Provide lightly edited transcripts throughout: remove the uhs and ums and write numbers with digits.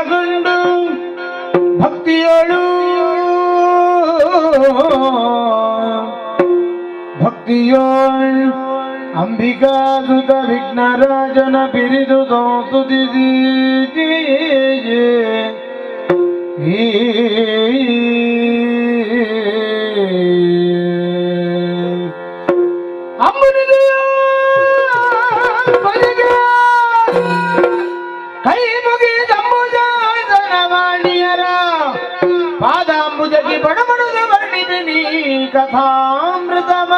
ಒಳಗೊಂಡು ಭಕ್ತಿಯೋಳು ಭಕ್ತಿಯೋಳ್ ಅಂಬಿಕಾ ಸುತ ವಿಘ್ನರಾಜನ ಬಿರಿದು ತುದಿದಿ ಕೈ ಮುಗಿದಂಬುಜಾಸನವಾಣಿಯರ ಪಾದಾಂಬುಜಕ್ಕೆ ಬಡಬಡದ ವರ್ಣಿದಿನಿ ಕಥಾಮೃತಮ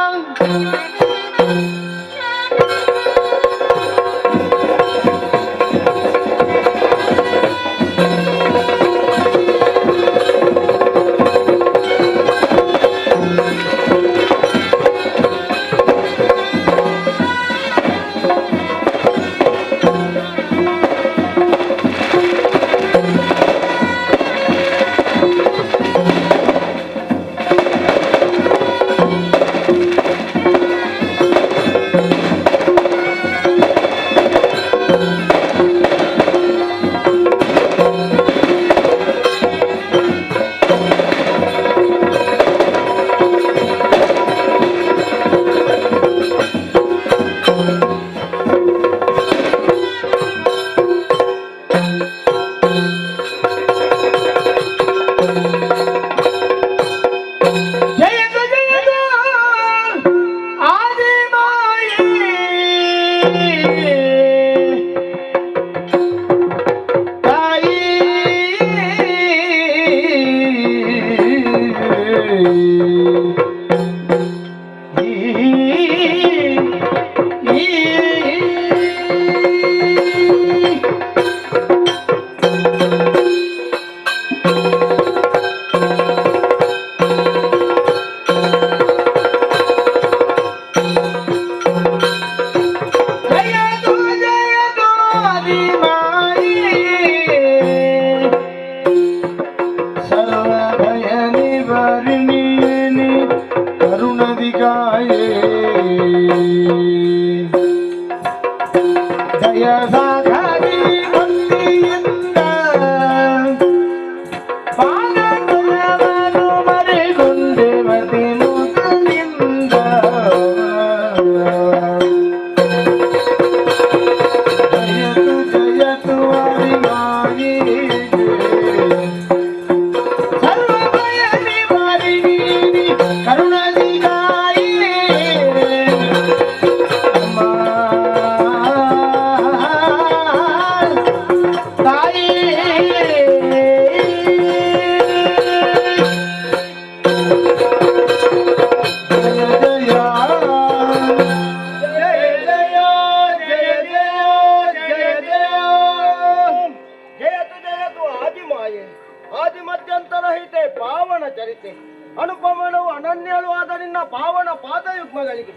ಅನುಪಮನು ಅನನ್ಯಳು ಆದ ನಿನ್ನ ಪಾವನ ಪಾದಯುಗ್ಮಗಳಿಗೆ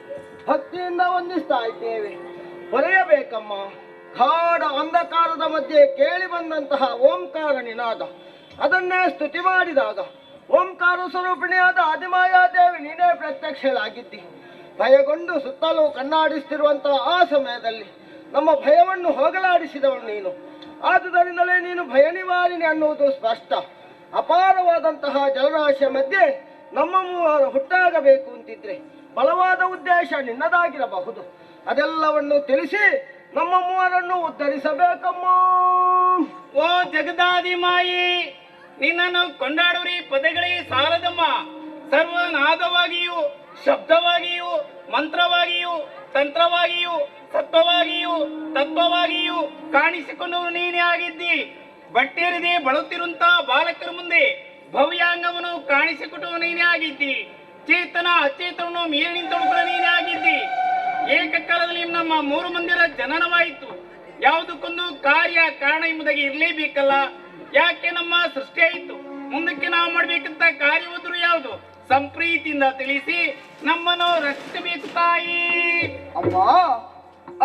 ಭಕ್ತಿಯಿಂದ ವಂದಿಸ್ತಾ ಇದ್ದೇವೆ. ಹೊರೆಯಬೇಕಮ್ಮ. ಗಾಢ ಅಂಧಕಾರದ ಮಧ್ಯೆ ಕೇಳಿ ಬಂದಂತಹ ಓಂಕಾರ ನಿನಾದ, ಅದನ್ನೇ ಸ್ತುತಿ ಮಾಡಿದಾಗ ಓಂಕಾರ ಸ್ವರೂಪಿಣಿಯಾದ ಆದಿಮಾಯಾದೇವಿ ನೀನೇ ಪ್ರತ್ಯಕ್ಷಳಾಗಿದ್ದಿ. ಭಯಗೊಂಡು ಸುತ್ತಲೂ ಕಣ್ಣಾಡಿಸುತ್ತಿರುವಂತಹ ಆ ಸಮಯದಲ್ಲಿ ನಮ್ಮ ಭಯವನ್ನು ಹೋಗಲಾಡಿಸಿದವಳು ನೀನು. ಆದುದರಿಂದಲೇ ನೀನು ಭಯ ನಿವಾರಿಣಿ ಅನ್ನುವುದು ಸ್ಪಷ್ಟ. ಅಪಾರವಾದಂತಹ ಜಲರಾಶಿಯ ಮಧ್ಯೆ ನಮ್ಮ ಮೂವರು ಹುಟ್ಟಾಗಬೇಕು ಅಂತಿದ್ರೆ ಬಲವಾದ ಉದ್ದೇಶ ನಿನ್ನದಾಗಿರಬಹುದು. ಅದೆಲ್ಲವನ್ನು ತಿಳಿಸಿ ನಮ್ಮ ಮೂವರನ್ನು ಉದ್ಧರಿಸಬೇಕಮ್ಮ. ಓ ಜಗದಾದಿ ಮಾಯಿ, ನಿನ್ನನ್ನು ಕೊಂಡಾಡುವರಿ ಪದಗಳೇ ಸಾಲದಮ್ಮ. ಸರ್ವನಾದವಾಗಿಯೂ ಶಬ್ದವಾಗಿಯೂ ಮಂತ್ರವಾಗಿಯೂ ತಂತ್ರವಾಗಿಯೂ ಸತ್ವವಾಗಿಯೂ ತತ್ವವಾಗಿಯೂ ಕಾಣಿಸಿಕೊಂಡವರು ನೀನೇ ಆಗಿದ್ದಿ. ಬಟ್ಟೆರಿದೆ ಬಳಲುತ್ತಿರುವಂತ ಬಾಲಕರ ಮುಂದೆ ಭವ್ಯಾಂಗವನ್ನು ಕಾಣಿಸಿಕೊಟ್ಟವು ನೀನೇ ಆಗಿದ್ದಿ. ಚೇತನ ಅಚೇತನವನ್ನು ಮೀರಿ ನಿಂತಳು ನೀನೇ ಆಗಿದ್ದಿ. ಏಕಕಾಲದಲ್ಲಿ ನಮ್ಮ ಮೂರು ಮಂದಿರ ಜನನವಾಯಿತು. ಯಾವುದಕ್ಕೊಂದು ಕಾರ್ಯ ಕಾರಣ ಎಂಬುದಾಗಿ ಇರಲೇಬೇಕಲ್ಲ. ಯಾಕೆ ನಮ್ಮ ಸೃಷ್ಟಿ ಆಯಿತು, ಮುಂದಕ್ಕೆ ನಾವು ಮಾಡಬೇಕಂತ ಕಾರ್ಯವಾದರೂ ಯಾವುದು ಸಂಪ್ರೀತಿಯಿಂದ ತಿಳಿಸಿ ನಮ್ಮನ್ನು ರಕ್ಷಿಸಬೇಕು ತಾಯಿ. ಅಮ್ಮ,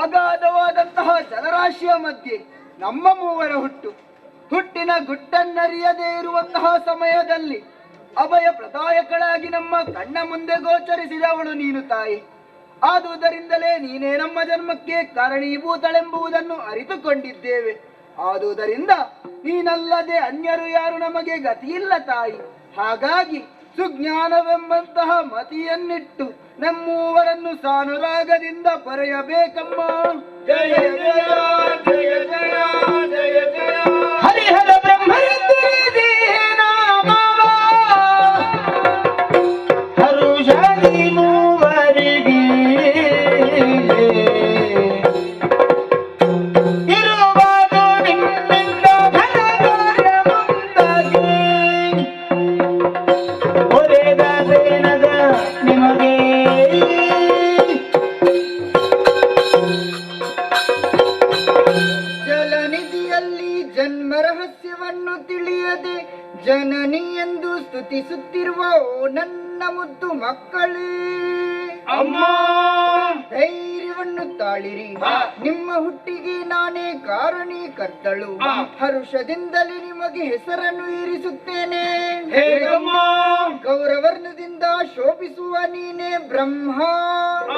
ಅಗಾಧವಾದಂತಹ ಜಲರಾಶಿಯ ಮಧ್ಯೆ ನಮ್ಮ ಮೂವರ ಹುಟ್ಟಿನ ಗುಟ್ಟನ್ನರಿಯದೇ ಇರುವಂತಹ ಸಮಯದಲ್ಲಿ ಅಭಯ ಪ್ರದಾಯಕಳಾಗಿ ನಮ್ಮ ಕಣ್ಣ ಮುಂದೆ ಗೋಚರಿಸಿದವಳು ನೀನು ತಾಯಿ. ಆದುದರಿಂದಲೇ ನೀನೇ ನಮ್ಮ ಜನ್ಮಕ್ಕೆ ಕಾರಣೀಭೂತಳೆಂಬುದನ್ನು ಅರಿತುಕೊಂಡಿದ್ದೇವೆ. ಆದುದರಿಂದ ನೀನಲ್ಲದೆ ಅನ್ಯರು ಯಾರು ನಮಗೆ ಗತಿಯಿಲ್ಲ ತಾಯಿ. ಹಾಗಾಗಿ ಸುಜ್ಞಾನವೆಂಬಂತಹ ಮತಿಯನ್ನಿಟ್ಟು ನಮ್ಮೂವರನ್ನು ಸಾನುರಾಗದಿಂದ ಬರೆಯಬೇಕಮ್ಮ. ಜಯ ಜಯ ಜಯ ಜಯ ಜಯ ಜಯ ಹರಿಹರ ಬ್ರಹ್ಮರುದ್ರೇ ನಾಮವ ಹರುಷದಿ ಮೂವರಿಗೆ ಇರುವುದು ನಿಮ್ಮಿಂದ ಘನಘೋರ ಮುಂದಾಗಿ ಒರೆದ ಬೇನದ ನಿಮಗೆ ಜಲನಿಧಿಯಲ್ಲಿ ಜನ್ಮ ರಹಸ್ಯವನ್ನು ತಿಳಿಯದೆ ಜನನಿ ಎಂದು ಸ್ತುತಿಸುತ್ತಿರುವ ಓ ನನ್ನ ಮುದ್ದು ಮಕ್ಕಳೇ, ಅಮ್ಮ ಧೈರ್ಯವನ್ನು ತಾಳಿರಿ. ನಿಮ್ಮ ಹುಟ್ಟಿಗೆ ನಾನೇ ಕಾರಣೀಕರ್ತಳು. ಹರುಷದಿಂದಲೇ ನಿಮಗೆ ಹೆಸರನ್ನು ಇರಿಸುತ್ತೇನೆ. ಹೇಗಮ್ಮ ಗೌರವರ್ಣದಿಂದ ಶೋಭಿಸುವ ನೀನೇ ಬ್ರಹ್ಮ,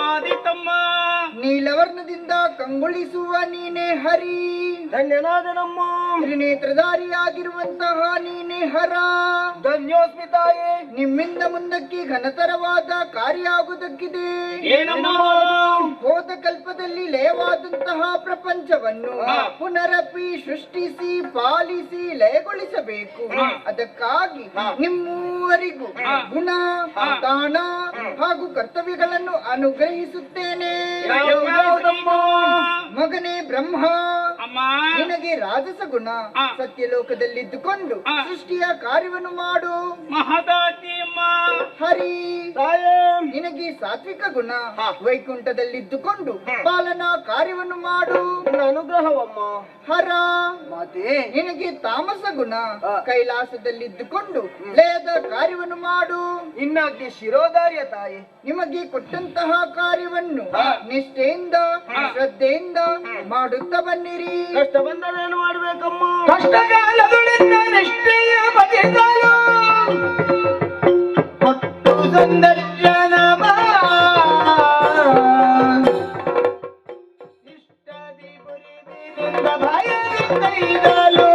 ಆದಿತಮ್ಮ ನೀಲವರ್ಣದಿಂದ ಕಂಗೊಳಿಸುವ ನೀನೇ ಹರಿ, ಧನ್ಯನಾದ ನಮ್ಮ ತ್ರಿನೇತ್ರಧಾರಿಯಾಗಿರುವಂತಹ ನೀನೇ ಹರ. ಧನ್ಯೋಸ್ಮಿ ತಾಯೇ. ನಿಮ್ಮಿಂದ ಮುಂದಕ್ಕೆ ಘನತರವಾದ ಕಾರ್ಯ ಆಗುವುದಕ್ಕಿದೆ. ಏನಮ್ಮ ಹೋದ ಕಲ್ಪದಲ್ಲಿ ಲಯವಾದಂತಹ ಪ್ರಪಂಚವನ್ನು ಪುನರಪಿ ಸೃಷ್ಟಿಸಿ ಪಾಲಿಸಿ ಲಯಗೊಳಿಸಬೇಕು. ಅದಕ್ಕಾಗಿ ನಿಮ್ಮೂವರಿಗೂ ಗುಣ ತಾಣ ಹಾಗೂ ಕರ್ತವ್ಯಗಳನ್ನು ಅನುಗ್ರಹಿಸುತ್ತೇನೆ. ಮಗನೇ ಬ್ರಹ್ಮ, ಅಮ್ಮ ನಿನಗೆ ರಾಜಸ ಗುಣ. ಸತ್ಯಲೋಕದಲ್ಲಿದ್ದುಕೊಂಡು ಸೃಷ್ಟಿಯ ಕಾರ್ಯವನ್ನು ಮಾಡು. ಮಹದಾತಿಯಮ್ಮ ಹರಿ, ನಿನಗೆ ಸಾತ್ವಿಕ ಗುಣ. ವೈಕುಂಠದಲ್ಲಿದ್ದುಕೊಂಡು ಪಾಲನಾ ಕಾರ್ಯವನ್ನು ಮಾಡು. ಅನುಗ್ರಹವಮ್ಮ. ಹರ, ಮಾತೆ ನಿನಗೆ ತಾಮಸ ಗುಣ. ಕೈಲಾಸದಲ್ಲಿದ್ದುಕೊಂಡು ಲಯದ ಕಾರ್ಯವನ್ನು ಮಾಡು. ಇನ್ನಾಗ್ಗೆ ಶಿರೋಧಾರ್ಯ ತಾಯಿ. ನಿಮಗೆ ಕೊಟ್ಟಂತಹ ಕಾರ್ಯವನ್ನು ನಿಷ್ಠೆಯಿಂದ ಶ್ರದ್ಧೆಯಿಂದ ಮಾಡುತ್ತಾ ಬನ್ನಿರಿ. ಕಷ್ಟ ಬಂದರೇನು ಮಾಡ್ಬೇಕಮ್ಮ? ಕಷ್ಟಕಾಲಗಳಿಂದ ನಿಷ್ಠೆಯ ಬಗೆಗಳು ಕೊಟ್ಟು ಸಂದರ್ಶನ ಇಷ್ಟದಿ ಬುರಿದಿನಿಂದ ಭಯದಿಂದ ಇದಲು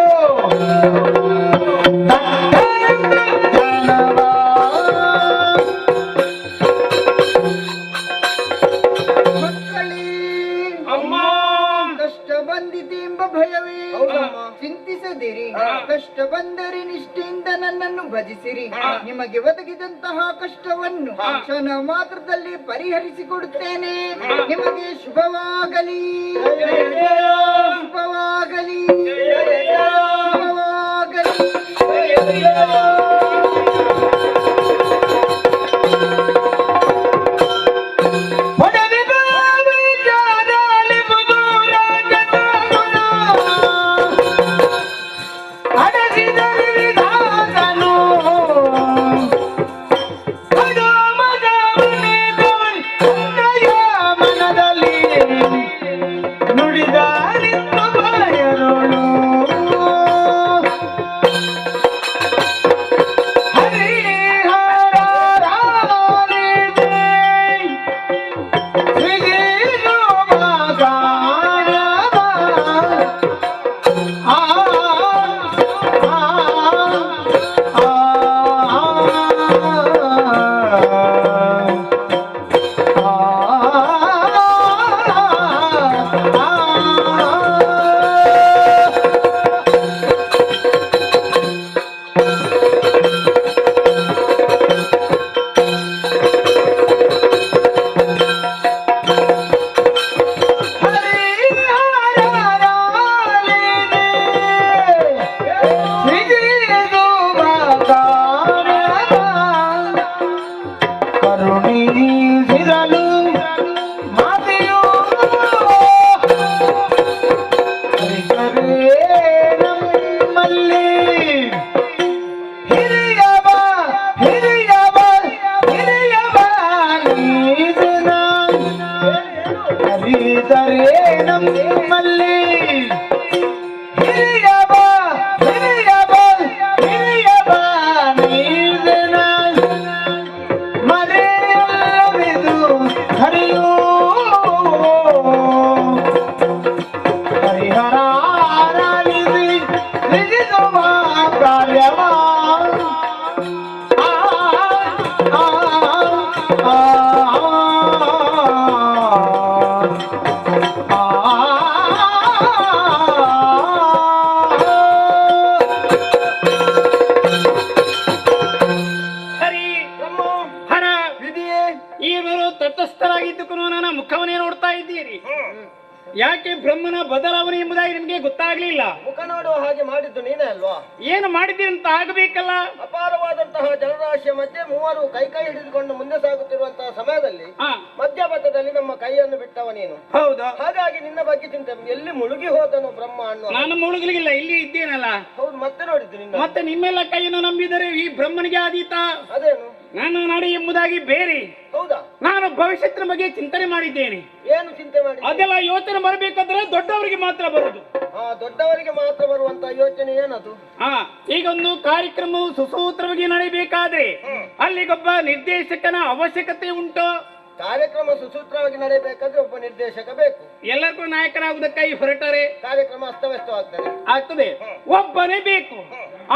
ಮಕ್ಕಳೇ, ಅಮ್ಮ ಕಷ್ಟ ಬಂದಿದೆ ಎಂಬ ಭಯವೇ ಚಿಂತಿಸದಿರಿ. ಕಷ್ಟ ಬಂದರೆ ನಿಷ್ಠೆಯಿಂದ ನನ್ನನ್ನು ಭಜಿಸಿರಿ. ನಿಮಗೆ ಒದಗಿದಂತಹ ಕಷ್ಟವನ್ನು ಕ್ಷಣ ಮಾತ್ರದಲ್ಲಿ ಪರಿಹರಿಸಿಕೊಡುತ್ತೇನೆ. ನಿಮಗೆ ಶುಭವಾಗಲಿ, ಶುಭವಾಗಲಿ, ಶುಭವಾಗಲಿ. ನುಡಿದ ಬದಲಾವಣೆ ಎಂಬುದಾಗಿ ನಿಮ್ಗೆ ಗೊತ್ತಾಗ್ಲಿಲ್ಲ. ಮುಖ ನೋಡುವ ಹಾಗೆ ಮಾಡಿದ್ದು ನೀನೇ ಅಲ್ವಾ? ಏನು ಮಾಡಿದ್ದೀರಿ ಅಂತ ಆಗಬೇಕಲ್ಲ. ಅಪಾರವಾದಂತಹ ಜಲರಾಶಿಯ ಮಧ್ಯೆ ಮೂವರು ಕೈ ಹಿಡಿದುಕೊಂಡು ಮುಂದೆ ಸಾಗುತ್ತಿರುವಂತಹ ಸಮಯದಲ್ಲಿ ಹಾ, ಮಧ್ಯಪಥದಲ್ಲಿ ನಮ್ಮ ಕೈಯನ್ನು ಬಿಟ್ಟವ ನೀನು. ಹೌದು. ಹಾಗಾಗಿ ನಿನ್ನ ಬಗ್ಗೆ ಚಿಂತೆ, ಎಲ್ಲಿ ಮುಳುಗಿ ಹೋದನು ಬ್ರಹ್ಮ ಅನ್ನುವ. ನಾನು ಮುಳುಗಲಿಲ್ಲ, ಇಲ್ಲಿ ಇದ್ದೇನಲ್ಲ. ಹೌದು, ಮತ್ತೆ ನೋಡಿದ್ದು ನಿನ್ನ. ಮತ್ತೆ ನಿಮ್ಮೆಲ್ಲ ಕೈಯನ್ನು ನಂಬಿದರೆ ಈ ಬ್ರಹ್ಮನಿಗೆ ಆದೀತ. ಅದೇನು ನಾನು ನಡೆ ಎಂಬುದಾಗಿ ಬೇರೆ, ಹೌದಾ? ನಾನು ಭವಿಷ್ಯತ್ತಿನ ಬಗ್ಗೆ ಚಿಂತನೆ ಮಾಡಿದ್ದೇನೆ. ಏನು ಚಿಂತೆ ಮಾಡಿ? ಅದೆಲ್ಲ ಯೋಚನೆ ಬರಬೇಕಾದ್ರೆ ದೊಡ್ಡವರಿಗೆ ಮಾತ್ರ ಬರುದು. ದೊಡ್ಡವರಿಗೆ ಮಾತ್ರ ಬರುವಂತ ಯೋಚನೆ ಏನದು? ಈಗ ಒಂದು ಕಾರ್ಯಕ್ರಮವು ಸುಸೂತ್ರವಾಗಿ ನಡೆಯಬೇಕಾದ್ರೆ ಅಲ್ಲಿಗೊಬ್ಬ ನಿರ್ದೇಶಕನ ಅವಶ್ಯಕತೆ ಉಂಟು. ಕಾರ್ಯಕ್ರಮ ಸುಸೂತ್ರವಾಗಿ ನಡೆಯಬೇಕಾದ್ರೆ ಒಬ್ಬ ನಿರ್ದೇಶಕ ಬೇಕು. ಎಲ್ಲರಿಗೂ ನಾಯಕರಾಗುವುದಕ್ಕಾಗಿ ಹೊರಟರೆ ಕಾರ್ಯಕ್ರಮ ಅಸ್ತವ್ಯಸ್ತವಾಗ್ತದೆ. ಆಗ್ತದೆ. ಒಬ್ಬನೇ ಬೇಕು.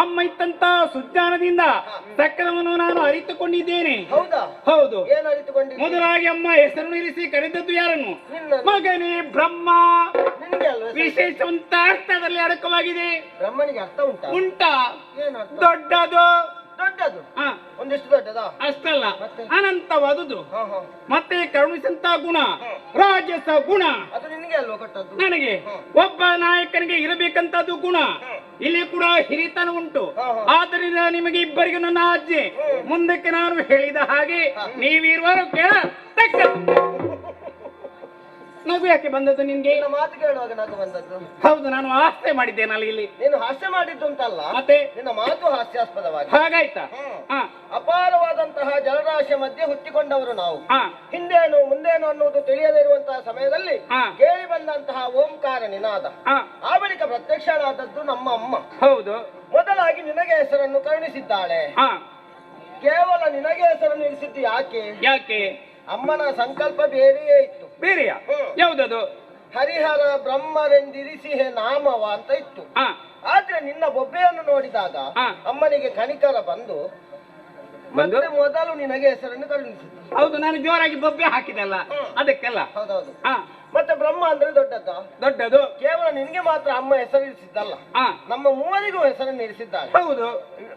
ಅಮ್ಮ ಇತ್ತಂತ ಸುಜ್ಞಾನದಿಂದ ಸಕಲವನ್ನು ನಾನು ಅರಿತುಕೊಂಡಿದ್ದೇನೆ. ಹೌದಾ? ಹೌದು. ಏನು ಅರಿತುಕೊಂಡಿದ್ದೆ? ಮೊದಲಾಗಿ ಅಮ್ಮ ಹೆಸರು ಇರಿಸಿ ಕರೆದದ್ದು ಯಾರನ್ನು? ನಿನ್ನ. ಮಗನೇ ಬ್ರಹ್ಮ. ನಿನಗೆ ಅಲ್ವೇ? ವಿಶೇಷವಂತ ಅರ್ಥದಲ್ಲಿ ಅಡಕವಾಗಿದೆ. ಬ್ರಹ್ಮನಿಗೆ ಅರ್ಥ ಉಂಟಾ? ಉಂಟಾ? ಏನು ಅರ್ಥ? ದೊಡ್ಡದು. ದೊಡ್ಡದು? ಹ, ಒಂದಿಷ್ಟು ದೊಡ್ಡದಾ? ಅಷ್ಟಲ್ಲ, ಮತ್ತೆ? ಅನಂತವಾದುದು. ಹಾ ಹಾ. ಮತ್ತೆ ಕರುಣಿಸಂತ ಗುಣ, ರಾಜಸ ಗುಣ ಅದು ನಿನಗೆ ಅಲ್ವಾ ಕೊಟ್ಟದ್ದು? ನನಗೆ. ಒಬ್ಬ ನಾಯಕನಿಗೆ ಇರಬೇಕಂತದ್ದು ಗುಣ. ಇಲ್ಲಿ ಕೂಡ ಹಿರಿತನ ಉಂಟು. ಆದ್ದರಿಂದ ನಿಮಗೆ ಇಬ್ಬರಿಗೂ ನನ್ನ ಅಜ್ಜೆ ಮುಂದಕ್ಕೆ ನಾನು ಹೇಳಿದ ಹಾಗೆ ನೀವಿರುವರು ಕೇಳ ತಕ್ಕ. ನಗು ಯಾಕೆ ಬಂದದ್ದು ನಿನ್ಗೆ? ನಿನ್ನ ಮಾತು ಕೇಳುವಾಗ ನಗು ಬಂದದ್ದು. ಹೌದು, ನಾನು ಹಾಸ್ಯ ಮಾಡಿದ್ದೇನಲ್ಲ ಇಲ್ಲಿ. ನೀನು ಹಾಸ್ಯ ಮಾಡಿದ್ದು ಅಂತಲ್ಲ, ಮತ್ತೆ ನಿನ್ನ ಮಾತು ಹಾಸ್ಯಾಸ್ಪದವಾಗಿ. ಹಾಗಾಯ್ತಾ? ಹ, ಅಪಾರವಾದಂತಹ ಜಲರಾಶಿಯ ಮಧ್ಯೆ ಹುಟ್ಟಿಕೊಂಡವರು ನಾವು. ಹ, ಹಿಂದೇನು ಮುಂದೇನು ಅನ್ನುವುದು ತಿಳಿಯದೇ ಇರುವಂತಹ ಸಮಯದಲ್ಲಿ ಹ, ಕೇಳಿ ಬಂದಂತಹ ಓಂಕಾರ ನಿನಾದ. ಹ, ಆ ಬಳಿಕ ಪ್ರತ್ಯಕ್ಷಳಾದದ್ದು ನಮ್ಮ ಅಮ್ಮ. ಹೌದು. ಮೊದಲಾಗಿ ನಿನಗೆ ಹೆಸರನ್ನು ಕರುಣಿಸಿದ್ದಾಳೆ. ಹ, ಕೇವಲ ನಿನಗೆ ಹೆಸರನ್ನು ಇರಿಸಿದ್ದು ಯಾಕೆ? ಯಾಕೆ? ಅಮ್ಮನ ಸಂಕಲ್ಪ ಬೇರೆಯೇ ಇತ್ತು. ಬೇರೆಯಾ? ಯಾವ್ದದು? ಹರಿಹರ ಬ್ರಹ್ಮರೆಂದಿರಿಸಿಹೆ ನಾಮವ ಅಂತ ಇತ್ತು. ಹ, ಆದ್ರೆ ನಿನ್ನ ಬೊಬ್ಬೆಯನ್ನು ನೋಡಿದಾಗ ಹ. ಅಮ್ಮನಿಗೆ ಕನಿಕರ ಬಂದು ಮತ್ತೆ ಮೊದಲು ನಿನಗೆ ಹೆಸರನ್ನು ಕರುಣಿಸಿದ್ದು. ಹೌದು, ನಾನು ಜೋರಾಗಿ ಬೊಬ್ಬೆ ಹಾಕಿದಲ್ಲ ಅದಕ್ಕೆಲ್ಲ. ಹೌದೌದು. ಹ, ಮತ್ತೆ ಬ್ರಹ್ಮ ಅಂದ್ರೆ ದೊಡ್ಡದ? ದೊಡ್ಡದು. ಕೇವಲ ನಿನಗೆ ಮಾತ್ರ ಅಮ್ಮ ಹೆಸರಿಸಿದ್ದಲ್ಲ, ಹ, ನಮ್ಮ ಮೂವರಿಗೂ ಹೆಸರನ್ನು ಇರಿಸಿದ್ದಾಳೆ. ಹೌದು.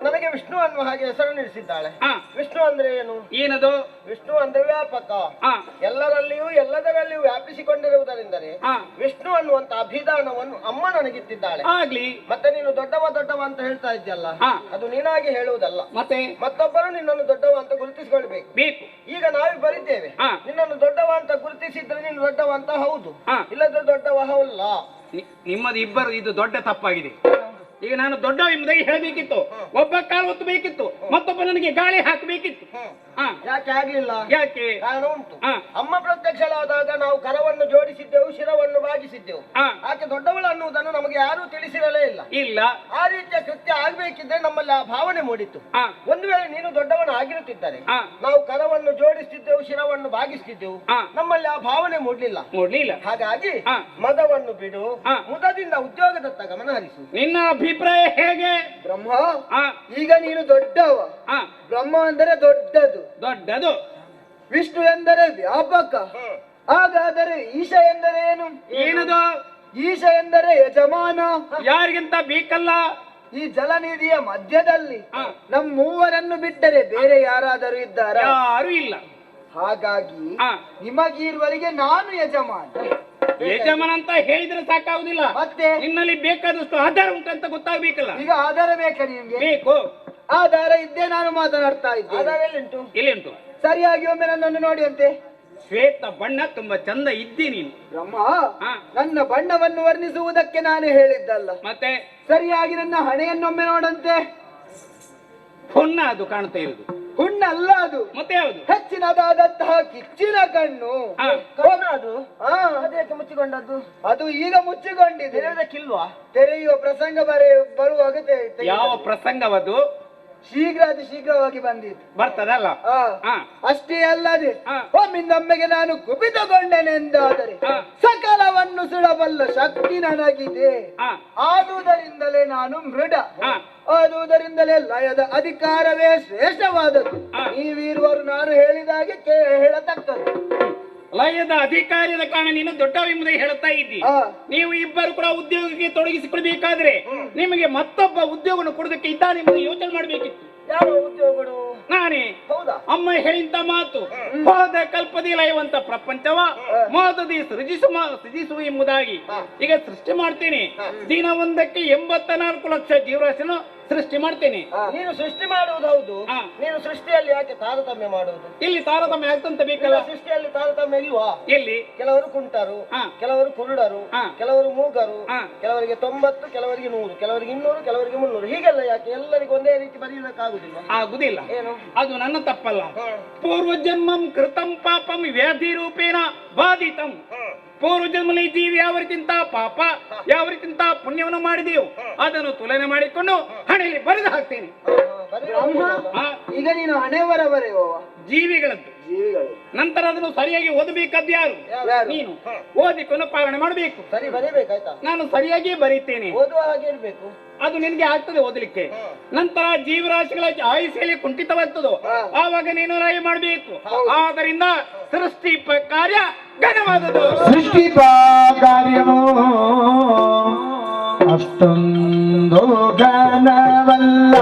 ನನಗೆ ವಿಷ್ಣು ಅನ್ನುವ ಹಾಗೆ ಹೆಸರನ್ನು ಇರಿಸಿದ್ದಾಳೆ. ಹ, ವಿಷ್ಣು ಅಂದ್ರೆ ಏನು? ಏನದು? ವಿಷ್ಣು ಅಂದ್ರೆ ವ್ಯಾಪಕ, ಹ, ಎಲ್ಲರಲ್ಲಿಯೂ ಎಲ್ಲದರಲ್ಲಿಯೂ ವ್ಯಾಪಿಸಿಕೊಂಡಿರುವುದರಿಂದರೆ ಹ, ವಿಷ್ಣು ಅನ್ನುವಂತ ಅಭಿಧಾನವನ್ನು ಅಮ್ಮ ನನಗಿತ್ತಿದ್ದಾಳೆ. ಆಗ್ಲಿ. ಮತ್ತೆ ನೀನು ದೊಡ್ಡವ ದೊಡ್ಡವ ಅಂತ ಹೇಳ್ತಾ ಇದ್ಯಲ್ಲ, ಹ, ಅದು ನೀನಾಗಿ ಹೇಳುವುದಲ್ಲ. ಮತ್ತೆ ಮತ್ತೊಬ್ಬರು ನಿನ್ನನ್ನು ದೊಡ್ಡವ ಅಂತ ಗುರುತಿಸಿಕೊಳ್ಬೇಕು. ಬೇಕು. ಈಗ ನಾವಿಬ್ಬರಿದ್ದೇವೆ. ಹ, ನಿನ್ನನ್ನು ದೊಡ್ಡವ ಅಂತ ಗುರುತಿಸಿದ್ರೆ ನೀನು ದೊಡ್ಡವ ಅಂತ ಹೌದು, ಹ. ಇಲ್ಲದ್ರೆ ದೊಡ್ಡವ ಅಲ್ಲ. ನಿಮ್ಮದು ಇಬ್ಬರು ಇದು ದೊಡ್ಡ ತಪ್ಪಾಗಿದೆ. ಈಗ ನಾನು ದೊಡ್ಡ ಎಂಬುದಾಗಿ ಹೇಳಬೇಕಿತ್ತು, ಒಬ್ಬ ಕಾಲು ಒತ್ತಬೇಕಿತ್ತು, ಮತ್ತೊಬ್ಬ ನನಗೆ ಗಾಳಿ ಹಾಕಬೇಕಿತ್ತು. ಯಾಕೆ ಆಗ್ಲಿಲ್ಲ? ಯಾಕೆ? ಕಾರಣ ಉಂಟು. ಹ, ಅಮ್ಮ ಪ್ರತ್ಯಕ್ಷಳಾದಾಗ ನಾವು ಕರವನ್ನು ಜೋಡಿಸಿದ್ದೆವು, ಶಿರವನ್ನು ಭಾಗಿಸಿದ್ದೆವು. ಹ, ಆಕೆ ದೊಡ್ಡವಳು ಅನ್ನುವುದನ್ನು ನಮಗೆ ಯಾರೂ ತಿಳಿಸಿರಲೇ ಇಲ್ಲ. ಇಲ್ಲ. ಆ ರೀತಿಯ ಕೃತ್ಯ ಆಗ್ಬೇಕಿದ್ರೆ ನಮ್ಮಲ್ಲಿ ಆ ಭಾವನೆ ಮೂಡಿತ್ತು. ಹ, ಒಂದು ವೇಳೆ ನೀನು ದೊಡ್ಡವನು ಆಗಿರುತ್ತಿದ್ದರೆ ಹ, ನಾವು ಕರವನ್ನು ಜೋಡಿಸ್ತಿದ್ದೆವು, ಶಿರವನ್ನು ಭಾಗಿಸ್ತಿದ್ದೆವು, ಹ. ನಮ್ಮಲ್ಲಿ ಆ ಭಾವನೆ ಮೂಡ್ಲಿಲ್ಲ. ನೋಡ್ಲಿಲ್ಲ. ಹಾಗಾಗಿ ಹ. ಮದವನ್ನು ಬಿಡು, ಹ. ಮುದದಿಂದ ಉದ್ಯೋಗದತ್ತ ಗಮನ ಹರಿಸು. ನಿನ್ನ ಅಭಿಪ್ರಾಯ ಹೇಗೆ? ಬ್ರಹ್ಮ, ಹ, ಈಗ ನೀನು ದೊಡ್ಡವ. ಹ, ಬ್ರಹ್ಮ ಅಂದರೆ ದೊಡ್ಡದು, ದೊಡ್ಡದು. ವಿಷ್ಣು ಎಂದರೆ ವ್ಯಾಪಕ. ಹಾಗಾದರೆ ಈಶ ಎಂದರೆ ಏನು? ಏನದು? ಈಶ ಎಂದರೆ ಯಜಮಾನ. ಯಾರಿಗಿಂತ ಬೇಕಲ್ಲ. ಈ ಜಲನಿಧಿಯ ಮಧ್ಯದಲ್ಲಿ ಹ, ನಮ್ಮ ಮೂವರನ್ನು ಬಿಟ್ಟರೆ ಬೇರೆ ಯಾರಾದರೂ ಇದ್ದಾರಾ? ಯಾರು ಇಲ್ಲ. ಹಾಗಾಗಿ ಹ, ನಿಮಗೀರುವರೆಗೆ ನಾನು ಯಜಮಾನ. ಯಜಮಾನ ಅಂತ ಹೇಳಿದ್ರೆ ಸಾಕಾಗುದಿಲ್ಲ. ಮತ್ತೆ ನಿನ್ನಲ್ಲಿ ಬೇಕಾದಷ್ಟು ಆಧಾರ ಉಂಟಂತ ಗೊತ್ತಾಗ್ಬೇಕಲ್ಲ. ಈಗ ಆಧಾರ ಬೇಕಾ ನಿಮ್ಗೆ? ಬೇಕು. ಆಧಾರ ಇದ್ದೇ ನಾನು ಮಾತನಾಡ್ತಾ ಇದ್ದೆ. ಆಧಾರ ಎಲ್ಲಿಂಟು? ಎಲ್ಲಿ ಉಂಟು? ಸರಿಯಾಗಿ ಒಮ್ಮೆ ನನ್ನನ್ನು ನೋಡಿ ಅಂತೆ. ಶ್ವೇತ ಬಣ್ಣ ತುಂಬಾ ಚಂದ ಇದ್ದಿ ನೀನು. ಬ್ರಹ್ಮ, ಹ, ನನ್ನ ಬಣ್ಣವನ್ನು ವರ್ಣಿಸುವುದಕ್ಕೆ ನಾನು ಹೇಳಿದ್ದಲ್ಲ. ಮತ್ತೆ ಸರಿಯಾಗಿ ನನ್ನ ಹಣೆಯನ್ನೊಮ್ಮೆ ನೋಡಂತೆ. ಹೊನ್ನ ಅದು ಕಾಣ್ತಾ ಇರುದು. ಹುಣ್ಣಲ್ಲ ಅದು, ಮತ್ತೆ ಯಾವುದು? ಹೆಚ್ಚಿನದಾದಂತಹ ಕಿಚ್ಚಿನ ಕಣ್ಣು. ಹ, ಕವನ ಅದು? ಆ, ಅದಕ್ಕೆ ಮುಚ್ಚಿಕೊಂಡದ್ದು? ಅದು ಈಗ ಮುಚ್ಚಿಕೊಂಡಿದೆ. ತೆರೆಯುವುದಕ್ಕಿಲ್ವಾ? ತೆರೆಯುವ ಪ್ರಸಂಗ ಬರುವಾಗ ಯಾವ ಪ್ರಸಂಗವದು? ಶೀಘ್ರವಾಗಿ ಬಂದಿತ್ತು. ಬರ್ತದಲ್ಲ. ಆ, ಹ, ಅಷ್ಟೇ ಅಲ್ಲದೆ ಹ. ಒಮ್ಮಿಂದೊಮ್ಮೆಗೆ ನಾನು ಕುಪಿತಗೊಂಡೆನೆಂದಾದರೆ ಹ. ಸಕಲವನ್ನು ಸುಡಬಲ್ಲ ಶಕ್ತಿ ನನಗಿದೆ. ಹ, ಆದುದರಿಂದಲೇ ನಾನು ಮೃಡ. ಹ, ಆದುದರಿಂದಲೇ ಲಯದ ಅಧಿಕಾರವೇ ಶ್ರೇಷ್ಠವಾದದ್ದು. ಹ. ನೀವಿರುವರು ನಾನು ಹೇಳಿದಾಗೆ ಹೇಳತಕ್ಕದ್ದು. ಲಯದ ಅಧಿಕಾರಿಯ ಕಾರಣ ನೀನು ದೊಡ್ಡವೆಂಬುದಾಗಿ ಹೇಳ್ತಾ ಇದ್ದಿ. ಆ, ನೀವು ಇಬ್ಬರು ಕೂಡ ಉದ್ಯೋಗಕ್ಕೆ ತೊಡಗಿಸಿಕೊಳ್ಬೇಕಾದ್ರೆ ನಿಮಗೆ ಮತ್ತೊಬ್ಬ ಉದ್ಯೋಗವನ್ನು ಕೊಡೋದಕ್ಕೆ ಇದ್ದಾನೆ ಎಂಬುದು ಯೋಚನೆ ಮಾಡಬೇಕಿತ್ತು. ಯಾವ ಉದ್ಯೋಗಗಳು? ನಾನೇ ಹೌದಾ? ಅಮ್ಮ ಹೇಳಿದ ಮಾತು ಹೋದ ಕಲ್ಪದಿ ಲಯವಂತ ಪ್ರಪಂಚವ ಮೋದದಿ ಸೃಜಿಸುವ ಎಂಬುದಾಗಿ ಈಗ ಸೃಷ್ಟಿ ಮಾಡ್ತೀನಿ. ದಿನ ಒಂದಕ್ಕೆ 84 ಲಕ್ಷ ಜೀವರಾಶಿಯನ್ನು ಸೃಷ್ಟಿ ಮಾಡ್ತೇನೆ. ನೀನು ಸೃಷ್ಟಿ ಮಾಡುವುದು ಹೌದು. ನೀನು ಸೃಷ್ಟಿಯಲ್ಲಿ ಯಾಕೆ ತಾರತಮ್ಯ ಮಾಡುವುದು? ಇಲ್ಲಿ ತಾರತಮ್ಯ ಆಗ್ತಂತ ಬೇಕಲ್ಲ. ಸೃಷ್ಟಿಯಲ್ಲಿ ತಾರತಮ್ಯ ಇಲ್ವಾ? ಎಲ್ಲಿ? ಕೆಲವರು ಕುಂಟರು, ಕೆಲವರು ಕುರುಡರು, ಕೆಲವರು ಮೂಗರು, ಕೆಲವರಿಗೆ 90, ಕೆಲವರಿಗೆ 100, ಕೆಲವರಿಗೆ 200, ಕೆಲವರಿಗೆ 300, ಹೀಗೆಲ್ಲ ಯಾಕೆ? ಎಲ್ಲರಿಗೂ ಒಂದೇ ರೀತಿ ಬರೆಯುವುದಕ್ಕಾಗುದಿಲ್ಲ? ಆಗುದಿಲ್ಲ. ಏನು? ಅದು ನನ್ನ ತಪ್ಪಲ್ಲ. ಪೂರ್ವ ಜನ್ಮಂ ಕೃತಂ ಪಾಪಂ ವ್ಯಾಧಿ ರೂಪೇಣ ಬಾಧಿತಂ. ಪೂರ್ವ ಜನ್ಮಲಿ ಜೀವಿ ಯಾವ ರೀತಿಂತ ಪಾಪ ಯಾವ ರೀತಿಂತ ಪುಣ್ಯವನ್ನು ಮಾಡಿದೆಯೋ ಅದನ್ನು ತುಲನೆ ಮಾಡಿಕೊಂಡು ಹಣೆಯಲ್ಲಿ ಬರೆದು ಹಾಕ್ತೇನೆ. ಈಗ ನೀನು ಹಣೆ ಬರೆಯುವವ ಜೀವಿಗಳದ್ದು. ನಂತರ ಅದನ್ನು ಸರಿಯಾಗಿ ಓದಬೇಕಾದ ಯಾರು? ನೀನು ಓದಿಕೊಂಡು ಪಾಲನೆ ಮಾಡಬೇಕು. ಸರಿ ಬರೀಬೇಕಾಯ್ತಾ? ನಾನು ಸರಿಯಾಗಿ ಬರೀತೇನೆ. ಓದುವ ಹಾಗೆ ಇರ್ಬೇಕು. ಅದು ನಿನಗೆ ಆಗ್ತದೆ ಓದಲಿಕ್ಕೆ. ನಂತರ ಜೀವರಾಶಿಗಳ ಆಯುಷ್ಯಲ್ಲಿ ಕುಂಠಿತವಾಗ್ತದೋ ಆವಾಗ ನೀನು ರಾಯ ಮಾಡಬೇಕು. ಆದ್ದರಿಂದ ಸೃಷ್ಟಿ ಕಾರ್ಯ ಘನವಾದದ್ದು. ಸೃಷ್ಟಿ ಕಾರ್ಯವೋ ಅಷ್ಟೊಂದು ಘನವಲ್ಲ.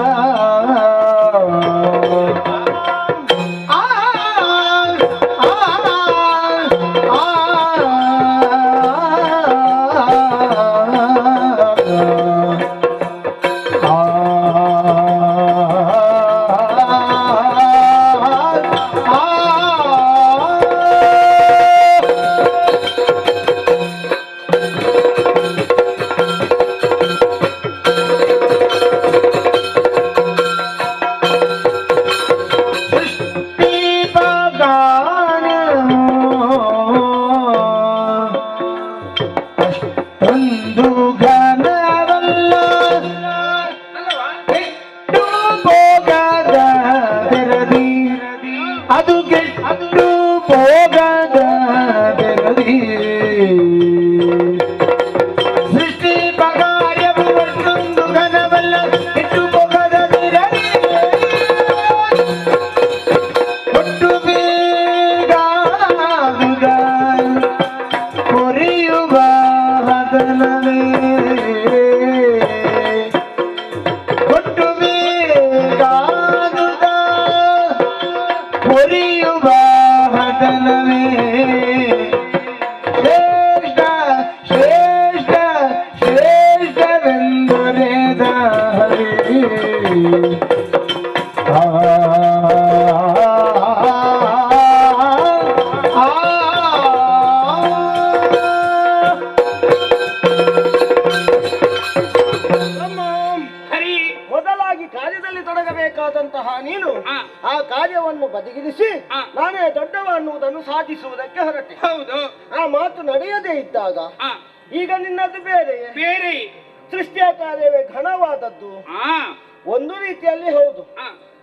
ಮೊದಲಾಗಿ ಕಾರ್ಯದಲ್ಲಿ ತೊಡಗಬೇಕಾದಂತಹ ನೀನು ಆ ಕಾರ್ಯವನ್ನು ಬದಿಗಿರಿಸಿ ನಾನೇ ದೊಡ್ಡವ ಅನ್ನುವುದನ್ನು ಸಾಧಿಸುವುದಕ್ಕೆ ಹೊರಟೆ. ಹೌದು. ಆ ಮಾತು ನಡೆಯದೇ ಇದ್ದಾಗ ಈಗ ನಿನ್ನದು ಬೇರೆಯೇ. ಬೇರೆ ಸೃಷ್ಟಿಯ ಕಾರ್ಯವೇ ಘನವಾದದ್ದು. ಒಂದು ರೀತಿಯಲ್ಲಿ ಹೌದು,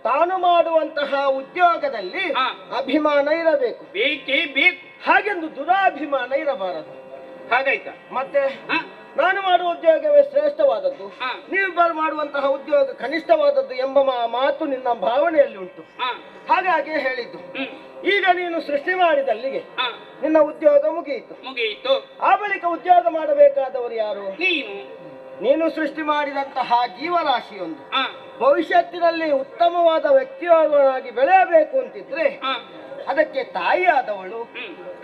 ತಾನು ಮಾಡುವಂತಹ ಉದ್ಯೋಗದಲ್ಲಿ ಅಭಿಮಾನ ಇರಬೇಕು. ಬೇಕೇ ಬೇಕು. ಹಾಗೆಂದು ದುರಾಭಿಮಾನ ಇರಬಾರದು. ಹಾಗಾಯ್ತಾ? ಮತ್ತೆ ನಾನು ಮಾಡುವ ಉದ್ಯೋಗವೇ ಶ್ರೇಷ್ಠವಾದದ್ದು, ನೀವು ಮಾಡುವಂತಹ ಉದ್ಯೋಗ ಕನಿಷ್ಠವಾದದ್ದು ಎಂಬ ಮಾತು ನಿನ್ನ ಭಾವನೆಯಲ್ಲಿ ಉಂಟು. ಹಾಗಾಗಿ ಹೇಳಿದ್ದು. ಈಗ ನೀನು ಸೃಷ್ಟಿ ಮಾಡಿದಲ್ಲಿಗೆ ನಿನ್ನ ಉದ್ಯೋಗ ಮುಗಿಯಿತು. ಆ ಬಳಿಕ ಉದ್ಯೋಗ ಮಾಡಬೇಕಾದವರು ಯಾರು? ನೀನು ಸೃಷ್ಟಿ ಮಾಡಿದಂತಹ ಜೀವರಾಶಿಯೊಂದು ಭವಿಷ್ಯತ್ತಿನಲ್ಲಿ ಉತ್ತಮವಾದ ವ್ಯಕ್ತಿಯಾಗಿ ಬೆಳೆಯಬೇಕು ಅಂತಿದ್ರೆ ಅದಕ್ಕೆ ತಾಯಿಯಾದವಳು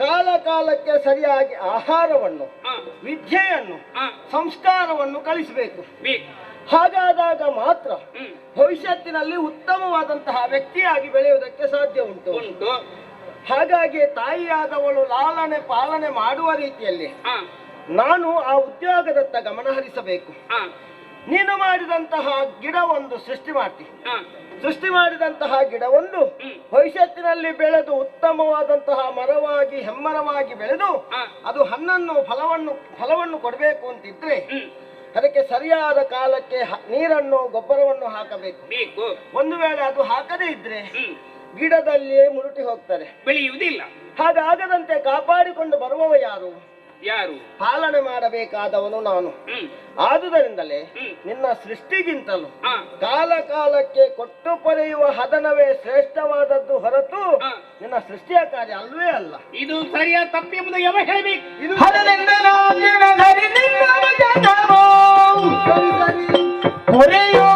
ಕಾಲ ಕಾಲಕ್ಕೆ ಸರಿಯಾಗಿ ಆಹಾರವನ್ನು, ವಿದ್ಯೆಯನ್ನು, ಸಂಸ್ಕಾರವನ್ನು ಕಲಿಸಬೇಕು. ಹಾಗಾದಾಗ ಮಾತ್ರ ಭವಿಷ್ಯತ್ತಿನಲ್ಲಿ ಉತ್ತಮವಾದಂತಹ ವ್ಯಕ್ತಿಯಾಗಿ ಬೆಳೆಯುವುದಕ್ಕೆ ಸಾಧ್ಯ ಉಂಟು. ಹಾಗಾಗಿ ತಾಯಿಯಾದವಳು ಲಾಲನೆ ಪಾಲನೆ ಮಾಡುವ ರೀತಿಯಲ್ಲಿ ನಾನು ಆ ಉದ್ಯೋಗದತ್ತ ಗಮನ ಹರಿಸಬೇಕು. ನೀನು ಮಾಡಿದಂತಹ ಗಿಡವೊಂದು ಸೃಷ್ಟಿ ಮಾಡ್ತೀನಿ. ಸೃಷ್ಟಿ ಮಾಡಿದಂತಹ ಗಿಡವೊಂದು ಭವಿಷ್ಯತ್ತಿನಲ್ಲಿ ಬೆಳೆದು ಉತ್ತಮವಾದಂತಹ ಮರವಾಗಿ ಹೆಮ್ಮರವಾಗಿ ಬೆಳೆದು ಅದು ಹಣ್ಣನ್ನು ಫಲವನ್ನು ಕೊಡಬೇಕು ಅಂತಿದ್ರೆ ಅದಕ್ಕೆ ಸರಿಯಾದ ಕಾಲಕ್ಕೆ ನೀರನ್ನು ಗೊಬ್ಬರವನ್ನು ಹಾಕಬೇಕು. ಒಂದು ವೇಳೆ ಅದು ಹಾಕದೇ ಇದ್ರೆ ಗಿಡದಲ್ಲಿಯೇ ಮುರುಟಿ ಹೋಗ್ತಾರೆ, ಬೆಳೆಯುವುದಿಲ್ಲ. ಹಾಗಾಗದಂತೆ ಕಾಪಾಡಿಕೊಂಡು ಬರುವವ ಯಾರು? ಪಾಲನೆ ಮಾಡಬೇಕಾದವನು ನಾನು. ಆದುದರಿಂದಲೇ ನಿನ್ನ ಸೃಷ್ಟಿಗಿಂತಲೂ ಕಾಲ ಕಾಲಕ್ಕೆ ಕೊಟ್ಟು ಪಡೆಯುವ ಹದನವೇ ಶ್ರೇಷ್ಠವಾದದ್ದು ಹೊರತು ನಿನ್ನ ಸೃಷ್ಟಿಯ ಕಾರ್ಯ ಅಲ್ವೇ ಅಲ್ಲ. ಇದು ಸರಿಯಾದ ತಪ್ಪೆಂಬುದು ಯಾವ ಹೇಳಬೇಕು? ಇದು ಹೊರೆಯುವ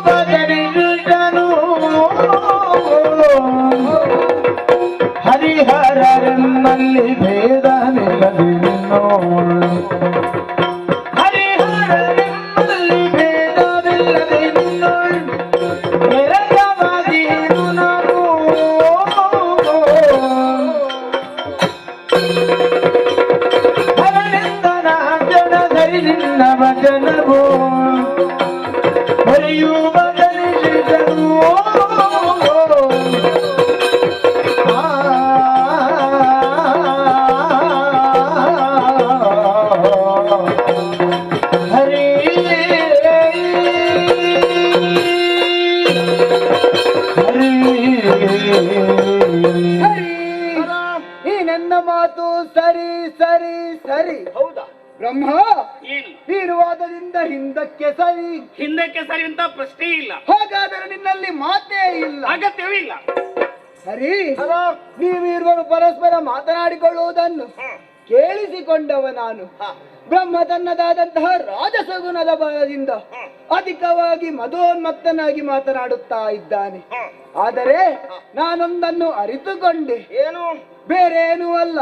ಹರಿಯು ಬದಲಿಸಿದನು ಹರಿ ಈ ನನ್ನ ಮಾತು ಸರಿ ಸರಿ ಸರಿ. ಹೌದಾ? ಬ್ರಹ್ಮ, ಏನು ನೀನು ವಾದದಿಂದ ಹಿಂದಕ್ಕೆ ಸರಿ. ಹಿಂದಕ್ಕೆ ಸರಿ ಅಂತ ಪ್ರಶ್ನೆ ಇಲ್ಲ, ಹಾಗಾದರೆ ನಿನ್ನಲ್ಲಿ ಮಾತೇ ಇಲ್ಲ. ಅಗತ್ಯವೂ ಇಲ್ಲ. ಸರಿ, ನೀವಿರುವರು ಪರಸ್ಪರ ಮಾತನಾಡಿಕೊಳ್ಳುವುದನ್ನು ಕೇಳಿಸಿಕೊಂಡವ ನಾನು. ಬ್ರಹ್ಮ ತನ್ನದಾದಂತಹ ರಾಜಸಗುಣದ ಬಲದಿಂದ ಅಧಿಕವಾಗಿ ಮದೋನ್ಮತ್ತನಾಗಿ ಮಾತನಾಡುತ್ತಾ ಇದ್ದಾನೆ. ಆದರೆ ನಾನೊಂದನ್ನು ಅರಿತುಕೊಂಡೆ. ಏನು? ಬೇರೇನೂ ಅಲ್ಲ,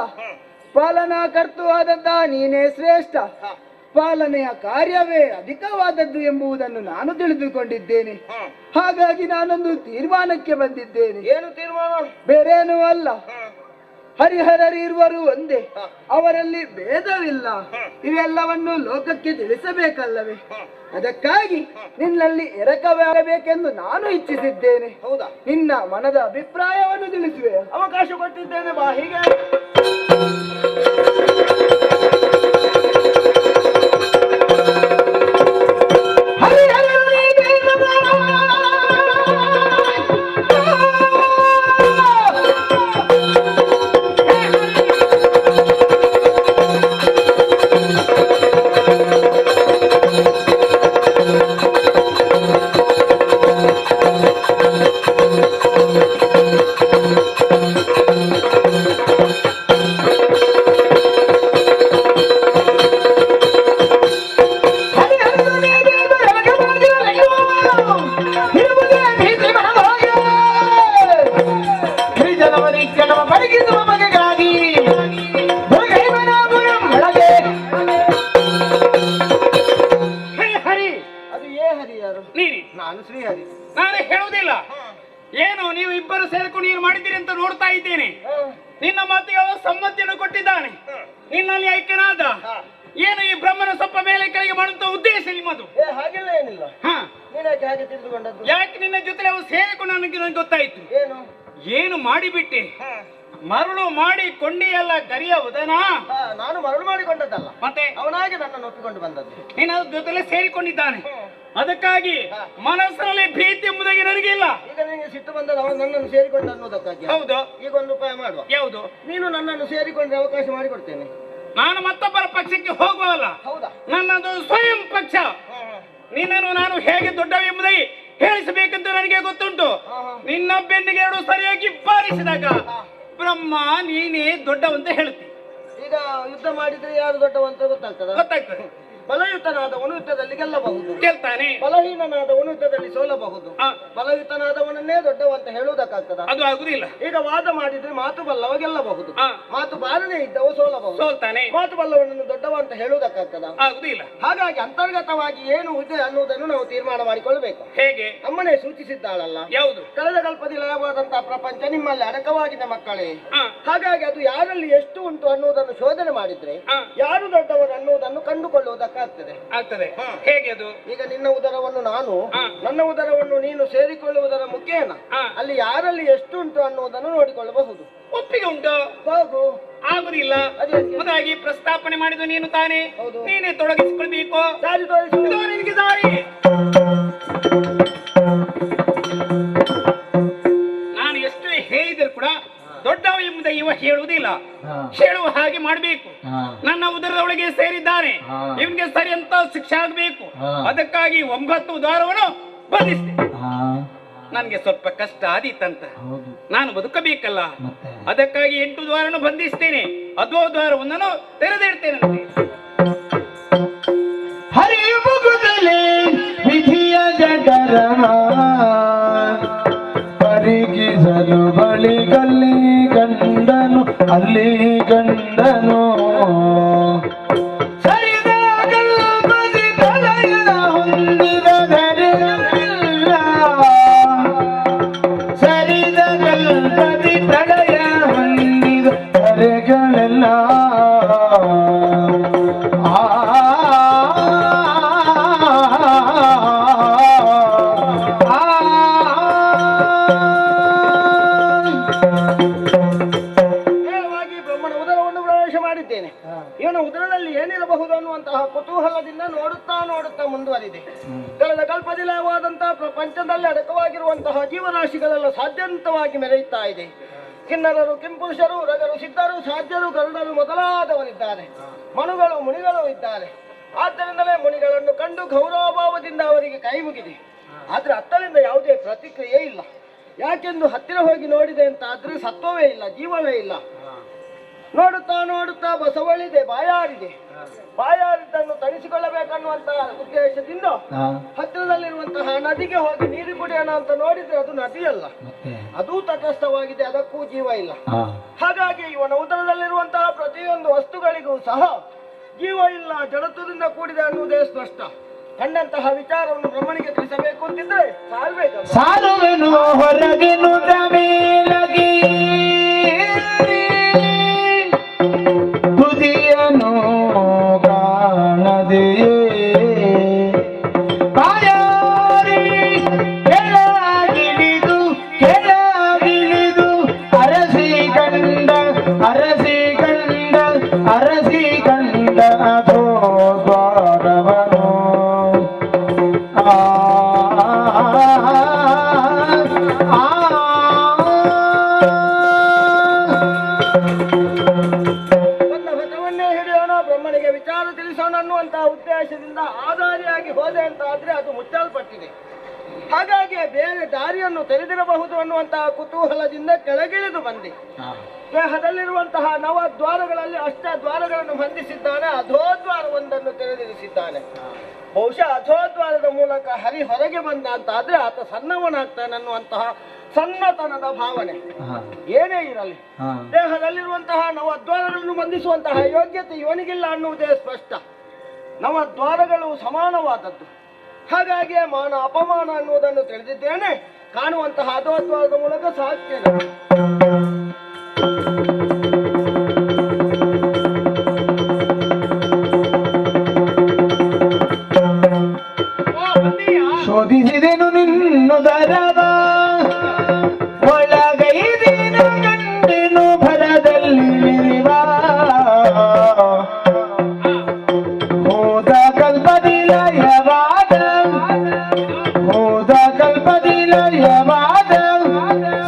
ಪಾಲನಾ ಕರ್ತೃವಾದಂತಹ ನೀನೇ ಶ್ರೇಷ್ಠ, ಪಾಲನೆಯ ಕಾರ್ಯವೇ ಅಧಿಕವಾದದ್ದು ಎಂಬುದನ್ನು ನಾನು ತಿಳಿದುಕೊಂಡಿದ್ದೇನೆ. ಹಾಗಾಗಿ ನಾನೊಂದು ತೀರ್ಮಾನಕ್ಕೆ ಬಂದಿದ್ದೇನೆ. ಏನು ತೀರ್ಮಾನ? ಬೇರೇನೂ ಅಲ್ಲ, ಹರಿಹರರಿರುವರು ಒಂದೇ, ಅವರಲ್ಲಿ ಭೇದವಿಲ್ಲ. ಇವೆಲ್ಲವನ್ನು ಲೋಕಕ್ಕೆ ತಿಳಿಸಬೇಕಲ್ಲವೇ? ಅದಕ್ಕಾಗಿ ನಿನ್ನಲ್ಲಿ ಎರಕವಾಗಬೇಕೆಂದು ನಾನು ಇಚ್ಛಿಸಿದ್ದೇನೆ. ಹೌದಾ? ನಿನ್ನ ಮನದ ಅಭಿಪ್ರಾಯವನ್ನು ತಿಳಿಸುವೆ. ಅವಕಾಶ ಕೊಟ್ಟಿದ್ದೇನೆ, ಬಾ. ಹೀಗೆ ನಾನು ಶ್ರೀಹರಿ. ನಾನು ಹೇಳುವುದಿಲ್ಲ. ಏನು ನೀವು ಇಬ್ಬರು ಸೇರಿಕೊಂಡು ಏನು ಮಾಡಿದ್ದೀರಿ ಅಂತ ನೋಡ್ತಾ ಇದ್ದೇನೆ. ನಿನ್ನ ಮಾತಿಗೆ ಅವ ಸಮ್ಮತಿಯನ್ನು ಕೊಟ್ಟಿದ್ದಾನೆ. ನಿನ್ನಲ್ಲಿ ಐಕ್ಯನಾದ. ಏನು ಈ ಬ್ರಹ್ಮನ ಸ್ವಲ್ಪ ಮೇಲೆ ಕೆಳಗೆ ಮಾಡುವಂತ ಉದ್ದೇಶ ನಿಮ್ಮದು? ಹಾಗೆಲ್ಲ ಏನಿಲ್ಲ. ನೀನ್ಯಾಕೆ ಹಾಗೆ ತಿಳಿದುಕೊಂಡದ್ದು? ಯಾಕೆ ನಿನ್ನ ಜೊತೆ ಅವು ಸೇರಿಕೊಂಡು ನನಗೆ ಗೊತ್ತಾಯ್ತು. ಏನು ಏನು ಮಾಡಿಬಿಟ್ಟೆ? ಮರಳು ಮಾಡಿ ಕೊಂಡಿಯಲ್ಲ ಗರಿಯ ಉದನ. ನಾನು ಮರಳು ಮಾಡಿಕೊಂಡದ್ದಲ್ಲ, ಮತ್ತೆ ಅವನಾಗಿ ನನ್ನನ್ನು ಒಪ್ಪಿಕೊಂಡು ಬಂದದ್ದು. ನಿನ್ನ ಜೊತೆಲೆ ಸೇರಿಕೊಂಡಿದ್ದಾನೆ. ಅದಕ್ಕಾಗಿ ಮನಸ್ಸಿನಲ್ಲಿ ಭೀತಿ ಎಂಬುದಾಗಿ ನನಗಿಲ್ಲ. ಈಗ ನಿನಗೆ ಸಿಟ್ಟು ಬಂದದ್ದು ಅವನು ನನ್ನನ್ನು ಸೇರಿಕೊಂಡ ಅನ್ನೋದಕ್ಕಾಗಿ. ಹೌದು. ಈಗ ಒಂದು ಉಪಾಯ ಮಾಡುವ. ಯಾವುದು? ನೀನು ನನ್ನನ್ನು ಸೇರಿಕೊಂಡ್ರೆ ಅವಕಾಶ ಮಾಡಿಕೊಡ್ತೇನೆ. ನಾನು ಮತ್ತೊಬ್ಬರ ಪಕ್ಷಕ್ಕೆ ಹೋಗುವಲ್ಲ. ಹೌದಾ? ನನ್ನದು ಸ್ವಯಂ ಪಕ್ಷ. ನಿನ್ನನ್ನು ನಾನು ಹೇಗೆ ದೊಡ್ಡವೆಂಬುದಾಗಿ ಹೇಳಿಸಬೇಕಂತ ನನಗೆ ಗೊತ್ತುಂಟು. ನಿನ್ನ ಬೆನ್ನಿಗೆ ಎರಡು ಸರಿಯಾಗಿ ಬಾರಿಸಿದಾಗ ಬ್ರಹ್ಮ ನೀನೇ ದೊಡ್ಡವಂತ ಹೇಳ್ತಿ. ಈಗ ಯುದ್ಧ ಮಾಡಿದ್ರೆ ಯಾರು ದೊಡ್ಡವಂತ ಗೊತ್ತಾಗ್ತದ? ಗೊತ್ತಾಗ್ತದೆ. ಬಲಯುತನಾದವನು ಯುದ್ಧದಲ್ಲಿ ಗೆಲ್ಲಬಹುದು, ಗೆಲ್ತಾನೆ. ಬಲಹೀನನಾದವನು ಯುದ್ಧದಲ್ಲಿ ಸೋಲಬಹುದು. ಬಲಯುತನಾದವನನ್ನೇ ದೊಡ್ಡವಂತ ಹೇಳುವುದಕ್ಕಾಗ್ತದ? ಅದು ಆಗುದಿಲ್ಲ. ಈಗ ವಾದ ಮಾಡಿದ್ರೆ ಮಾತು ಬಲ್ಲವ ಗೆಲ್ಲಬಹುದು, ಮಾತು ಬಾರದೆ ಇದ್ದವ ಸೋಲಬಹುದು. ಸೋಲ್ತಾನೆ. ಮಾತು ಬಲ್ಲವನನ್ನು ದೊಡ್ಡವ ಅಂತ ಹೇಳುವುದಕ್ಕಾಗ್ತದ? ಆಗುದಿಲ್ಲ. ಹಾಗಾಗಿ ಅಂತರ್ಗತವಾಗಿ ಏನು ಇದೆ ಅನ್ನುವುದನ್ನು ನಾವು ತೀರ್ಮಾನ ಮಾಡಿಕೊಳ್ಳಬೇಕು. ಹೇಗೆ? ಅಮ್ಮನೇ ಸೂಚಿಸಿದ್ದಾಳಲ್ಲ. ಯಾವುದು? ಕಳೆದ ಕಲ್ಪದಲ್ಲಿ ಲಯವಾದಂತಹ ಪ್ರಪಂಚ ನಿಮ್ಮಲ್ಲಿ ಅಡಕವಾಗಿದೆ ಮಕ್ಕಳೇ. ಹಾಗಾಗಿ ಅದು ಯಾರಲ್ಲಿ ಎಷ್ಟು ಉಂಟು ಅನ್ನುವುದನ್ನು ಶೋಧನೆ ಮಾಡಿದ್ರೆ ಯಾರು ದೊಡ್ಡವರು ಅನ್ನುವುದನ್ನು ಕಂಡುಕೊಳ್ಳುವುದಕ್ಕಾಗ್ತದೆ. ಆಗ್ತದೆ. ಹೇಗೆ ಅದು? ಈಗ ನಿನ್ನ ಉದರವನ್ನು ನಾನು, ನನ್ನ ಉದರವನ್ನು ನೀನು ಸೇರಿಕೊಳ್ಳುವುದರ ಮುಖೇನ ಅಲ್ಲಿ ಯಾರಲ್ಲಿ ಎಷ್ಟು ಉಂಟು ಅನ್ನುವುದನ್ನು ನೋಡಿಕೊಳ್ಳಬಹುದು. ಒಪ್ಪಿಗೆ ಉಂಟು. ಹೋಗು. ಆಗುದಿಲ್ಲ. ಮೊದಲಾಗಿ ಪ್ರಸ್ತಾಪನೆ ಮಾಡಿದ್ದು ನೀನು ತಾನೇ. ನೀನೇ ತೊಡಗಿಸಿಕೊಳ್ಬೇಕು. ದಾರಿ ತೋರಿಸು. ನಿನಗೆ ದಾರಿ. ನಾನು ಎಷ್ಟು ಹೇಳಿದರೂ ಕೂಡ ದೊಡ್ಡವ ಎಂಬುದ ಇವ ಹೇಳುವುದಿಲ್ಲ. ಹೇಳುವ ಹಾಗೆ ಮಾಡಬೇಕು. ನನ್ನ ಉದರದ ಒಳಗೆ ಸೇರಿದ್ದಾನೆ, ಇವನಿಗೆ ಸರಿ ಅಂತ ಶಿಕ್ಷೆ ಆಗಬೇಕು. ಅದಕ್ಕಾಗಿ 9 ಉದಾರವನ್ನು ಬಂಧಿಸಿದೆ. ನನ್ಗೆ ಸ್ವಲ್ಪ ಕಷ್ಟ ಆದೀತಂತ ನಾನು ಬದುಕಬೇಕಲ್ಲ. ಅದಕ್ಕಾಗಿ 8 ದ್ವಾರವನ್ನು ಬಂಧಿಸ್ತೇನೆ. ಅದೋ ದ್ವಾರವನ್ನು ತೆರೆದಿಡ್ತೇನಂತೆ. ಹರಿಯುವುದಲೇ ವಿಧಿಯ ಜಠರನ ಪರಿಗಿಸಲು ಬಳಿಗಲ್ಲಿ ಗಂಡನು ಅಲ್ಲಿ ಗಂಡನು ಸರಿದಾಗಲ್ಪದಿ ತಲೆಯ ಹೊಂದಿದ ಧರೆಗಳಿಲ್ಲ. ಸರಿದಾಗಲ್ಪದಿ ತಲೆಯ ಹೊಂದಿದ ಧರೆಗಳೆಲ್ಲ ನೋಡುತ್ತಾ ಮುಂದುವರಿದೆ. ಕಳೆದ ಕಲ್ಪದಿಲವಾದಂತಹ ಪ್ರಪಂಚದಲ್ಲಿ ಅಡಕವಾಗಿರುವಂತಹ ಜೀವರಾಶಿಗಳೆಲ್ಲ ಸಾಧ್ಯಂತವಾಗಿ ಮೆರೆಯುತ್ತಾ ಇದೆ. ಕಿನ್ನರರು, ಕಿಂಪುರುಷರು, ರಗರು, ಸಿದ್ಧರು, ಸಾಧ್ಯರು, ಗರುಡರು ಮೊದಲಾದವರಿದ್ದಾರೆ. ಮನುಗಳು, ಮುನಿಗಳು ಇದ್ದಾರೆ. ಆದ್ದರಿಂದಲೇ ಮುನಿಗಳನ್ನು ಕಂಡು ಗೌರವಭಾವದಿಂದ ಅವರಿಗೆ ಕೈ ಮುಗಿದೆ. ಆದ್ರೆ ಅತ್ತಲಿಂದ ಯಾವುದೇ ಪ್ರತಿಕ್ರಿಯೆ ಇಲ್ಲ. ಯಾಕೆಂದು ಹತ್ತಿರ ಹೋಗಿ ನೋಡಿದೆ ಅಂತ ಆದ್ರೆ ಸತ್ವವೇ ಇಲ್ಲ, ಜೀವವೇ ಇಲ್ಲ. ನೋಡುತ್ತಾ ನೋಡುತ್ತಾ ಬಸವಳಿದೆ, ಬಾಯಾರಿದ್ದನ್ನು ತಣಿಸಿಕೊಳ್ಳಬೇಕನ್ನುವಂತಹ ಉದ್ದೇಶದಿಂದ ಹತ್ತಿರದಲ್ಲಿರುವಂತಹ ನದಿಗೆ ಹೋಗಿ ನೀರು ಕುಡಿಯೋಣ ಅಂತ ನೋಡಿದ್ರೆ ಅದು ನದಿಯಲ್ಲ, ಅದು ತಟಸ್ಥವಾಗಿದೆ, ಅದಕ್ಕೂ ಜೀವ ಇಲ್ಲ. ಹಾಗಾಗಿ ಇವನ ಉದರದಲ್ಲಿರುವಂತಹ ಪ್ರತಿಯೊಂದು ವಸ್ತುಗಳಿಗೂ ಸಹ ಜೀವ ಇಲ್ಲ, ಜಡತ್ವದಿಂದ ಕೂಡಿದೆ ಅನ್ನುವುದೇ ಸ್ಪಷ್ಟ. ಕಂಡಂತಹ ವಿಚಾರವನ್ನು ಬ್ರಹ್ಮನಿಗೆ ತಿಳಿಸಬೇಕು ಅಂತಿದ್ರೆ ಸಾಲುವೆನು ಹೊರಗಿನುದ ಮೇಲಗಿ ತುದಿಯನು ಕಾಣದೆಯೇ ಬಾಯಾರಿ ಕೆಳಗಿಳಿದು ಅರಸಿ ಕಂಡ ಅದೋ ದ್ವಾರವನು ಬ್ರಹ್ಮನಿಗೆ ವಿಚಾರ ತಿಳಿಸೋಣ ಅನ್ನುವಂತಹ ಉದ್ದೇಶದಿಂದ ಆಧಾರಿಯಾಗಿ ಹೋದೆ ಅಂತ ಆದ್ರೆ ಅದು ಮುಚ್ಚಲ್ಪಟ್ಟಿದೆ. ಹಾಗಾಗಿ ಬೇರೆ ದಾರಿಯನ್ನು ತೆರೆದಿರಬಹುದು ಅನ್ನುವಂತಹ ಕುತೂಹಲದಿಂದ ಕೆಳಗಿಳಿದು ಬಂದೆ. ದೇಹದಲ್ಲಿರುವಂತಹ ನವ ದ್ವಾರಗಳಲ್ಲಿ ಅಷ್ಟದ್ವಾರಗಳನ್ನು ಬಂಧಿಸಿದ್ದಾನೆ, ಅಧೋದ್ವಾರವೊಂದನ್ನು ತೆರೆದಿರಿಸಿದ್ದಾನೆ. ಬಹುಶಃ ಅಧೋದ್ವಾರದ ಮೂಲಕ ಹರಿ ಹೊರಗೆ ಬಂದ ಅಂತ ಆದ್ರೆ ಆತ ಸಣ್ಣವನಾಗ್ತಾನೆ ಅನ್ನುವಂತಹ ಸಣ್ಣತನದ ಭಾವನೆ ಏನೇ ಇರಲಿ, ದೇಹದಲ್ಲಿರುವಂತಹ ನವದ್ವಾರಗಳನ್ನು ಬಂಧಿಸುವಂತಹ ಯೋಗ್ಯತೆ ಇವನಿಗಿಲ್ಲ ಅನ್ನುವುದೇ ಸ್ಪಷ್ಟ. ನವದ್ವಾರಗಳು ಸಮಾನವಾದದ್ದು. ಹಾಗಾಗಿ ಮಾನ ಅಪಮಾನ ಅನ್ನುವುದನ್ನು ತಿಳಿದಿದ್ದೇನೆ. ಕಾಣುವಂತಹ ಅಧೋದ್ವಾರದ ಮೂಲಕ ಸಾಕ್ತೇನೆ. ಶೋಧಿಸಿದೆನು ನಿನ್ನುದರವ ಒಳಗೈದಿನ ಗಂಡೆನು ಭರದಲ್ಲಿ ಮೆರೆವ ಹೋದ ಕಲ್ಪದಿ ಲಯವಾದ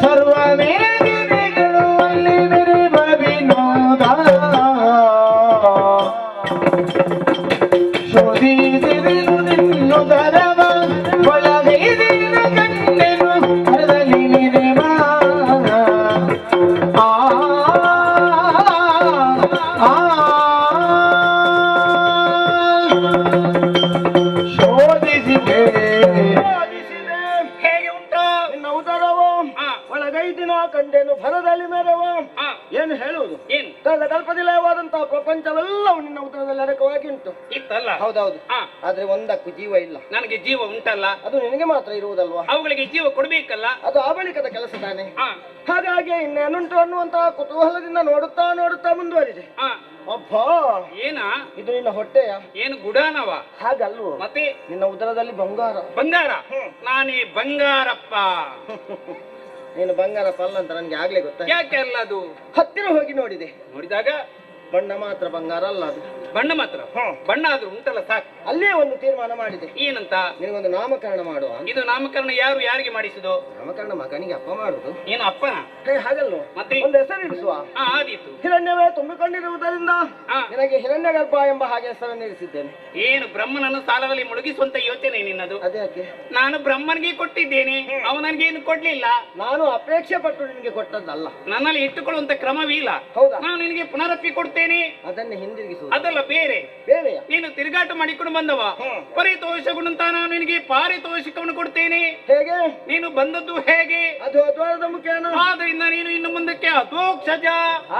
ಸರ್ವ ಮೇದಿನಿಗಳು ಅಲ್ಲಿ ಮೆರೆವ ವಿನೋದ ಶೋಧಿಸಿದೆನು ನಿನ್ನುದರವ ಒಳಗೈದಿನ ಗಂಡೆನು ಭರದಲ್ಲಿ ಮೆರೆವ ಶೋಧಿಸಿದೆ. ಹೇಗೆ ಉಂಟು ನಿನ್ನ ಉದರವು? ಒಳಗೈದಿನ ಕಂಡೆನು ಭರದಲ್ಲಿ ಮೆರವ. ಏನು ಹೇಳುವುದು? ಏನು ಕಲ್ಪದಿಲಯವಾದಂತಹ ಪ್ರಪಂಚವೆಲ್ಲವೂ ನಿನ್ನ ಉದರದಲ್ಲಿ ಅಡಕವಾಗಿ ಉಂಟು. ಇತ್ತಲ್ಲ? ಹೌದೌದು. ಆದ್ರೆ ಒಂದಕ್ಕೂ ಜೀವ ಇಲ್ಲ. ನನಗೆ ಜೀವ ಉಂಟಲ್ಲ, ಅದು ನಿನಗೆ ಮಾತ್ರ ಇರುವುದಲ್ವಾ? ಅವುಗಳಿಗೆ ಜೀವ ಕೊಡ್ಬೇಕಲ್ಲ, ಅದು ಆ ಬಳಿಕದ ಕೆಲಸ ತಾನೆ. ಹಾಗಾಗಿ ಇನ್ನೇನುಂಟು ಅನ್ನುವಂತಹ ಕುತೂಹಲದಿಂದ ನೋಡುತ್ತಾ ನೋಡುತ್ತಾ ಮುಂದುವರಿದೆ. ಅಬ್ಬಾ, ಏನ ಇದು ನಿನ್ನ ಹೊಟ್ಟೆಯ? ಏನು ಗುಡಾನವ? ಹಾಗಲ್ವ, ಮತ್ತೆ ನಿನ್ನ ಉದರದಲ್ಲಿ ಬಂಗಾರ. ನಾನೇ ಬಂಗಾರಪ್ಪ. ನೀನು ಬಂಗಾರಪ್ಪ ಅಲ್ಲ ಅಂತ ನನ್ಗೆ ಆಗ್ಲೇ ಗೊತ್ತಾ? ಯಾಕೆ ಅಲ್ಲ? ಅದು ಹತ್ತಿರ ಹೋಗಿ ನೋಡಿದಾಗ ಬಣ್ಣ ಮಾತ್ರ ಬಂಗಾರ ಅಲ್ಲ, ಅದು ಬಣ್ಣ ಮಾತ್ರ. ಬಣ್ಣ ಆದ್ರೂ ಉಂಟಲ್ಲ ಸಾಕು. ಅಲ್ಲೇ ಒಂದು ತೀರ್ಮಾನ ಮಾಡಿದೆ. ಏನಂತ? ನಿನಗೊಂದು ನಾಮಕರಣ ಮಾಡುವ. ಇದು ನಾಮಕರಣ ಯಾರಿಗೆ ಮಾಡಿಸುದು? ನಾಮಕರಣ ಮಗನಿಗೆ ಅಪ್ಪ ಮಾಡುದು. ಏನು ಅಪ್ಪನ? ಹಾಗಲ್ವ, ಮತ್ತೆ ಒಂದು ಹೆಸರು ಇರಿಸುವ. ಆದೀತು. ಹಿರಣ್ಯವೇ ತುಂಬಿಕೊಂಡಿರುವುದರಿಂದ ನಿನಗೆ ಹಿರಣ್ಯಗರ್ಭ ಎಂಬ ಹಾಗೆ ಹೆಸರನ್ನು ಇರಿಸಿದ್ದೇನೆ. ಏನು ಬ್ರಹ್ಮನನ್ನು ಸಾಲದಲ್ಲಿ ಮುಳುಗಿಸುವಂತ ಯೋಚನೆ ನಿನ್ನದು? ಅದೇ ನಾನು ಬ್ರಹ್ಮನಿಗೆ ಕೊಟ್ಟಿದ್ದೇನೆ, ಅವ ನನಗೇನು ಕೊಡ್ಲಿಲ್ಲ. ನಾನು ಅಪೇಕ್ಷೆ ಪಟ್ಟು ನಿನಗೆ ಕೊಟ್ಟದ್ದಲ್ಲ, ನನ್ನಲ್ಲಿ ಇಟ್ಟುಕೊಳ್ಳುವಂತ ಕ್ರಮವಿಲ್ಲ. ಹೌದಾ? ನಾನು ನಿನಗೆ ಪುನರಪ್ಪಿ ಕೊಡ್ತೇನೆ, ಅದನ್ನೇ ಹಿಂದಿರುಗಿಸುವುದು. ಅದಲ್ಲ ಬೇರೆ. ನೀನು ತಿರುಗಾಟ ಮಾಡಿಕೊಂಡು ಬಂದವ, ಪರಿತೋಷಗುಣಂತ ನಾನು ನಿನಗೆ ಪಾರಿತೋಷಿಕವನ್ನು ಕೊಡ್ತೇನೆ. ಹೇಗೆ? ನೀನು ಬಂದದ್ದು ಹೇಗೆ? ಅದು ಅದ್ವಾರದ ಮುಖೇನ. ಆದ್ರಿಂದ ನೀನು ಇನ್ನು ಮುಂದಕ್ಕೆ ಅಧೋಕ್ಷಜ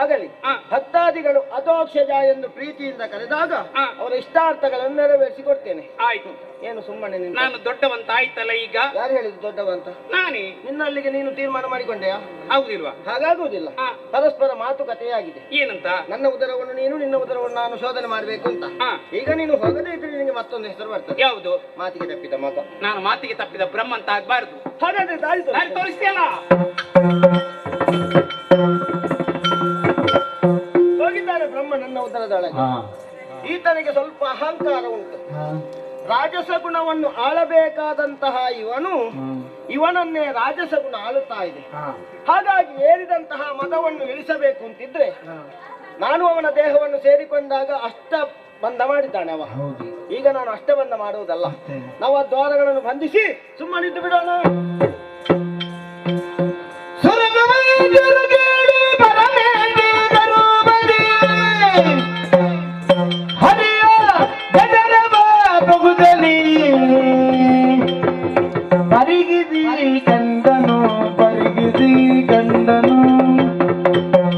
ಆಗಲಿ. ಭಕ್ತಾದಿಗಳು ಅಧೋಕ್ಷಜ ಎಂದು ಪ್ರೀತಿಯಿಂದ ಕರೆದಾಗ ಅವರ ಇಷ್ಟಾರ್ಥಗಳನ್ನು ನೆರವೇರಿಸಿಕೊಡ್ತೇನೆ. ಆಯ್ತು. ಏನು ಸುಮ್ಮನೆ ನಾನು ದೊಡ್ಡವಂತ ಆಯ್ತಲ್ಲ ಈಗ? ಯಾರು ಹೇಳಿದ್ದು ದೊಡ್ಡವಂತ? ನಾನೇ. ನಿನ್ನಲ್ಲಿಗೆ ನೀನು ತೀರ್ಮಾನ ಮಾಡಿಕೊಂಡೆಯಾ? ಹೌದಿಲ್ವಾ? ಹಾಗಾಗುವುದಿಲ್ಲ. ಪರಸ್ಪರ ಮಾತುಕತೆಯಾಗಿದೆ. ಏನಂತ? ನನ್ನ ಉದರವನ್ನು ನೀನು, ನಿನ್ನ ಉದರವನ್ನು ನಾನು ಶೋಧನೆ ಮಾಡಬೇಕು ಅಂತ. ಈಗ ನೀನು ಹೋಗದೇ ಇದ್ರೆ ನಿನಗೆ ಮತ್ತೊಂದು ಹೆಸರು ಬರ್ತದೆ. ಯಾವುದು? ಮಾತಿಗೆ ತಪ್ಪಿದ ಮಗ. ನಾನು ಮಾತಿಗೆ ತಪ್ಪಿದ ಬ್ರಹ್ಮ ಅಂತ ಆಗ್ಬಾರ್ದು. ಹಾಗಾದ್ರೆ ದಾರಿ ತೋರಿಸ್ತೀಯಲ್ಲ? ಹೋಗಿದ್ದಾನೆ ಬ್ರಹ್ಮ ನನ್ನ ಉದರದೊಳಗೆ. ಈತನಿಗೆ ಸ್ವಲ್ಪ ಅಹಂಕಾರ ಉಂಟು. ರಾಜಸ ಗುಣವನ್ನು ಆಳಬೇಕಾದಂತಹ ಇವನನ್ನೇ ರಾಜಸ ಗುಣ ಆಳುತ್ತಾ ಇದೆ. ಹಾಗಾಗಿ ಏರಿದಂತಹ ಮದವನ್ನು ಇಳಿಸಬೇಕು ಅಂತಿದ್ರೆ ನಾನು ಅವನ ದೇಹವನ್ನು ಸೇರಿಕೊಂಡಾಗ ಅಷ್ಟಬಂಧ ಮಾಡಿದ್ದಾನೆ ಅವ. ಈಗ ನಾನು ಅಷ್ಟಬಂಧ ಮಾಡುವುದಲ್ಲ, ನಾವು ಆ ದ್ವಾರಗಳನ್ನು ಬಂಧಿಸಿ ಸುಮ್ಮನಿದ್ದು ಬಿಡೋಣ.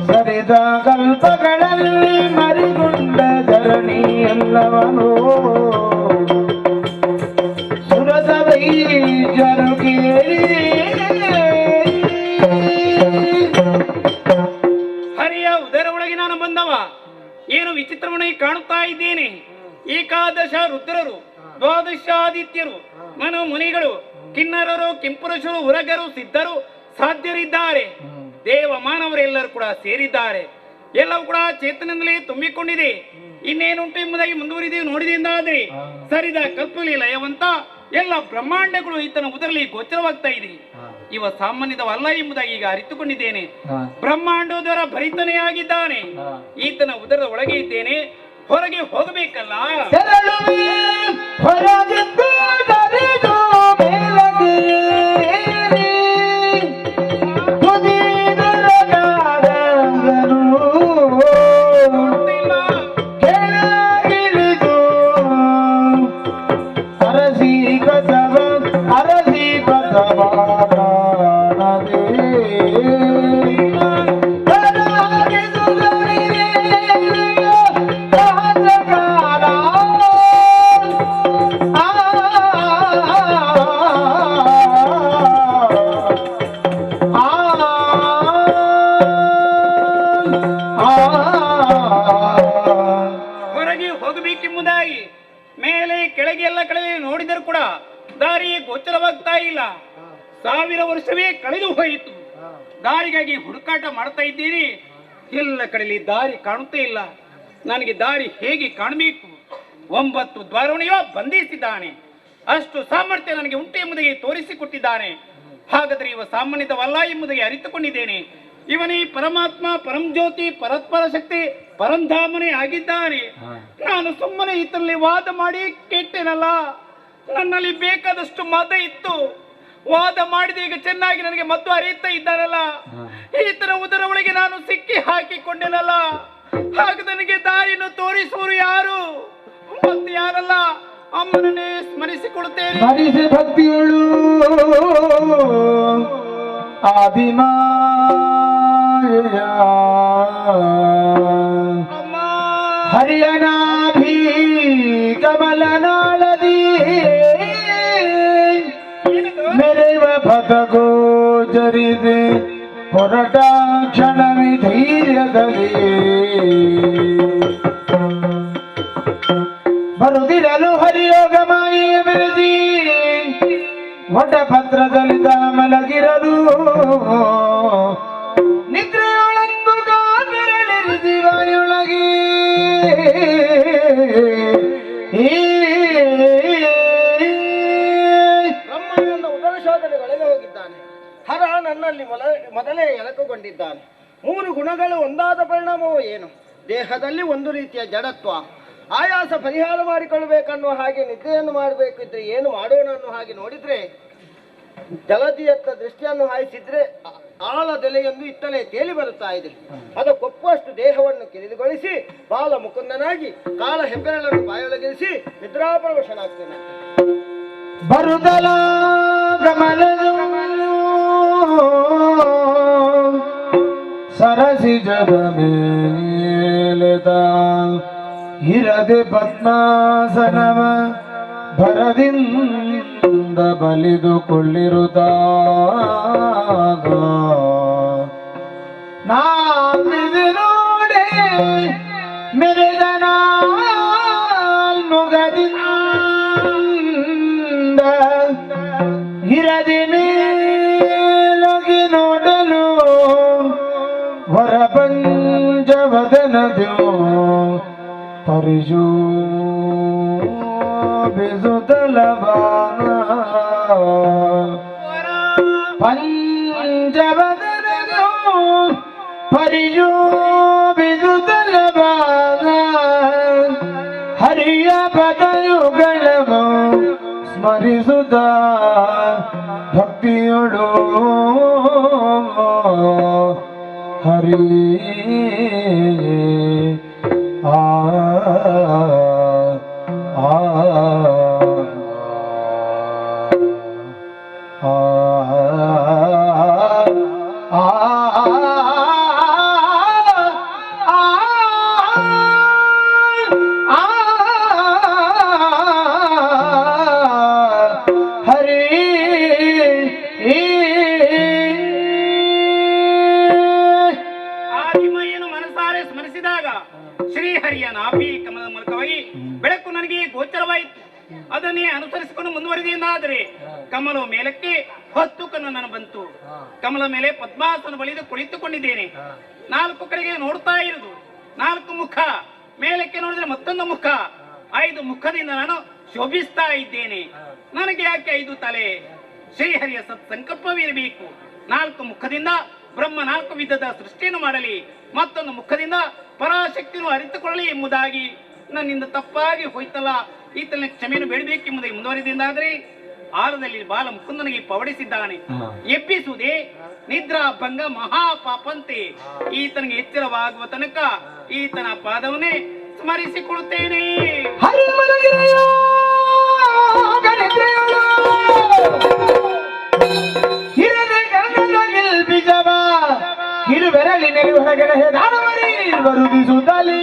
ಸರಿದ ಕಲ್ಪಗಳಲ್ಲಿ ಮರಿಗೊಂಡ ಧರಣಿ ಎಲ್ಲವನು ಸುರದ ವೈದ್ಯರು ಕೇಳಿ ಹರಿಯ ಉದರ ಒಳಗೆ ನಾನು ಬಂದವ ಏನು ವಿಚಿತ್ರವನ್ನಾಗಿ ಕಾಣುತ್ತಾ ಇದ್ದೇನೆ. ಏಕಾದಶ ರುದ್ರರು, ದ್ವಾದಶ ಆದಿತ್ಯರು, ಮನು ಮುನಿಗಳು, ಕಿನ್ನರರು, ಕಿಂಪುರುಷರು, ಉರಗರು, ಸಿದ್ಧರು, ಸಾಧ್ಯರಿದ್ದಾರೆ. ದೇವ ಮಾನವರೆಲ್ಲರೂ ಕೂಡ ಸೇರಿದ್ದಾರೆ. ಎಲ್ಲವೂ ಕೂಡ ಚೇತನದಲ್ಲಿ ತುಂಬಿಕೊಂಡಿದೆ. ಇನ್ನೇನುಂಟು ಎಂಬುದಾಗಿ ಮುಂದುವರಿದೆವು ನೋಡಿದಿಂದಾದ್ರೆ ಸರಿದ ಕಲ್ಪಲಿ ಲಯವಂತ ಎಲ್ಲ ಬ್ರಹ್ಮಾಂಡಗಳು ಈತನ ಉದರಲಿ ಗೋಚರವಾಗ್ತಾ ಇದೆ. ಇವ ಸಾಮಾನ್ಯದವಲ್ಲ ಎಂಬುದಾಗಿ ಈಗ ಅರಿತುಕೊಂಡಿದ್ದೇನೆ. ಬ್ರಹ್ಮಾಂಡೋದರ ಭರಿತನೇ ಆಗಿದ್ದಾನೆ. ಈತನ ಉದರದ ಒಳಗೆ ಇದ್ದೇನೆ, ಹೊರಗೆ ಹೋಗಬೇಕಲ್ಲ. ಹೊರಗೆ ಹೋಗಬೇಕೆಂಬುದಾಗಿ ಮೇಲೆ ಕೆಳಗೆ ಎಲ್ಲ ಕಡೆ ನೋಡಿದರೂ ಕೂಡ ದಾರಿ ಗೋಚರವಾಗ್ತಾ ಇಲ್ಲ. 1000 ವರ್ಷವೇ ಕಳೆದು ಹೋಯಿತು. ದಾರಿಗಾಗಿ ಹುಡುಕಾಟ ಮಾಡ್ತಾ ಇದ್ದೀರಿ, ಎಲ್ಲ ಕಡೆಯಲ್ಲಿ ದಾರಿ ಕಾಣುತ್ತೇ ಇಲ್ಲ. ನನಗೆ ದಾರಿ ಹೇಗೆ ಕಾಣಬೇಕು? 9 ದ್ವಾರವಣಿಯೋ ಬಂಧಿಸಿದ್ದಾನೆ. ಅಷ್ಟು ಸಾಮರ್ಥ್ಯ ನನಗೆ ಉಂಟು ಎಂಬುದಾಗಿ ತೋರಿಸಿಕೊಟ್ಟಿದ್ದಾನೆ. ಹಾಗಾದರೆ ಇವ ಸಾಮಾನ್ಯದವಲ್ಲ ಎಂಬುದಾಗಿ ಅರಿತುಕೊಂಡಿದ್ದೇನೆ. ಇವನೇ ಪರಮಾತ್ಮ, ಪರಂಜ್ಯೋತಿ, ಪರಸ್ಪರ ಶಕ್ತಿ, ಪರಂಧಾಮನೇ ಆಗಿದ್ದಾನೆ. ನಾನು ಸುಮ್ಮನೆ ಈತನಲ್ಲಿ ವಾದ ಮಾಡಿ ಕೆಟ್ಟೆನಲ್ಲ. ನನ್ನಲ್ಲಿ ಬೇಕಾದಷ್ಟು ಮತ ಇತ್ತು, ವಾದ ಮಾಡಿದ ಈಗ ಚೆನ್ನಾಗಿ ನನಗೆ ಮದ್ದು ಅರಿಯುತ್ತಾ ಇದ್ದಾರಲ್ಲ. ಈತನ ಉದರ ಒಳಗೆ ನಾನು ಸಿಕ್ಕಿ ಹಾಕಿಕೊಂಡೆನಲ್ಲ. ಹಾಗ ನನಗೆ ದಾರಿಯನ್ನು ತೋರಿಸುವರು ಯಾರು? ಮತ್ತೆ ಯಾರಲ್ಲ, ಅಮ್ಮನನ್ನೇ ಸ್ಮರಿಸಿಕೊಡುತ್ತೇನೆ. ಸ್ಮರಿಸಿ ಭಕ್ತಿಯುಳು ಆದಿಮಾಯ ಅಮ್ಮ ಹರಿಯನಾಭಿ ಕಮಲನಾಳದಿ ಮೆರೆವ ಪಥ ಗೋಚರಿದೆ ಹೊರಟ ಕ್ಷಣವಿ ಧೈರ್ಯದಲ್ಲಿ ಬರುದಿರಲು ಹರಿಯೋಗ ಮಾಯೆಯ ಮೆರೆದಿ ವಟಪತ್ರದಲ್ಲಿ ಮಲಗಿರಲು ನಿದ್ರೆಯೊಳಂದು ಗಾಂಧರಳಿರಿಸಿ ವಾಯೊಳಗೆ ಬ್ರಹ್ಮನನ್ನ ಉದರ ಶೋಧನೆಗೊಳಗೆ ಹೋಗಿದ್ದಾನೆ. ಹರ ನನ್ನಲ್ಲಿ ಮೊದಲೇ ಎಳಕುಗೊಂಡಿದ್ದಾನೆ. 3 ಗುಣಗಳು ಒಂದಾದ ಪರಿಣಾಮವು ಏನು? ದೇಹದಲ್ಲಿ ಒಂದು ರೀತಿಯ ಜಡತ್ವ, ಆಯಾಸ ಪರಿಹಾರ ಮಾಡಿಕೊಳ್ಳಬೇಕನ್ನುವ ಹಾಗೆ ನಿದ್ದೆಯನ್ನು ಮಾಡಬೇಕಿದ್ರೆ ಏನು ಮಾಡೋಣ ಅನ್ನೋ ಹಾಗೆ ನೋಡಿದ್ರೆ ಜಲದಿಯತ್ತ ದೃಷ್ಟಿಯನ್ನು ಹಾಯಿಸಿದ್ರೆ ಆಳದೆಲೆಯೊಂದು ಇತ್ತಲೇ ತೇಲಿ ಬರುತ್ತಾ ಇದೆ. ಅದಕ್ಕೊಪ್ಪಷ್ಟು ದೇಹವನ್ನು ಕಿರಿದುಗೊಳಿಸಿ ಬಾಲ ಮುಕುಂದನಾಗಿ ಕಾಲ ಹೆಬ್ಬೆರಳನ್ನು ಬಾಯೊಳಗಿರಿಸಿ ನಿದ್ರಾಪರವಶನಾಗ್ತೇನೆ. ಬರುದಲ ಕಮಲನು ಸರಸಿಜದ ಮೇಲೆದ ಇರದೆ ಪದ್ಮಾಸನವ ಭರದಿಂದ ಬಲಿದುಕೊಳ್ಳಿರುತ್ತಾಗ ನಾವಿದು ನೋಡೆ ಮೆರೆದ ಮುಗದಿಂದ ಇರದೆ ಮೇಲೊಗೆ ನೋಡಲು ಹೊರಪಂಚವದನದು ಪರಿಜೂ ಪಂಚವದನನು ಪರಿಶೋಭಿಸುತ್ತಲಬಾನ ಹರಿಯ ಪದಯುಗಳನು ಸ್ಮರಿಸುತ್ತ ಭಕ್ತಿಯೊಡು ಹರಿ ಆ ಆ ಆದಿಮಯ್ಯನು ಮನಸಾರೆ ಸ್ಮರಿಸಿದಾಗ ಶ್ರೀಹರಿಯ ನಾಭಿ ಕಮಲದ ಮೂಲಕವಾಗಿ ಬೆಳಕು ನನಗೆ ಗೋಚರವಾಯಿತು. ಅದನ್ನೇ ಅನುಸರಿಸಿಕೊಂಡು ಮುಂದುವರಿದೆಯೆಂದಾದರೆ ಕಮಲವು ಮೇಲಕ್ಕೆ ಹೊತ್ತು ಕಣ್ಣು ನಾನು ಬಂತು. ಕಮಲ ಮೇಲೆ ಪದ್ಮಾಸನ ಬಳಿದು ಕುಳಿತುಕೊಂಡಿದ್ದೇನೆ. 4 ಕಡೆಗೆ ನೋಡ್ತಾ ಇರುವುದು 4 ಮುಖ, ಮೇಲಕ್ಕೆ ನೋಡಿದ್ರೆ ಮತ್ತೊಂದು ಮುಖ, 5 ಮುಖದಿಂದ ನಾನು ಶೋಭಿಸ್ತಾ ಇದ್ದೇನೆ. ನನಗೆ ಯಾಕೆ 5 ತಲೆ? ಶ್ರೀಹರಿಯ ಸತ್ಸಂಕಲ್ಪವಿರಬೇಕು. 4 ಮುಖದಿಂದ ಬ್ರಹ್ಮ 4 ವಿಧದ ಸೃಷ್ಟಿಯನ್ನು ಮಾಡಲಿ, ಮತ್ತೊಂದು ಮುಖದಿಂದ ಪರಾಶಕ್ತಿಯನ್ನು ಅರಿತುಕೊಳ್ಳಲಿ ಎಂಬುದಾಗಿ ನನ್ನಿಂದ ತಪ್ಪಾಗಿ ಹೋಯ್ತಲ್ಲ, ಈತನ ಕ್ಷಮೆಯನ್ನು ಬೇಡಬೇಕೆಂಬುದಾಗಿ ಮುಂದುವರಿದಿಂದಾದ್ರೆ ಆಳದಲ್ಲಿ ಬಾಲ ಮುಕುಂದನಿಗೆ ಪವಡಿಸಿದ್ದಾನೆ. ಎಬ್ಬಿಸುವುದೇ ನಿದ್ರಾ ಭಂಗ ಮಹಾಪಾಪಂತೆ. ಈತನಿಗೆ ಎಚ್ಚರವಾಗುವ ತನಕ ಈತನ ಪಾದವನ್ನೇ ಸ್ಮರಿಸಿಕೊಳ್ಳುತ್ತೇನೆ. ಕಿರುಬೆರಳಿನಲ್ಲಿ ಹೊರಗಡೆ ದಾನವರಿ ಬರುದಿಸುತ್ತಲಿ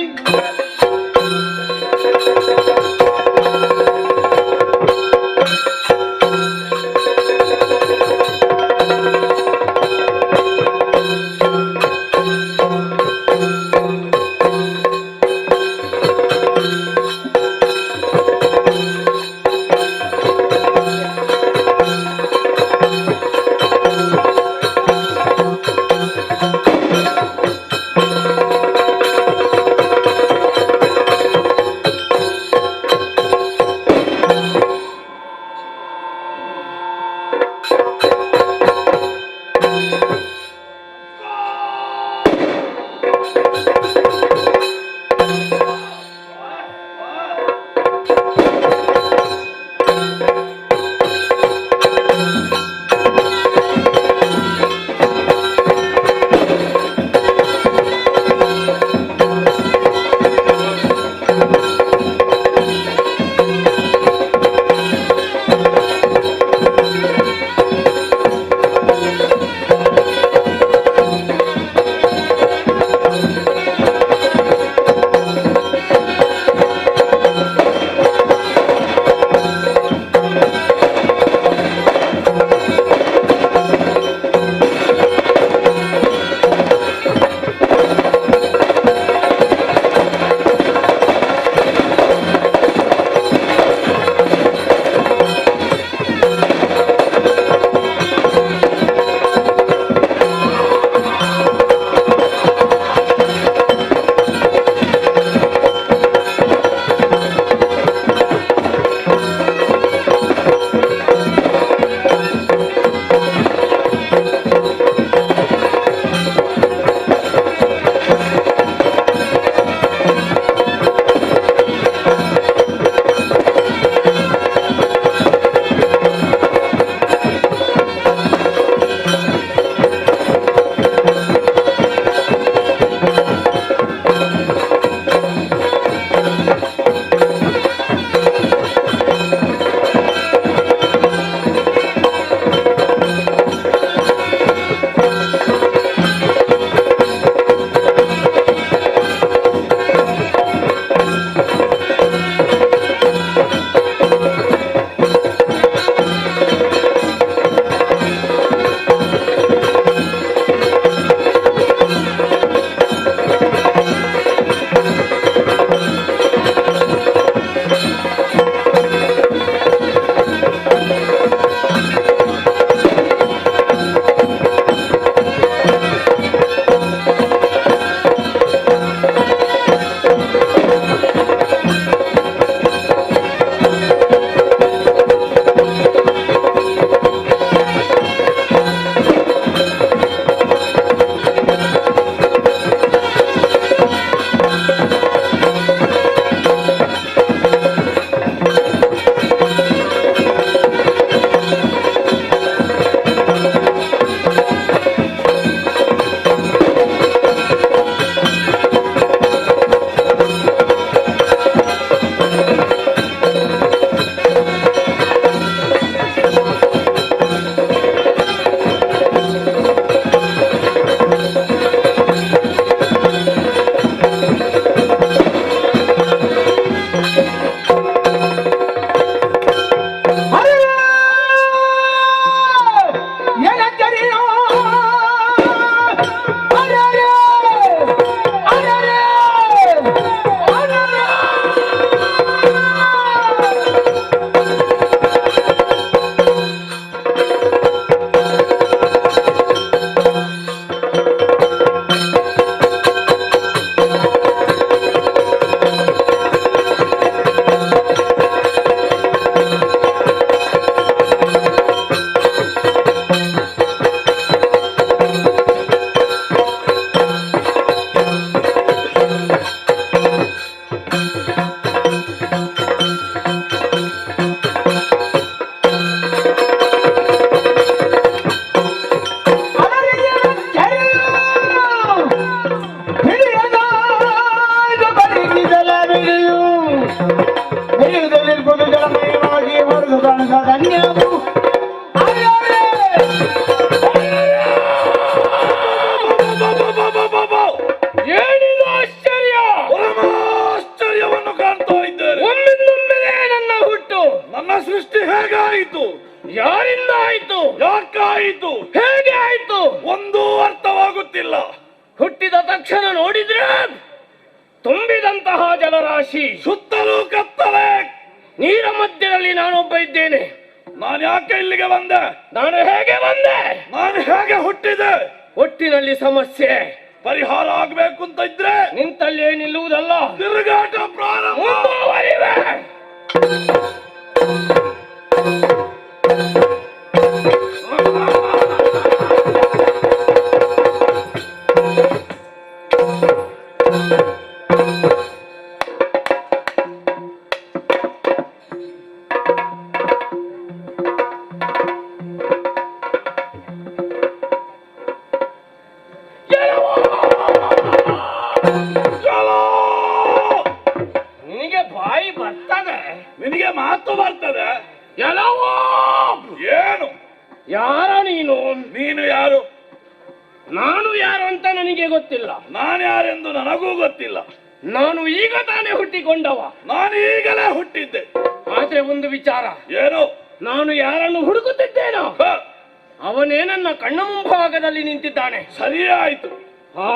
ಏನಿದು ಆಶ್ಚರ್ಯ! ಆಶ್ಚರ್ಯವನ್ನು ಕಾಣ್ತಾ ಇದ್ದೇನೆ. ಒಮ್ಮಿಂದೊಮ್ಮೆಲೆ ನನ್ನ ಹುಟ್ಟು ನನ್ನ ಸೃಷ್ಟಿ ಹೇಗಾಯಿತು? ಯಾರಿಂದ ಆಯ್ತು? ಯಾಕಾಯಿತು? ಹೇಗೆ ಆಯ್ತು? ಒಂದೂ ಅರ್ಥವಾಗುತ್ತಿಲ್ಲ. ಹುಟ್ಟಿದ ತಕ್ಷಣ ನೋಡಿದ್ರೆ ತುಂಬಿದಂತಹ ಜಲರಾಶಿ, ಸುತ್ತಲೂ ಕತ್ತಲೆ. ನೀರ ಮಧ್ಯದಲ್ಲಿ ನಾನೊಬ್ಬ ಇದ್ದೇನೆ. ನಾನು ಯಾಕೆ ಇಲ್ಲಿಗೆ ಬಂದೆ? ನಾನು ಹೇಗೆ ಬಂದೆ? ನಾನು ಹೇಗೆ ಹುಟ್ಟಿದೆ? ಒಟ್ಟಿನಲ್ಲಿ ಸಮಸ್ಯೆ ಪರಿಹಾರ ಆಗ್ಬೇಕು ಅಂತ ಇದ್ರೆ ನಿಂತಲ್ಲೇ ನಿಲ್ಲುವುದಲ್ಲ, ತಿರುಗಾಟ ಪ್ರಾರಂಭ. ಮುಂದುವರಿವೆ. ನಿನಗೆ ಬಾಯಿ ಬರ್ತದೆ, ನಿನಗೆ ಮಾತು ಬರ್ತದೆ. ಎಲ್ಲವೋ. ಏನು? ಯಾರ ನೀನು? ನೀನು ಯಾರು? ನಾನು ಯಾರು ಅಂತ ನನಗೆ ಗೊತ್ತಿಲ್ಲ. ನಾನು ಯಾರೆಂದು ನನಗೂ ಗೊತ್ತಿಲ್ಲ. ನಾನು ಈಗ ತಾನೇ ಹುಟ್ಟಿಕೊಂಡವ. ನಾನು ಈಗಲೇ ಹುಟ್ಟಿದ್ದೆ. ಆದ್ರೆ ಒಂದು ವಿಚಾರ, ಏನು? ನಾನು ಯಾರನ್ನು ಹುಡುಕುತ್ತಿದ್ದೇನೋ ಹ, ಅವನೇ ನನ್ನ ಕಣ್ಣ ಮುಂಭಾಗದಲ್ಲಿ ನಿಂತಿದ್ದಾನೆ. ಸರಿಯೇ ಆಯ್ತು. ಹಾ,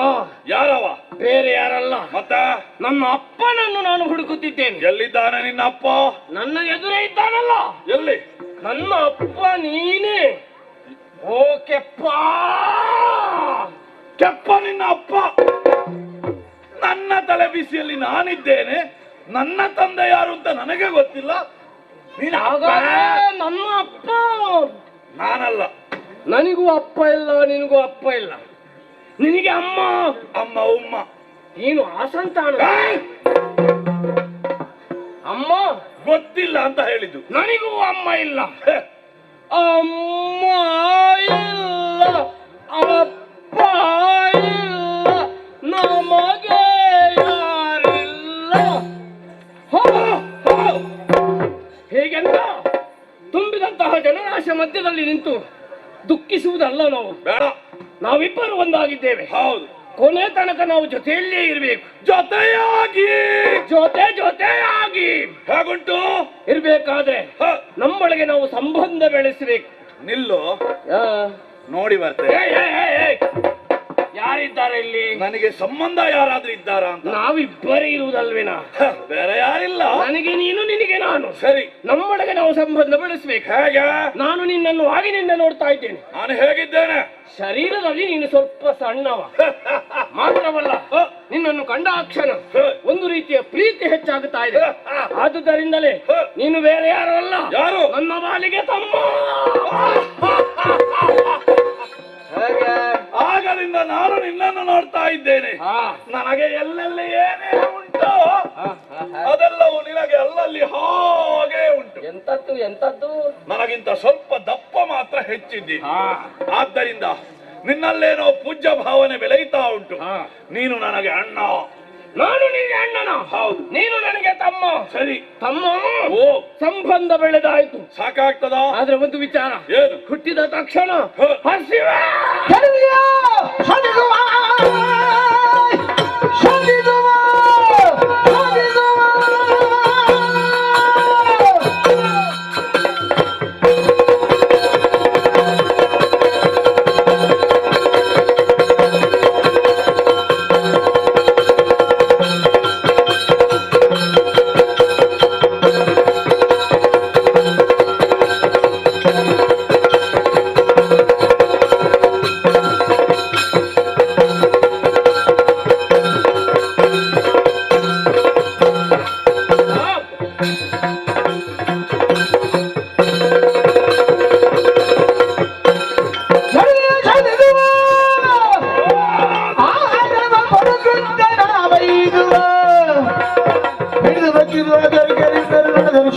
ಯಾರವ? ಬೇರೆ ಯಾರಲ್ಲ, ಮತ್ತ ನನ್ನ ಅಪ್ಪನನ್ನು ನಾನು ಹುಡುಕುತ್ತಿದ್ದೇನೆ. ಎಲ್ಲಿದ್ದಾನೆ ನಿನ್ನ ಅಪ್ಪ? ನನ್ನ ಎದುರೇ ಇದ್ದಾನಲ್ಲ, ಎಲ್ಲಿ? ನನ್ನ ಅಪ್ಪ ನೀನೇ. ಓ ಕೆಪ್ಪ, ಕೆಪ್ಪ ನಿನ್ನ ಅಪ್ಪ. ನನ್ನ ತಲೆ ಬಿಸಿಯಲ್ಲಿ ನಾನಿದ್ದೇನೆ. ನನ್ನ ತಂದೆ ಯಾರು ಅಂತ ನನಗೆ ಗೊತ್ತಿಲ್ಲ. ನೀನು ಹಾಗಾದ್ರೆ ನನ್ನ ಅಪ್ಪ. ನಾನಲ್ಲ. ನನಗೂ ಅಪ್ಪ ಇಲ್ಲ, ನಿನಗೂ ಅಪ್ಪ ಇಲ್ಲ. ನಿನಗೆ ಅಮ್ಮ, ಅಮ್ಮ ಉಮ್ಮ. ನೀನು ಆ ಸಂತಾನ. ಏಯ್! ಅಮ್ಮ ಗೊತ್ತಿಲ್ಲ ಅಂತ ಹೇಳಿದ್ದು. ನನಗೂ ಅಮ್ಮ ಇಲ್ಲ, ಹೆ, ಅಮ್ಮ ಇಲ್ಲ, ಅಪ್ಪ ಇಲ್ಲ, ನಮಗೆ ಯಾರಿಲ್ಲ. ಹೋ, ಹೋ. ಹೇಗೆಂದ ತುಂಬಿದಂತಹ ಜನರಾಶ ಮಧ್ಯದಲ್ಲಿ ನಿಂತು ದುಃಖಿಸುವುದಲ್ಲ. ಬೇಡ. ನಾವಿಬ್ಬರು ಒಂದಾಗಿದ್ದೇವೆ. ಹೌದು, ಕೊನೆ ತನಕ ನಾವು ಜೊತೆಯಲ್ಲೇ ಇರಬೇಕು. ಜೊತೆಯಾಗಿ. ಜೊತೆಯಾಗಿ ಹೇಗುಂಟು? ಇರ್ಬೇಕಾದ್ರೆ ಹ, ನಮ್ಮೊಳಗೆ ನಾವು ಸಂಬಂಧ ಬೆಳೆಸಬೇಕು. ನಿಲ್ಲು, ನೋಡಿ ಬರ್ತೇನೆ. ಯಾರಿದ್ದಾರೆ ಇಲ್ಲಿ? ನನಗೆ ಸಂಬಂಧ ಯಾರಾದ್ರೂ ಇದ್ದಾರಾ ಅಂತ. ನಾವಿಬ್ಬರೇ ಇರುವುದಲ್ವೇನಾ? ಹ, ಬೇರೆ ಯಾರಿಲ್ಲ. ನನಗೆ ನೀನು, ನಿನಗೆ ನಾನು. ಸರಿ, ನಮ್ಮೊಳಗೆ ನಾವು ಸಂಬಂಧ ಬೆಳೆಸಬೇಕು. ಹೇಗೆ? ನಾನು ನಿನ್ನನ್ನು ಆಗಿನಿಂದ ನೋಡ್ತಾ ಇದ್ದೇನೆ. ನಾನು ಹೇಗಿದ್ದೇನೆ? ಶರೀರದಲ್ಲಿ ನೀನು ಸ್ವಲ್ಪ ಸಣ್ಣವ ಮಾತ್ರವಲ್ಲ, ನಿನ್ನನ್ನು ಕಂಡ ಕ್ಷಣ ಒಂದು ರೀತಿಯ ಪ್ರೀತಿ ಹೆಚ್ಚಾಗುತ್ತಾ ಇದೆ. ಆದುದರಿಂದಲೇ ನೀನು ಬೇರೆ ಯಾರು ಅಲ್ಲ, ಯಾರು? ನನ್ನ ಬಾಲಿಗೆ ತಮ್ಮ. ಆಗಲಿಂದ ನಾನು ನಿನ್ನನ್ನು ನೋಡ್ತಾ ಇದ್ದೇನೆ. ನನಗೆ ಎಲ್ಲೆಲ್ಲಿ ಏನೇ ಉಂಟು ಅದೆಲ್ಲವೂ ನಿನಗೆ ಅಲ್ಲಲ್ಲಿ ಹಾಗೆ ಉಂಟು. ಎಂತದ್ದು? ನನಗಿಂತ ಸ್ವಲ್ಪ ದಪ್ಪ ಮಾತ್ರ ಹೆಚ್ಚಿದ್ದಿ. ಆದ್ದರಿಂದ ನಿನ್ನಲ್ಲೇನೋ ಪೂಜ್ಯ ಭಾವನೆ ಬೆಳೆಯುತ್ತಾ ಉಂಟು. ನೀನು ನನಗೆ ಅಣ್ಣ, ನಾನು ನಿನಗೆ ಅಣ್ಣನ. ಹೌದು. ನೀನು ನನಗೆ ತಮ್ಮ. ಸರಿ. ತಮ್ಮ. ಓ, ಸಂಬಂಧ ಬೆಳೆದಾಯ್ತು. ಸಾಕಾಗ್ತದ? ಆದ್ರೆ ಒಂದು ವಿಚಾರ, ಏನು? ಹುಟ್ಟಿದ ತಕ್ಷಣ ಹ. ಹಸಿವೆ.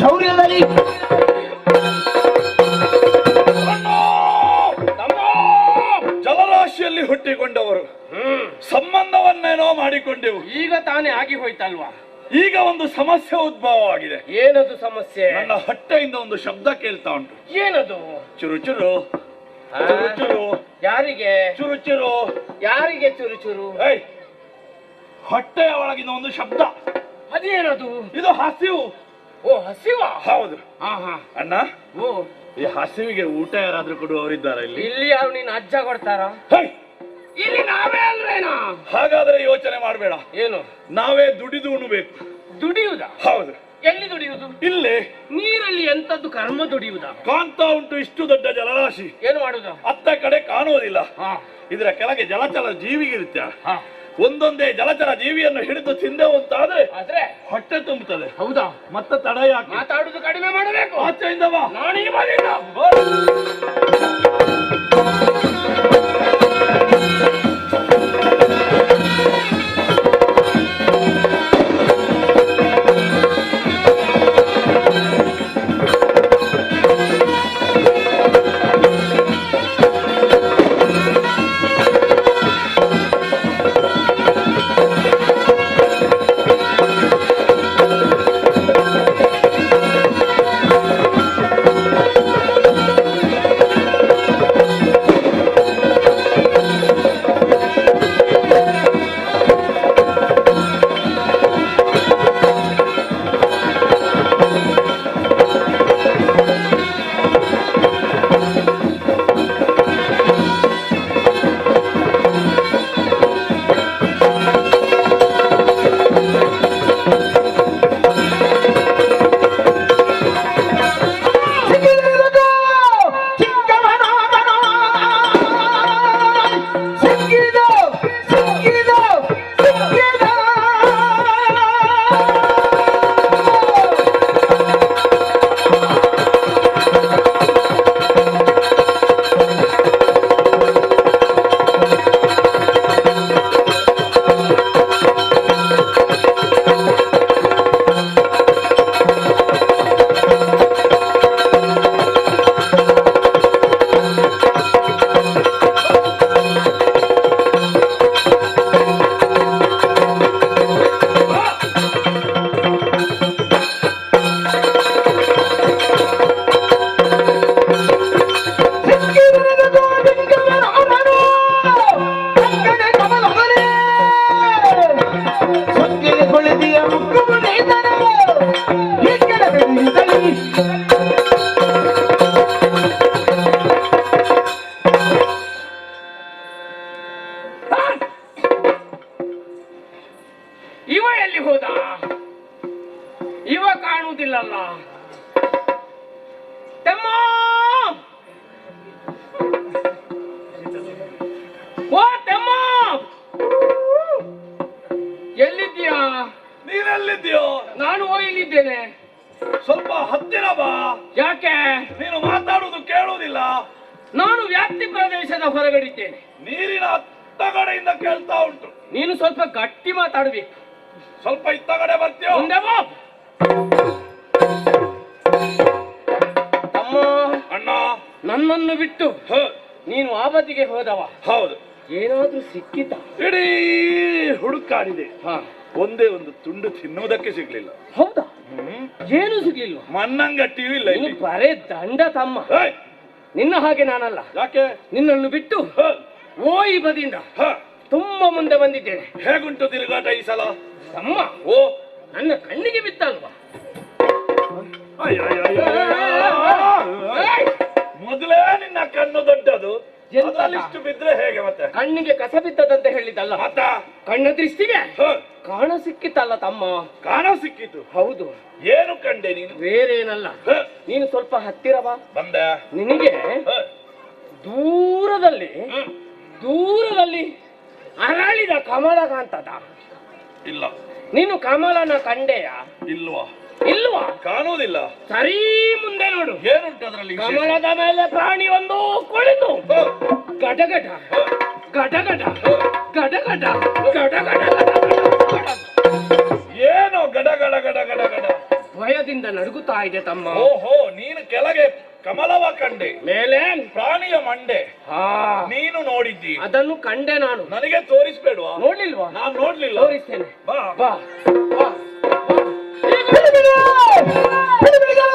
ಶೌರ್ಯದಲ್ಲಿ ಜಲರಾಶಿಯಲ್ಲಿ ಹುಟ್ಟಿಕೊಂಡವರು ಸಂಬಂಧವನ್ನೇನೋ ಮಾಡಿಕೊಂಡೆವು. ಈಗ ತಾನೇ ಆಗಿ ಹೋಯ್ತಲ್ವಾ? ಈಗ ಒಂದು ಸಮಸ್ಯೆ ಉದ್ಭವವಾಗಿದೆ. ಏನದು ಸಮಸ್ಯೆ? ನನ್ನ ಹೊಟ್ಟೆಯಿಂದ ಒಂದು ಶಬ್ದ ಕೇಳ್ತಾ ಉಂಟು. ಏನದು? ಚುರು ಚುರು ಚುರು ಚುರು. ಯಾರಿಗೆ ಚುರು ಚುರು? ಯಾರಿಗೆ ಚುರು ಚುರು? ಏಯ್, ಹೊಟ್ಟೆಯ ಒಳಗಿನ ಒಂದು ಶಬ್ದ. ಅದೇನದು? ಇದು ಹಸಿವು. ಓ, ಹಸಿವ? ಹೌದು. ಹಾ ಹಾ. ಅಣ್ಣ, ಓ, ಈ ಹಸಿವಿಗೆ ಊಟ ಯಾರಾದ್ರೂ ಕೊಡುವವರಿದ್ದಾರ ಇಲ್ಲಿ? ಇಲ್ಲಿ ಯಾರು ನಿನ್ನ ಅಜ್ಜ ಕೊಡ್ತಾರ? ಹೇಯ್, ಇಲ್ಲಿ ನಾವೇ ಅಲ್ವೇನಾ? ಹಾಗಾದ್ರೆ ಯೋಚನೆ ಮಾಡಬೇಡ. ಏನು? ನಾವೇ ದುಡಿದು ಉಣಬೇಕು. ದುಡಿಯುವುದ? ಹೌದು. ಎಲ್ಲಿ ದುಡಿಯುವುದು? ಇಲ್ಲಿ ನೀರಲ್ಲಿ ಎಂತದ್ದು ಕರ್ಮ ದುಡಿಯುವುದ? ಕಾಣ್ತಾ ಉಂಟು ಇಷ್ಟು ದೊಡ್ಡ ಜಲರಾಶಿ. ಏನು ಮಾಡುದ? ಅತ್ತ ಕಡೆ ಕಾಣುವುದಿಲ್ಲ. ಹಾ ಇದರ ಕೆಳಗೆ ಜಲಚರ ಜೀವಿಗಿರುತ್ತೆ. ಹಾ. ಒಂದೊಂದೇ ಜಲಚರ ಜೀವಿಯನ್ನು ಹಿಡಿದು ತಿಂದೆವು ಅಂತಾದ್ರೆ ಆದ್ರೆ ಹೊಟ್ಟೆ ತುಂಬುತ್ತದೆ. ಹೌದಾ? ಮತ್ತೆ ತಡ ಯಾಕೆ? ಮಾತಾಡುದು ಕಡಿಮೆ ಮಾಡಬೇಕು. ಆಚೆಯಿಂದ ಬಾ. ನಾನೀ ಬಂದಿದ್ದ. ಇವ ಎಲ್ಲಿ ಹೋದ? ಇವ ಕಾಣುವುದಿಲ್ಲಲ್ಲ. ತಮ್ಮ, ಓ ತಮ್ಮ, ಎಲ್ಲಿದ್ದೀಯಾ? ನೀನೆಲ್ಲಿದ್ಯೋ? ನಾನು ಇಲ್ಲಿದ್ದೇನೆ. ಸ್ವಲ್ಪ ಹತ್ತಿರ ಬಾ. ಯಾಕೆ? ನೀನು ಮಾತಾಡುವುದು ಕೇಳುವುದಿಲ್ಲ. ನಾನು ವ್ಯಾಪ್ತಿ ಪ್ರದೇಶದ ಹೊರಗಡಿದ್ದೇನೆ. ನೀರಿನ ಅತ್ತಗಡೆಯಿಂದ ಕೇಳ್ತಾ ಉಂಟು. ನೀನು ಸ್ವಲ್ಪ ಗಟ್ಟಿ ಮಾತಾಡಬೇಕು. ಸ್ವಲ್ಪ ಇತ್ತಗಡೆ ಬರ್ತೀಯೋ? ಮುಂದೆ ಬಾ. ತಮ್ಮ, ಅಣ್ಣ, ನನ್ನನ್ನು ಬಿಟ್ಟು ಹ, ನೀನು ಆ ಬದಿಗೆ ಹೋದವ. ಹೌದು. ಏನಾದ್ರೂ ಸಿಕ್ಕಿತ? ಇಡೀ ಹುಡುಕಾಡಿದೆ. ಹಾ. ಒಂದೇ ಒಂದು ತುಂಡು ತಿನ್ನುವುದಕ್ಕೆ ಸಿಗ್ಲಿಲ್ಲ. ಹೌದಾ? ಏನು ಸಿಗ್ಲಿಲ್ವಾ? ಮಣ್ಣಂಗಟ್ಟಿಯೂ ಇಲ್ಲ ನೀನು ಇಲ್ಲಿ. ಬರೇ ದಂಡ ತಮ್ಮ. ಏಯ್, ನಿನ್ನ ಹಾಗೆ ನಾನಲ್ಲ. ಯಾಕೆ? ನಿನ್ನನ್ನು ಬಿಟ್ಟು ಹ, ಓ ಈ ಬದಿಯಿಂದ ಹ. ತುಂಬಾ ಮುಂದೆ ಬಂದಿದ್ದೇನೆ. ಹೇಗುಂಟು ತಿರುಗಾಟ ಈ ಸಲ? ತಮ್ಮ, ಓ, ನನ್ನ ಕಣ್ಣಿಗೆ ಬಿತ್ತಲ್ವಾ? ಅಯ್ಯ, ಅಯ್ಯ, ಅಯ್ಯ, ಅಯ್ಯ. ಮೊದಲೇ ನಿನ್ನ ಕಣ್ಣು ದೊಡ್ಡದು. ಎಂತ? ಅದಲ್ಲಿಷ್ಟು ಬಿದ್ರೆ ಹೇಗೆ ಮತ್ತೆ? ಕಣ್ಣಿಗೆ ಕಸ ಬಿತ್ತದಂತ ಹೇಳಿದಲ್ಲ. ಮತ್ತ ಕಣ್ಣ ದೃಷ್ಟಿಗೆ ಹ, ಕಾಣ ಸಿಕ್ಕಿತ್ತಲ್ಲ ತಮ್ಮ. ಕಾಣ ಸಿಕ್ಕಿತು. ಹೌದು. ಏನು ಕಂಡೆ ನೀನು? ಬೇರೇನಲ್ಲ. ಹ, ನೀನು ಸ್ವಲ್ಪ ಹತ್ತಿರ ಬಾ. ಬಂದೆ. ನಿನಗೆ ಹ, ದೂರದಲ್ಲಿ ಹ. ದೂರದಲ್ಲಿ ಅರಳಿದ ಕಮಲ ಕಾಂತದ. ಇಲ್ಲ. ನೀನು ಕಮಲನ ಕಂಡೆಯ? ಇಲ್ವಾ? ಇಲ್ವಾ? ಕಾಣುವುದಿಲ್ಲ. ಸರಿ, ಮುಂದೆ ನೋಡು. ಏನುಂಟು ಅದರಲ್ಲಿ ವಿಶೇಷ? ಕಮಲದ ಮೇಲೆ ಪ್ರಾಣಿ ಒಂದು ಕುಳಿತು ಹ, ಗಟಗಟ ಗಟಗಟ ಗಟಗಟ ಗಟಗಟ. ಏನು ಗಡ ಗಡ ಗಡ ಗಡ ಗಡ? ಭಯದಿಂದ ನಡುಗುತ್ತಾ ಇದೆ ತಮ್ಮ. ಓಹೋ, ನೀನು ಕೆಳಗೆ ಕಮಲವ ಕಂಡೆ, ಮೇಲೆ ಪ್ರಾಣಿಯ ಮಂಡೆ ಹಾ, ನೀನು ನೋಡಿದ್ದಿ. ಅದನ್ನು ಕಂಡೆ ನಾನು. ನನಗೆ ತೋರಿಸ್ಬೇಡ್ವಾ? ನೋಡ್ಲಿಲ್ವಾ? ನಾನು ನೋಡ್ಲಿಲ್ಲ. ತೋರಿಸ್ತೇನೆ. ಬಾ. ಬಾ ಬಾ. ಬಿಡು ಬಿಡು. ಬಿಡು ಬಿಡು.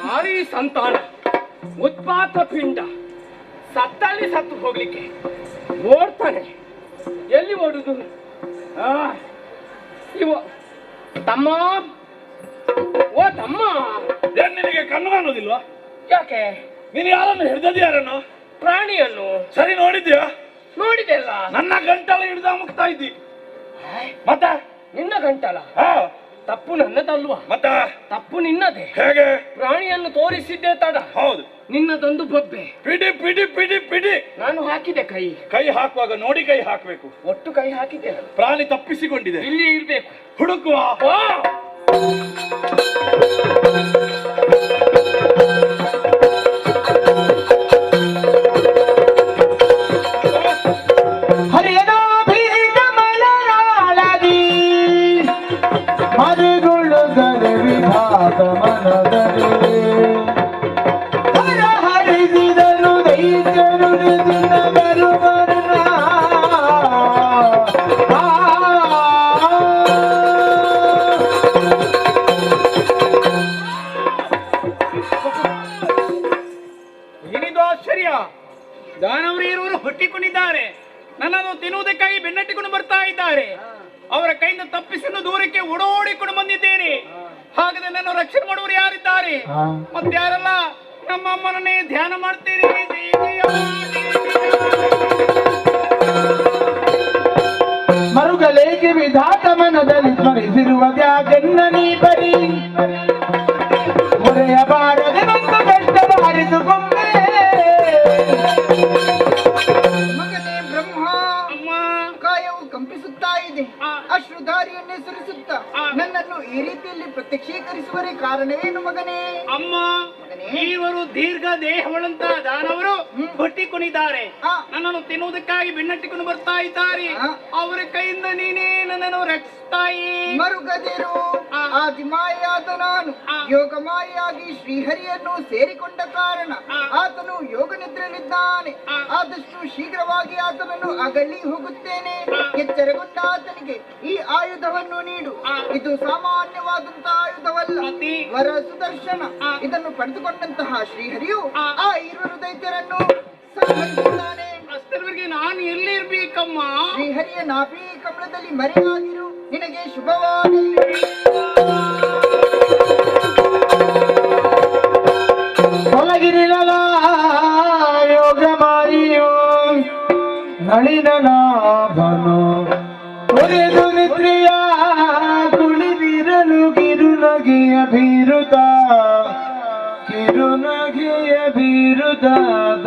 ಭಾರಿ ಸಂತಾನ, ಉತ್ಪಾತ ಪಿಂಡ, ಸತ್ತಲ್ಲಿ ಸತ್ತು ಹೋಗ್ಲಿಕ್ಕೆ ಓಡ್ತಾನೆ. ಎಲ್ಲಿ ಓಡುದು? ಇವ ತಮ್ಮ, ಓ ತಮ್ಮ, ಏನ್ ನಿನಗೆ ಕಣ್ಣು ಕಾಣುವುದಿಲ್ವಾ? ಯಾಕೆ? ನೀನು ಯಾರನ್ನು ಹಿಡ್ದದ್ದು ಯಾರನ್ನು? ಪ್ರಾಣಿಯನ್ನು ಸರಿ ನೋಡಿದ್ಯಾ? ನೋಡಿದೆಲ್ಲ. ನನ್ನ ಗಂಟಲ ಹಿಡ್ದ ಮುಗ್ತಾ ಇದ್ದಿ. ಮತ್ತೆ ನಿನ್ನ ಗಂಟಲ ಹಾ, ತಪ್ಪು ನನ್ನದಲ್ವಾ? ಮತ್ತ ತಪ್ಪು ನಿನ್ನದೇ. ಹೇಗೆ? ಪ್ರಾಣಿಯನ್ನು ತೋರಿಸಿದ್ದೆ ತಡ, ಹೌದು. ನಿನ್ನದೊಂದು ಬೊಬ್ಬೆ. ಪಿಡಿ ಪಿಡಿ ಪಿಡಿ ಪಿಡಿ. ನಾನು ಹಾಕಿದೆ ಕೈ. ಕೈ ಹಾಕುವಾಗ ನೋಡಿ ಕೈ ಹಾಕ್ಬೇಕು. ಒಟ್ಟು ಕೈ ಹಾಕಿದ್ದೆ ನಾನು. ಪ್ರಾಣಿ ತಪ್ಪಿಸಿಕೊಂಡಿದೆ. ಇಲ್ಲಿ ಇರ್ಬೇಕು. ಹುಡುಕುವ. ಹರಿಯದ ಬೀಜ ಮಲರಾಳದಿ ಮರುಗುಳುಗರೆ ವಿಭಾಗ ಮನದರೆ ಹರ ಹರಿಸಿದನು ದೈತ್ಯನು ನಿನ್ನ ಬರುವರ್ಣ ಏನಿದು ಆಶ್ಚರ್ಯ! ದಾನವರು ಇರುವರು ಹುಟ್ಟಿಕೊಂಡಿದ್ದಾರೆ, ನನ್ನನ್ನು ತಿನ್ನುವುದಕ್ಕಾಗಿ ಬೆನ್ನಟ್ಟಿಕೊಂಡು ಬರ್ತಾ ಇದ್ದಾರೆ. ಅವರ ಕೈಯಿಂದ ತಪ್ಪಿಸಲು ದೂರಕ್ಕೆ ಓಡೋಡಿಕೊಂಡು ಬಂದಿದ್ದೇನೆ. ಹಾಗಾದ್ರೆ ನನ್ನ ರಕ್ಷಣೆ ಮಾಡುವವರು ಯಾರಿದ್ದಾರೆ? ಮತ್ತೆ ಯಾರಲ್ಲ, ನಮ್ಮ ಅಮ್ಮನನ್ನೇ ಧ್ಯಾನ ಮಾಡ್ತೀರಿ. ಜಯ ಜಯ ಮರುಗಲೇಗೆ ವಿಧಾತ ಮನದಲ್ಲಿ ಸ್ಮರಿಸಿರುವುದ್ಯಾಗೆನ್ನ ನೀ ಬರಿ ಮೊರೆಯ ಬಾರದೆ ನಮ್ಮ ಕಷ್ಟದ ಹರಿದುಕೊಂಡೆ ಮಗನೇ ಬ್ರಹ್ಮ. ಅಮ್ಮ, ಕಾಯವು ಕಂಪಿಸುತ್ತಾ ಇದೆ, ಆ. ಅಶ್ರುಧಾರಿಯನ್ನೇ ಸುರಿಸುತ್ತಾ ಆ. ನನ್ನನ್ನು ಈ ರೀತಿಯಲ್ಲಿ ಪ್ರತ್ಯಕ್ಷೀಕರಿಸುವರೆ ಕಾರಣವೇನು ಮಗನೇ? ಅಮ್ಮ, ಇವರು ದೀರ್ಘ ದೇಹಗಳಂತ ದಾನವರು ಹುಟ್ಟಿಕೊಂಡಿದ್ದಾರೆ. ಆ. ನನ್ನನ್ನು ತಿನ್ನುವುದಕ್ಕಾಗಿ ಬೆನ್ನಟ್ಟಿಕೊಂಡು ಬರ್ತಾ ಇದ್ದಾರೆ. ಆ. ಅವರ ಕೈಯಿಂದ ನೀನೇ ನನ್ನನ್ನು ರಕ್ಷಿಸ್ತಾಯಿ. ಮರುಗದಿರು. ಆ. ಆದಿಮಾಯಾದ ನಾನು ಆ. ಯೋಗಮಾಯಾಗಿ ಶ್ರೀಹರಿಯನ್ನು ಸೇರಿಕೊಂಡ ಕಾರಣ ಆ. ಆತನು ಯೋಗ ನಿದ್ರೆಯಲ್ಲಿದ್ದಾನೆ. ಆ. ಆದಷ್ಟು ಶೀಘ್ರವಾಗಿ ಆತನನ್ನು ಅಗಲಿ ಹೋಗುತ್ತೇನೆ. ಆ. ಎಚ್ಚರಗೊಂಡ ಆತನಿಗೆ ಈ ಆಯುಧವನ್ನು ನೀಡು. ಆ. ಇದು ಸಾಮಾನ್ಯವಾದಂತ ಆಯುಧವಲ್ಲ, ಮತ್ತೆ? ವರ ಸುದರ್ಶನ. ಆ. ಇದನ್ನು ಪಡೆದುಕೊಂಡಂತಹ ಶ್ರೀಹರಿಯು ಆ. ಆ ಇರುವರು ದೈತ್ಯರನ್ನು ಸಂಹರಿಸಿದ್ದಾನೆ. ಅಷ್ಟರವರೆಗೆ ನಾನು ಎಲ್ಲಿ ಇರ್ಬೇಕಮ್ಮ? ಶ್ರೀಹರಿಯ ನಾಭಿ ಕಮಲದಲ್ಲಿ ಮರೆಯಾಗಿರು. ನಿನಗೆ ಶುಭವಾಗಲಿ. ತೊಲಗಿರಿಲಲ ಯೋಗ ಮಾಯಿಯೋ ನಳಿನನಾಭನು ಒರೆದು ನಿದ್ರೆಯ ಕುಳಿದಿರಲು ಕಿರುನಗೆಯ ಬೀರುತ್ತ ಕಿರುನಗೆಯ ಬೀರುತ್ತ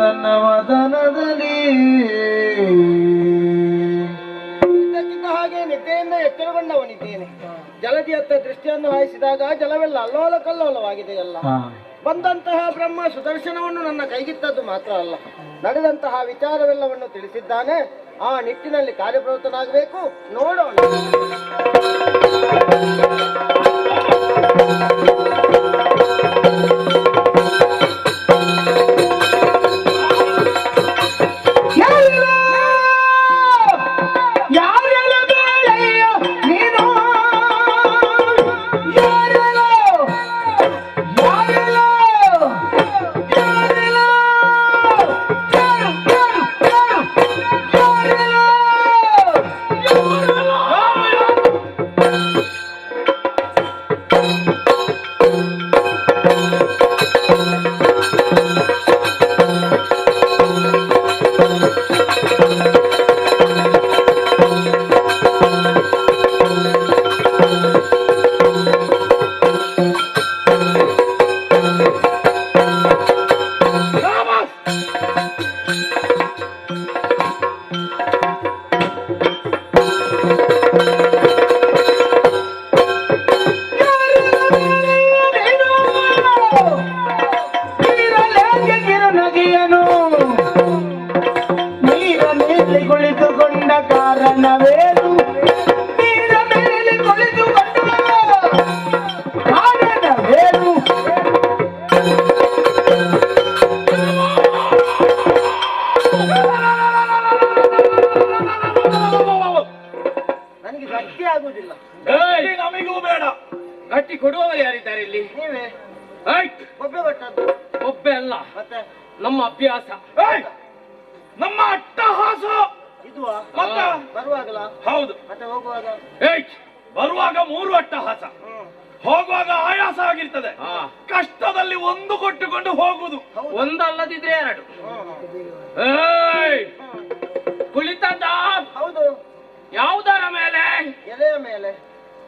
ತನ್ನ ವದನದಲ್ಲಿ ಇದ್ದಕ್ಕಿದ್ದ ಹಾಗೆ ನಿದ್ದೆಯಿಂದ ಎಚ್ಚರಗೊಂಡವನಿದ್ದೇನೆ. ಜಲದಿಯತ್ತ ದೃಷ್ಟಿಯನ್ನು ಹಾಯಿಸಿದಾಗ ಜಲವೆಲ್ಲ ಅಲ್ಲೋಲ ಕಲ್ಲೋಲವಾಗಿದೆಯಲ್ಲ. ಬಂದಂತಹ ಬ್ರಹ್ಮ ಸುದರ್ಶನವನ್ನು ನನ್ನ ಕೈಗಿತ್ತದ್ದು ಮಾತ್ರ ಅಲ್ಲ, ನಡೆದಂತಹ ವಿಚಾರವೆಲ್ಲವನ್ನು ತಿಳಿಸಿದ್ದಾನೆ. ಆ ನಿಟ್ಟಿನಲ್ಲಿ ಕಾರ್ಯಪ್ರವೃತ್ತನಾಗಬೇಕು. ನೋಡೋಣ. ಅಟ್ಟಿ ಕೊಡುವವರು ಯಾರಿದ್ದಾರೆ ಇಲ್ಲಿ? ನೀವೇ ಆಯ್ತ್, ಒಬ್ಬೆ ಕೊಟ್ಟದ್ದು ಒಬ್ಬೆ ಅಲ್ಲ, ಮತ್ತೆ ನಮ್ಮ ಅಭ್ಯಾಸ. ಏಯ್! ನಮ್ಮ ಅಟ್ಟಹಾಸ ಇದು ಮತ್ತೆ? ಬರುವಾಗಲ ಹೌದು. ಮತ್ತೆ ಹೋಗುವಾಗ ಏಯ್! ಬರುವಾಗ 3 ಅಟ್ಟಹಾಸ, ಹೋಗುವಾಗ ಆಯಾಸ ಆಗಿರ್ತದೆ. ಕಷ್ಟದಲ್ಲಿ ಒಂದು ಕೊಟ್ಟುಕೊಂಡು ಹೋಗುದು. ಒಂದಲ್ಲದಿದ್ರೆ 2. ಏಯ್! ಕುಳಿತದ್ದ ಹೌದು. ಯಾವುದರ ಮೇಲೆ? ಎಲೆಯ ಮೇಲೆ.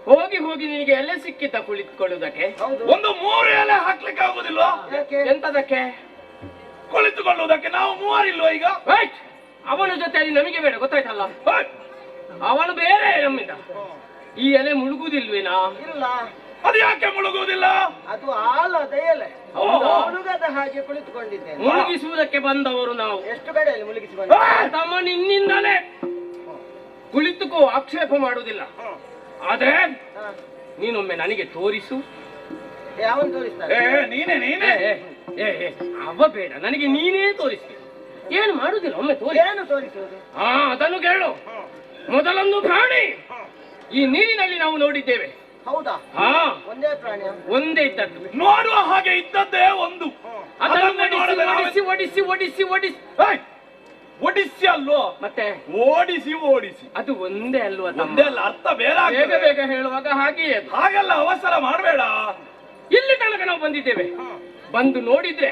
ಹೋಗಿ ಹೋಗಿ ನಿನಗೆ ಎಲೆ ಸಿಕ್ಕಿತ ಕುಳಿತುಕೊಳ್ಳುವುದಕ್ಕೆ? ಹೌದು. ಒಂದು 3 ಎಲೆ ಹಾಕ್ಲಿಕ್ಕೆ ಆಗುದಿಲ್ವಾ? ಯಾಕೆ? ಎಂತದಕ್ಕೆ? ಕುಳಿತುಕೊಳ್ಳುವುದಕ್ಕೆ. ನಾವು 3 ಇಲ್ವಾ ಈಗ? ಏಯ್! ಅವನ ಜೊತೆಯಲ್ಲಿ ನಮಗೆ ಬೇಡ, ಗೊತ್ತಾಯ್ತಲ್ಲ? ಏಯ್! ಅವನು ಬೇರೆ ನಮ್ಮಿಂದ. ಈ ಎಲೆ ಮುಳುಗುದಿಲ್ವೇನಾ? ಇಲ್ಲ, ಅದು ಯಾಕೆ ಮುಳುಗುವುದಿಲ್ಲ? ಅದು ಆಲದ ಎಲೆ. ಹೌದಾ? ಮುಳುಗದ ಹಾಗೆ ಕುಳಿತುಕೊಂಡಿದ್ದೇನೆ. ಮುಳುಗಿಸುವುದಕ್ಕೆ ಬಂದವರು ನಾವು. ಎಷ್ಟು ಕಡೆಯಲ್ಲಿ ಮುಳುಗಿಸಿ ಬಂದ? ತಮ್ಮ ನಿನ್ನಿಂದಲೇ ಕುಳಿತುಕೋ, ಆಕ್ಷೇಪ ಮಾಡುವುದಿಲ್ಲ. ಆದ್ರೆ ನೀನೊಮ್ಮೆ ನನಗೆ ತೋರಿಸು. ಯಾವನ್ ತೋರಿಸ್ತಾರೆ? ನೀನೇ ಏ, ಏ, ಏ, ಅವ ಬೇಡ, ನನಗೆ ನೀನೇ ತೋರಿಸಿ. ಏನು ಮಾಡುದಿಲ್ಲ, ಒಮ್ಮೆ ತೋರಿ. ಏನು ತೋರಿಸುವುದು? ಅದನ್ನು ಕೇಳು. ಮೊದಲೊಂದು ಪ್ರಾಣಿ ಈ ನೀರಿನಲ್ಲಿ ನಾವು ನೋಡಿದ್ದೇವೆ. ಹೌದಾ? ಒಂದೇ ಪ್ರಾಣಿ? ಒಂದೇ ಇದ್ದದ್ದು. ನೋಡುವ ಹಾಗೆ ಇದ್ದದ್ದೇ ಒಂದು. ಅದನ್ನು ನೋಡದೆ ನಾವು- ಒಡಿಸಿ ಒಡಿಸಿ ಒಡಿಸಿ ಒಡಿಸಿ ಏಯ್! ಒಡಿಸಿ ಅಲ್ವೋ? ಮತ್ತೆ ಓಡಿಸಿ ಅದು ಒಂದೇ ಅಲ್ವಾ ತಮ್ಮ? ಒಂದೇ ಅಲ್ಲ, ಅರ್ಥ ಬೇರೆ ಬೇಗ ಆಗ್ತದೆ. ಬೇಗ ಹೇಳುವಾಗ ಹಾಗೆಯೇ ಅದು. ಹಾಗೆಲ್ಲ ಅವಸರ ಮಾಡಬೇಡ. ಇಲ್ಲಿ ತನಕ ನಾವು ಬಂದಿದ್ದೇವೆ. ಬಂದು ನೋಡಿದ್ರೆ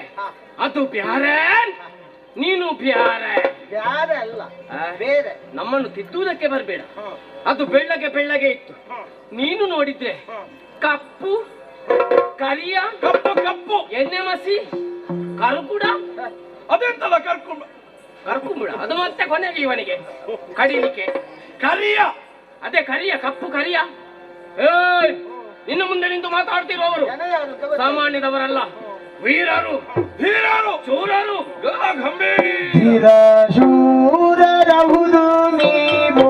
ಅದು ಬ್ಯಾರೆ, ನೀನು ಬ್ಯಾರೆ. ಬ್ಯಾರೆ ಅಲ್ಲ, ಆ? ಬೇರೆ. ನಮ್ಮನ್ನು ತಿದ್ದುವುದಕ್ಕೆ ಬರಬೇಡ. ಅದು ಬೆಳ್ಳಗೆ ಬೆಳ್ಳಗೆ ಇತ್ತು. ನೀನು ನೋಡಿದ್ರೆ ಕಪ್ಪು ಕರಿಯ, ಕಪ್ಪು ಕಪ್ಪು. ಎಣ್ಣೆ ಮಸಿ, ಕರುಕುಡ. ಅದೆಂತದ ಕರ್ಕುಂಬುಡ ಅದು ಮತ್ತೆ ಕೊನೆಗೆ ಇವನಿಗೆ ಕಡಿಲಿಕ್ಕೆ. ಕರಿಯ. ಅದೇ ಕರಿಯ, ಕಪ್ಪು ಕರಿಯ. ಏಯ್! ನಿನ್ನ ಮುಂದೆ ನಿಂತು ಮಾತಾಡ್ತಿರುವವರು ಜನ ಯಾರು ಅಂತ ಗೊತ್ತಿಲ್ಲ. ಸಾಮಾನ್ಯದವರಲ್ಲ, ವೀರರು, ಹೀರಾರು, ಚೂರರು, ಗಂಭೀರ. ಶೂರರಹುದು ನೀವು.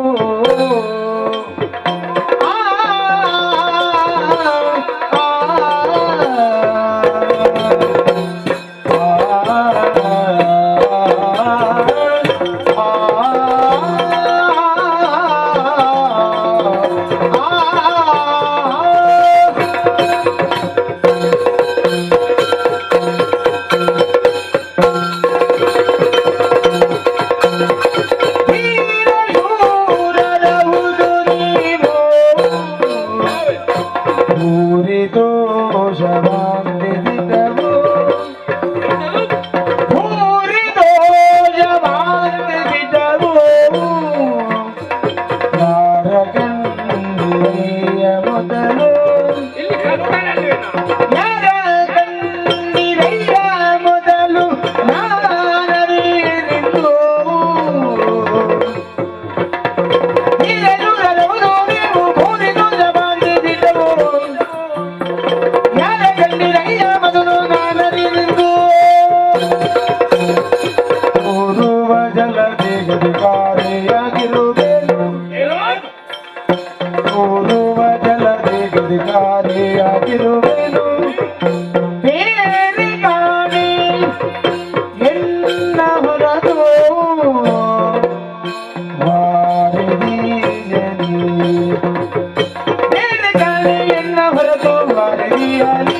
ಇಲ್ಲಿ ಕರುಣನಲ್ವೇನೋ? ಮೊದಲು ನಾನರಿದು ಮೂರಿದು ಜವಾನಿದಿದ್ದವು. ಯಾರ ಕಂಡಿರಯ್ಯ ಮೊದಲು ನಾನರಿದು ಓದುವ ಜಲದೇಗದಿಕಾರಿಯಾಗಿರುವೆನು. ಓದುವ ಜಲದೇಗದಿಕಾರಿಯಾಗಿರುವೆನು. ಬೇರೆ ಕಾಣಿ ಎಲ್ಲ ಹೊರದು ವಾರದಿಯಲಿ. ಬೇರೆ ಕಾಣಿ ಎಲ್ಲ ಹೊರದು ವಾರದಿಯಲಿ.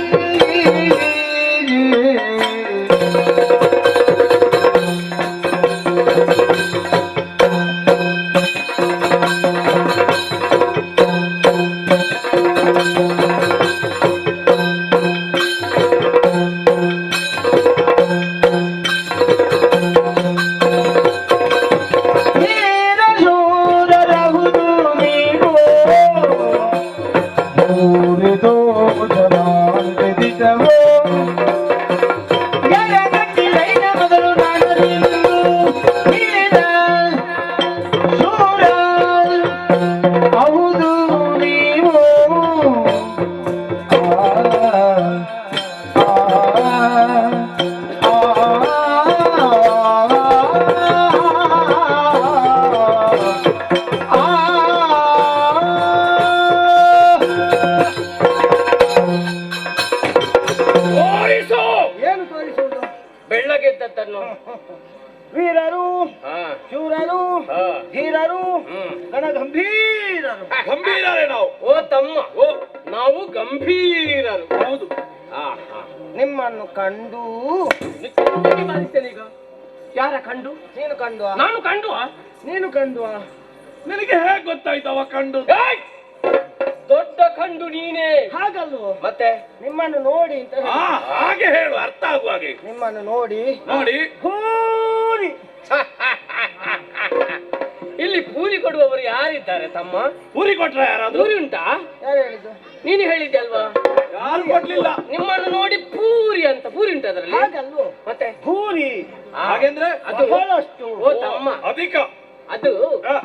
ಶೂರರಹುದು ನೀವು. ಮೂರಿದು ಜವಾಂತಿದಿದ್ದವು. ಯಾರ ಗಟ್ಟಿರೈನ ಮೊದಲು ನಾನರಿದು ನೀನ ಶೂರ ಹೌದು ನೀವು. ವೀರರು. ಹೌದು. ನಿಮ್ಮನ್ನು ಕಂಡು ಬಾರಿಸ್ತೇನೆ ಈಗ. ಯಾರ ಕಂಡು? ನೀನು ಕಂಡು ನಾನು ಕಂಡು. ನೀನು ಕಂಡು ನಿನಗೆ ಹೇಗೆ ಗೊತ್ತಾಯ್ತು ಅವ ಕಂಡು? ದೊಡ್ಡ ಕಂಡು ನೀನೇ. ಹಾಗಲ್ವೋ ಮತ್ತೆ ನಿಮ್ಮನ್ನು ನೋಡಿ ಅಂತ ಹೇಳಿ. ಹಾಗೆ ಹೇಳು, ಅರ್ಥ ಆಗುವ ಹಾಗೆ. ನಿಮ್ಮನ್ನು ನೋಡಿ ನೋಡಿ ಹೂರಿ ಇಲ್ಲಿ ಪೂರಿ ಕೊಡುವವರು ಯಾರಿದ್ದಾರೆ ತಮ್ಮ? ಪೂರಿ ಕೊಟ್ರ ಯಾರಾದ್ರೂ? ಪೂರಿ ಉಂಟಾ? ಯಾರು ಹೇಳಿದ್ದು? ನೀನು ಹೇಳಿದ್ದೆ ಅಲ್ವಾ? ಯಾರು ಕೊಡ್ಲಿಲ್ಲ. ನಿಮ್ಮನ್ನು ನೋಡಿ ಪೂರಿ ಅಂತ. ಪೂರಿ ಉಂಟು ಅದರಲ್ಲಿ? ಹಾಗಲ್ವೋ ಮತ್ತೆ ಹೂರಿ ಹಾಗೆಂದ್ರೆ ಅದು ಬಹಳಷ್ಟು. ಓ ತಮ್ಮ, ಅಧಿಕ. ಅದು ಆ,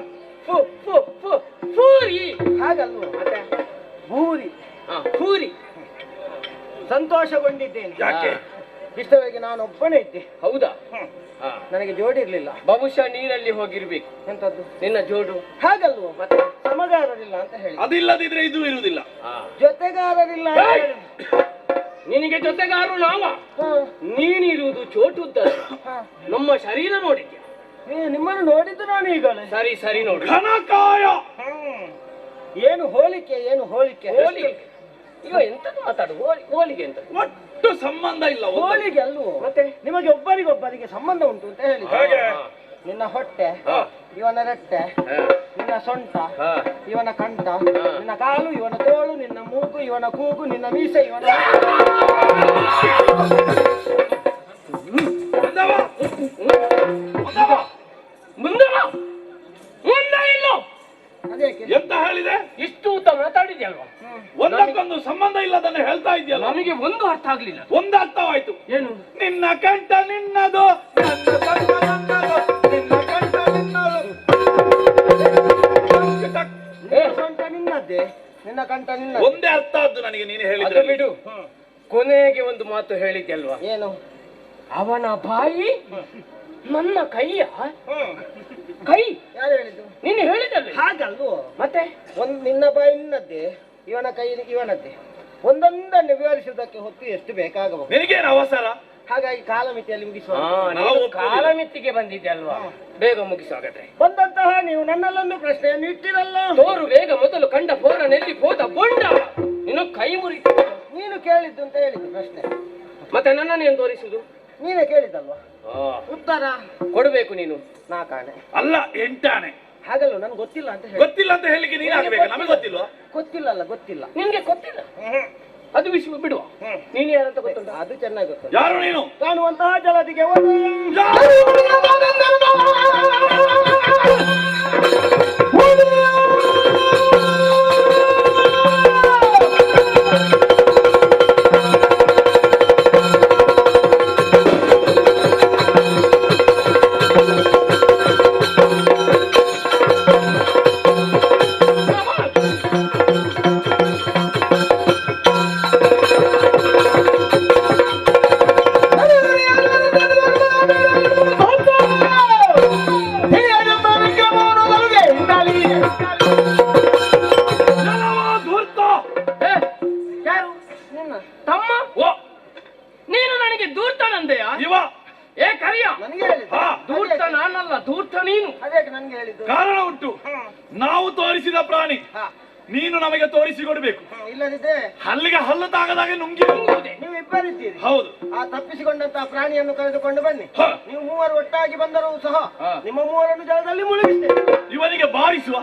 ಪೂರಿ. ಹಾಗಲ್ವೋ ಮತ್ತೆ ಭೂರಿ ಪೂರಿ. ಸಂತೋಷಗೊಂಡಿದ್ದೇನೆ. ಯಾಕೆ? ಇಷ್ಟವಾಗಿ ನಾನು ಒಬ್ಬನೇ ಇದ್ದೆ. ಹೌದಾ? ನನಗೆ ಜೋಡಿ ಇರ್ಲಿಲ್ಲ. ಬಹುಶಃ ನೀನಲ್ಲಿ ಹೋಗಿರ್ಬೇಕು ಎಂತದ್ದು? ನಿನ್ನ ಜೋಡು. ಹಾಗಲ್ವೋ ಮತ್ತೆ ಸಮಗಾರರಿಲ್ಲ ಅಂತ ಹೇಳಿ. ಅದಿಲ್ಲದಿದ್ರೆ ಇದು ಇರುವುದಿಲ್ಲ. ಜೊತೆಗಾರರಿಲ್ಲ ಅಂತ ಏಯ್! ಹೇಳಿ. ನಿನಗೆ ಜೊತೆಗಾರರು ನಾವ. ಹಾ, ನೀನಿರುವುದು ಚೋಟುದ್ದ. ಹಾ. ನಮ್ಮ ಶರೀರ ನೋಡಿದ್ಯಾ? ನಿಮ್ಮನ್ನು ನೋಡಿದ್ದು ನಾನು ಈಗಲೇ. ಸರಿ ಸರಿ ನೋಡು. ಘನಕಾಯ. ಏನು ಹೋಲಿಕೆ, ಏನು ಹೋಲಿಕೆ. ಹೋಲಿಗೆ. ಈಗ ಎಂತದ್ದು ಮಾತಾಡು? ಹೋಲಿಗೆ ಅಂತ. ಒಟ್ಟು ಸಂಬಂಧ ಇಲ್ಲ. ಹೋಲಿಗೆ ಅಲ್ವೋ? ಮತ್ತೆ ನಿಮಗೆ ಒಬ್ಬರಿಗೊಬ್ಬರಿಗೆ ಸಂಬಂಧ ಉಂಟು ಅಂತ ಹೇಳಿ. ಹೇಗೆ? ನಿನ್ನ ಹೊಟ್ಟೆ, ಇವನ ರಟ್ಟೆ, ನಿನ್ನ ಸೊಂಟ, ಇವನ ಕಂಠ, ನಿನ್ನ ಕಾಲು, ಇವನ ತೋಳು, ನಿನ್ನ ಮೂಗು, ಇವನ ಕೂಗು, ನಿನ್ನ ಮೀಸೆ, ಇವನ ಮುಂದವ. ಮುಂದವ. ಮುಂದೆ ಇಲ್ಲ. ಅದೇಕೆ? ಎಂತ ಹೇಳಿದೆ? ಇಷ್ಟು ಉದ್ದ ಮಾತಾಡಿದ್ಯಲ್ವಾ? ಒಂದಕ್ಕೊಂದು ಸಂಬಂಧ ಇಲ್ಲದನ್ನು ಹೇಳ್ತಾ ಇದೆಯಲ್ಲ. ನಮಗೆ ಒಂದು ಅರ್ಥ ಆಗ್ಲಿಲ್ಲ. ಒಂದು ಅರ್ಥವಾಯ್ತು. ಏನು? ನಿನ್ನ ಕಂಠ ನಿನ್ನದು, ನನ್ನ ಕಂಠ ನನ್ನದು, ನಿನ್ನ ಕಂಠ ನಿನ್ನದು. ನಿನ್ನ ಸೊಂಟ ನಿನ್ನದ್ದೇ, ನಿನ್ನ ಕಂಠ ನಿನ್ನ. ಒಂದೇ ಅರ್ಥ ಆದ್ದು ನನಗೆ ನೀನು ಅದು ಹೇಳಿದ್ರೆ. ಬಿಡು. ಕೊನೆಗೆ ಒಂದು ಮಾತು ಹೇಳಿದ್ಯಲ್ವಾ? ಏನು? ಅವನ ಬಾಯಿ ನನ್ನ ಕೈಯ ಕೈ. ಯಾರು ಹೇಳಿದ್ದು? ನೀನು ಹೇಳಿದಲ್ಲ. ಹಾಗಲ್ವೋ? ಮತ್ತೆ ನಿನ್ನ ಬಾಯಿ ನಿನ್ನದ್ದೇ, ಇವನ ಕೈ ಇವನದ್ದೇ. ಒಂದೊಂದನ್ನು ವಿವರಿಸುವುದಕ್ಕೆ ಹೊತ್ತು ಎಷ್ಟು ಬೇಕಾಗಬಹುದು. ನಿನಗೇನು ಅವಸರ? ಹಾಗಾಗಿ ಕಾಲಮಿತಿಯಲ್ಲಿ ಮುಗಿಸುವ. ನಾವು ಕಾಲಮಿತಿಗೆ ಬಂದಿದ್ದೆ ಅಲ್ವಾ? ಬೇಗ ಮುಗಿಸಾಗತ್ತೆ. ಬಂದಂತಹ ನೀವು ನನ್ನಲ್ಲೊಂದು ಪ್ರಶ್ನೆಯನ್ನು ಇಟ್ಟಿರಲ್ಲ. ತೋರು ಬೇಗ. ಮೊದಲು ಕಂಡ ಫೋರನೆಲ್ಲಿ ಹೋದ ಬೊಂಡ ನೀನು ಕೈ ಮುರಿತು. ನೀನು ಕೇಳಿದ್ದು ಅಂತ ಹೇಳಿದ್ದು ಪ್ರಶ್ನೆ. ಮತ್ತೆ ನನ್ನನ್ನೇನು ತೋರಿಸುದು? ನೀನೇ ಕೇಳಿದ್ದಲ್ವಾ? ಉತ್ತರ ಕೊಡಬೇಕು ನೀನು. ನಾಕಾಣೆ ಅಲ್ಲ, ಎಂಟಾಣೆ. ಹಾಗಲ್ಲ, ನನ್ಗೆ ಗೊತ್ತಿಲ್ಲ ಅಂತ ಹೇಳಿ. ಗೊತ್ತಿಲ್ಲ ಅಂತ ಹೇಳಿಕ್ಕೆ ನೀನು ಆಗ್ಬೇಕು. ನಮಗೆ ಗೊತ್ತಿಲ್ವಾ? ಗೊತ್ತಿಲ್ಲಲ್ಲ, ಗೊತ್ತಿಲ್ಲ. ನಿನ್ಗೆ ಗೊತ್ತಿಲ್ಲ ಅದು ವಿಷಯ ಬಿಡುವ. ನೀನು ಯಾರಂತ ಗೊತ್ತುಂಟ? ಅದು ಚೆನ್ನಾಗಿ ಗೊತ್ತು. ಯಾರು ನೀನು? ಕಾಣುವಂತಹ ಜಲದಿಗೆ ಯಾರು? ನಿನ್ನ ತಮ್ಮ? ಓ, ನೀನು ನನಗೆ ದೂರ್ತನಂದೆಯ? ಇವ. ಏ ಕರಿಯ, ನನಗೆ ಹೇಳಿದ್ದು. ಹಾ, ದೂರ್ತ ನಾನಲ್ಲ, ದೂರ್ತ ನೀನು. ಅದೇಕೆ ನನಗೆ ಹೇಳಿದ್ದು? ಕಾರಣ ಉಂಟು. ನಾವು ತೋರಿಸಿದ ಪ್ರಾಣಿ ಹಾ, ನೀನು ನಮಗೆ ತೋರಿಸಿಕೊಡ್ಬೇಕು. ಇಲ್ಲದಿದ್ದೆ ಹಲ್ಲಿಗೆ ಹಲ್ಲು ತಾಗದಾಗೆ ನುಂಗಿ. ನೀವು ಇಬ್ಬರಿದ್ದೀರಿ. ಹೌದು. ಆ ತಪ್ಪಿಸಿಕೊಂಡಂತಹ ಪ್ರಾಣಿಯನ್ನು ಕರೆದುಕೊಂಡು ಬನ್ನಿ. ಹ. ನೀವು ಮೂವರು ಒಟ್ಟಾಗಿ ಬಂದರೂ ಸಹ ಹಾ. ನಿಮ್ಮ ಮೂವರನ್ನು ಜಲದಲ್ಲಿ ಮುಳುಗಿಸ್ತೇನೆ. ಇವನಿಗೆ ಬಾರಿಸುವ.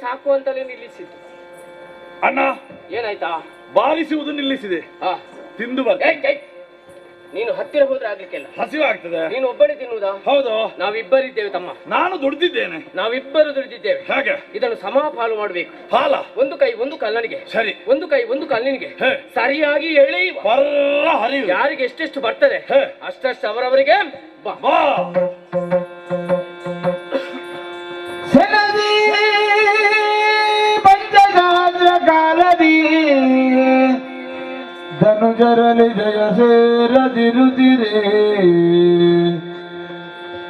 ಸಾಕು ಅಂತಲೇ ನಿಲ್ಲಿಸಿದ್ದು. ಅಣ್ಣ ಏನಾಯ್ತಾ? ಬಾರಿಸುವುದು ನಿಲ್ಲಿಸಿದೆ, ಹಾ, ತಿಂದು ಬರ್ತೇನೆ. ನೀನು ಹತ್ತಿರ ಹೋದ್ರೆ ಆಗ್ಲಿಕ್ಕಿಲ್ಲ. ಹಸಿವಾಗ್ತದೆ. ನೀನು ಒಬ್ಬನೇ ತಿನ್ನುವುದಾ? ಹೌದು, ನಾವಿಬ್ಬರಿದ್ದೇವೆ ತಮ್ಮ. ನಾನು ದುಡ್ದಿದ್ದೇನೆ. ನಾವಿಬ್ಬರು ದುಡಿದಿದ್ದೇವೆ. ಹೇಗೆ? ಇದನ್ನು ಸಮಪಾಲು ಮಾಡಬೇಕು. ಹಾಲ ಒಂದು ಕೈ ಒಂದು ಕಲ್ಲನಿಗೆ, ಸರಿ, ಒಂದು ಕೈ ಒಂದು ಕಲ್ಲಿನಿಗೆ ಹೇ. ಸರಿಯಾಗಿ ಎಳೆಯುವ. ಪರ್ರ ಹರಿಯುವುದು. ಯಾರಿಗೆ ಎಷ್ಟೆಷ್ಟು ಬರ್ತದೆ ಹೇ. ಅಷ್ಟಷ್ಟು ಅವರವರಿಗೆ ಬಾ. ಬಾ. ಸೆನದಿ ಪಂಚಗಾತ್ರ ಕಾಲದಿ ಧನುಜರಲಿ ಜಯ ಸೇರದಿರುತ್ತಿರೆ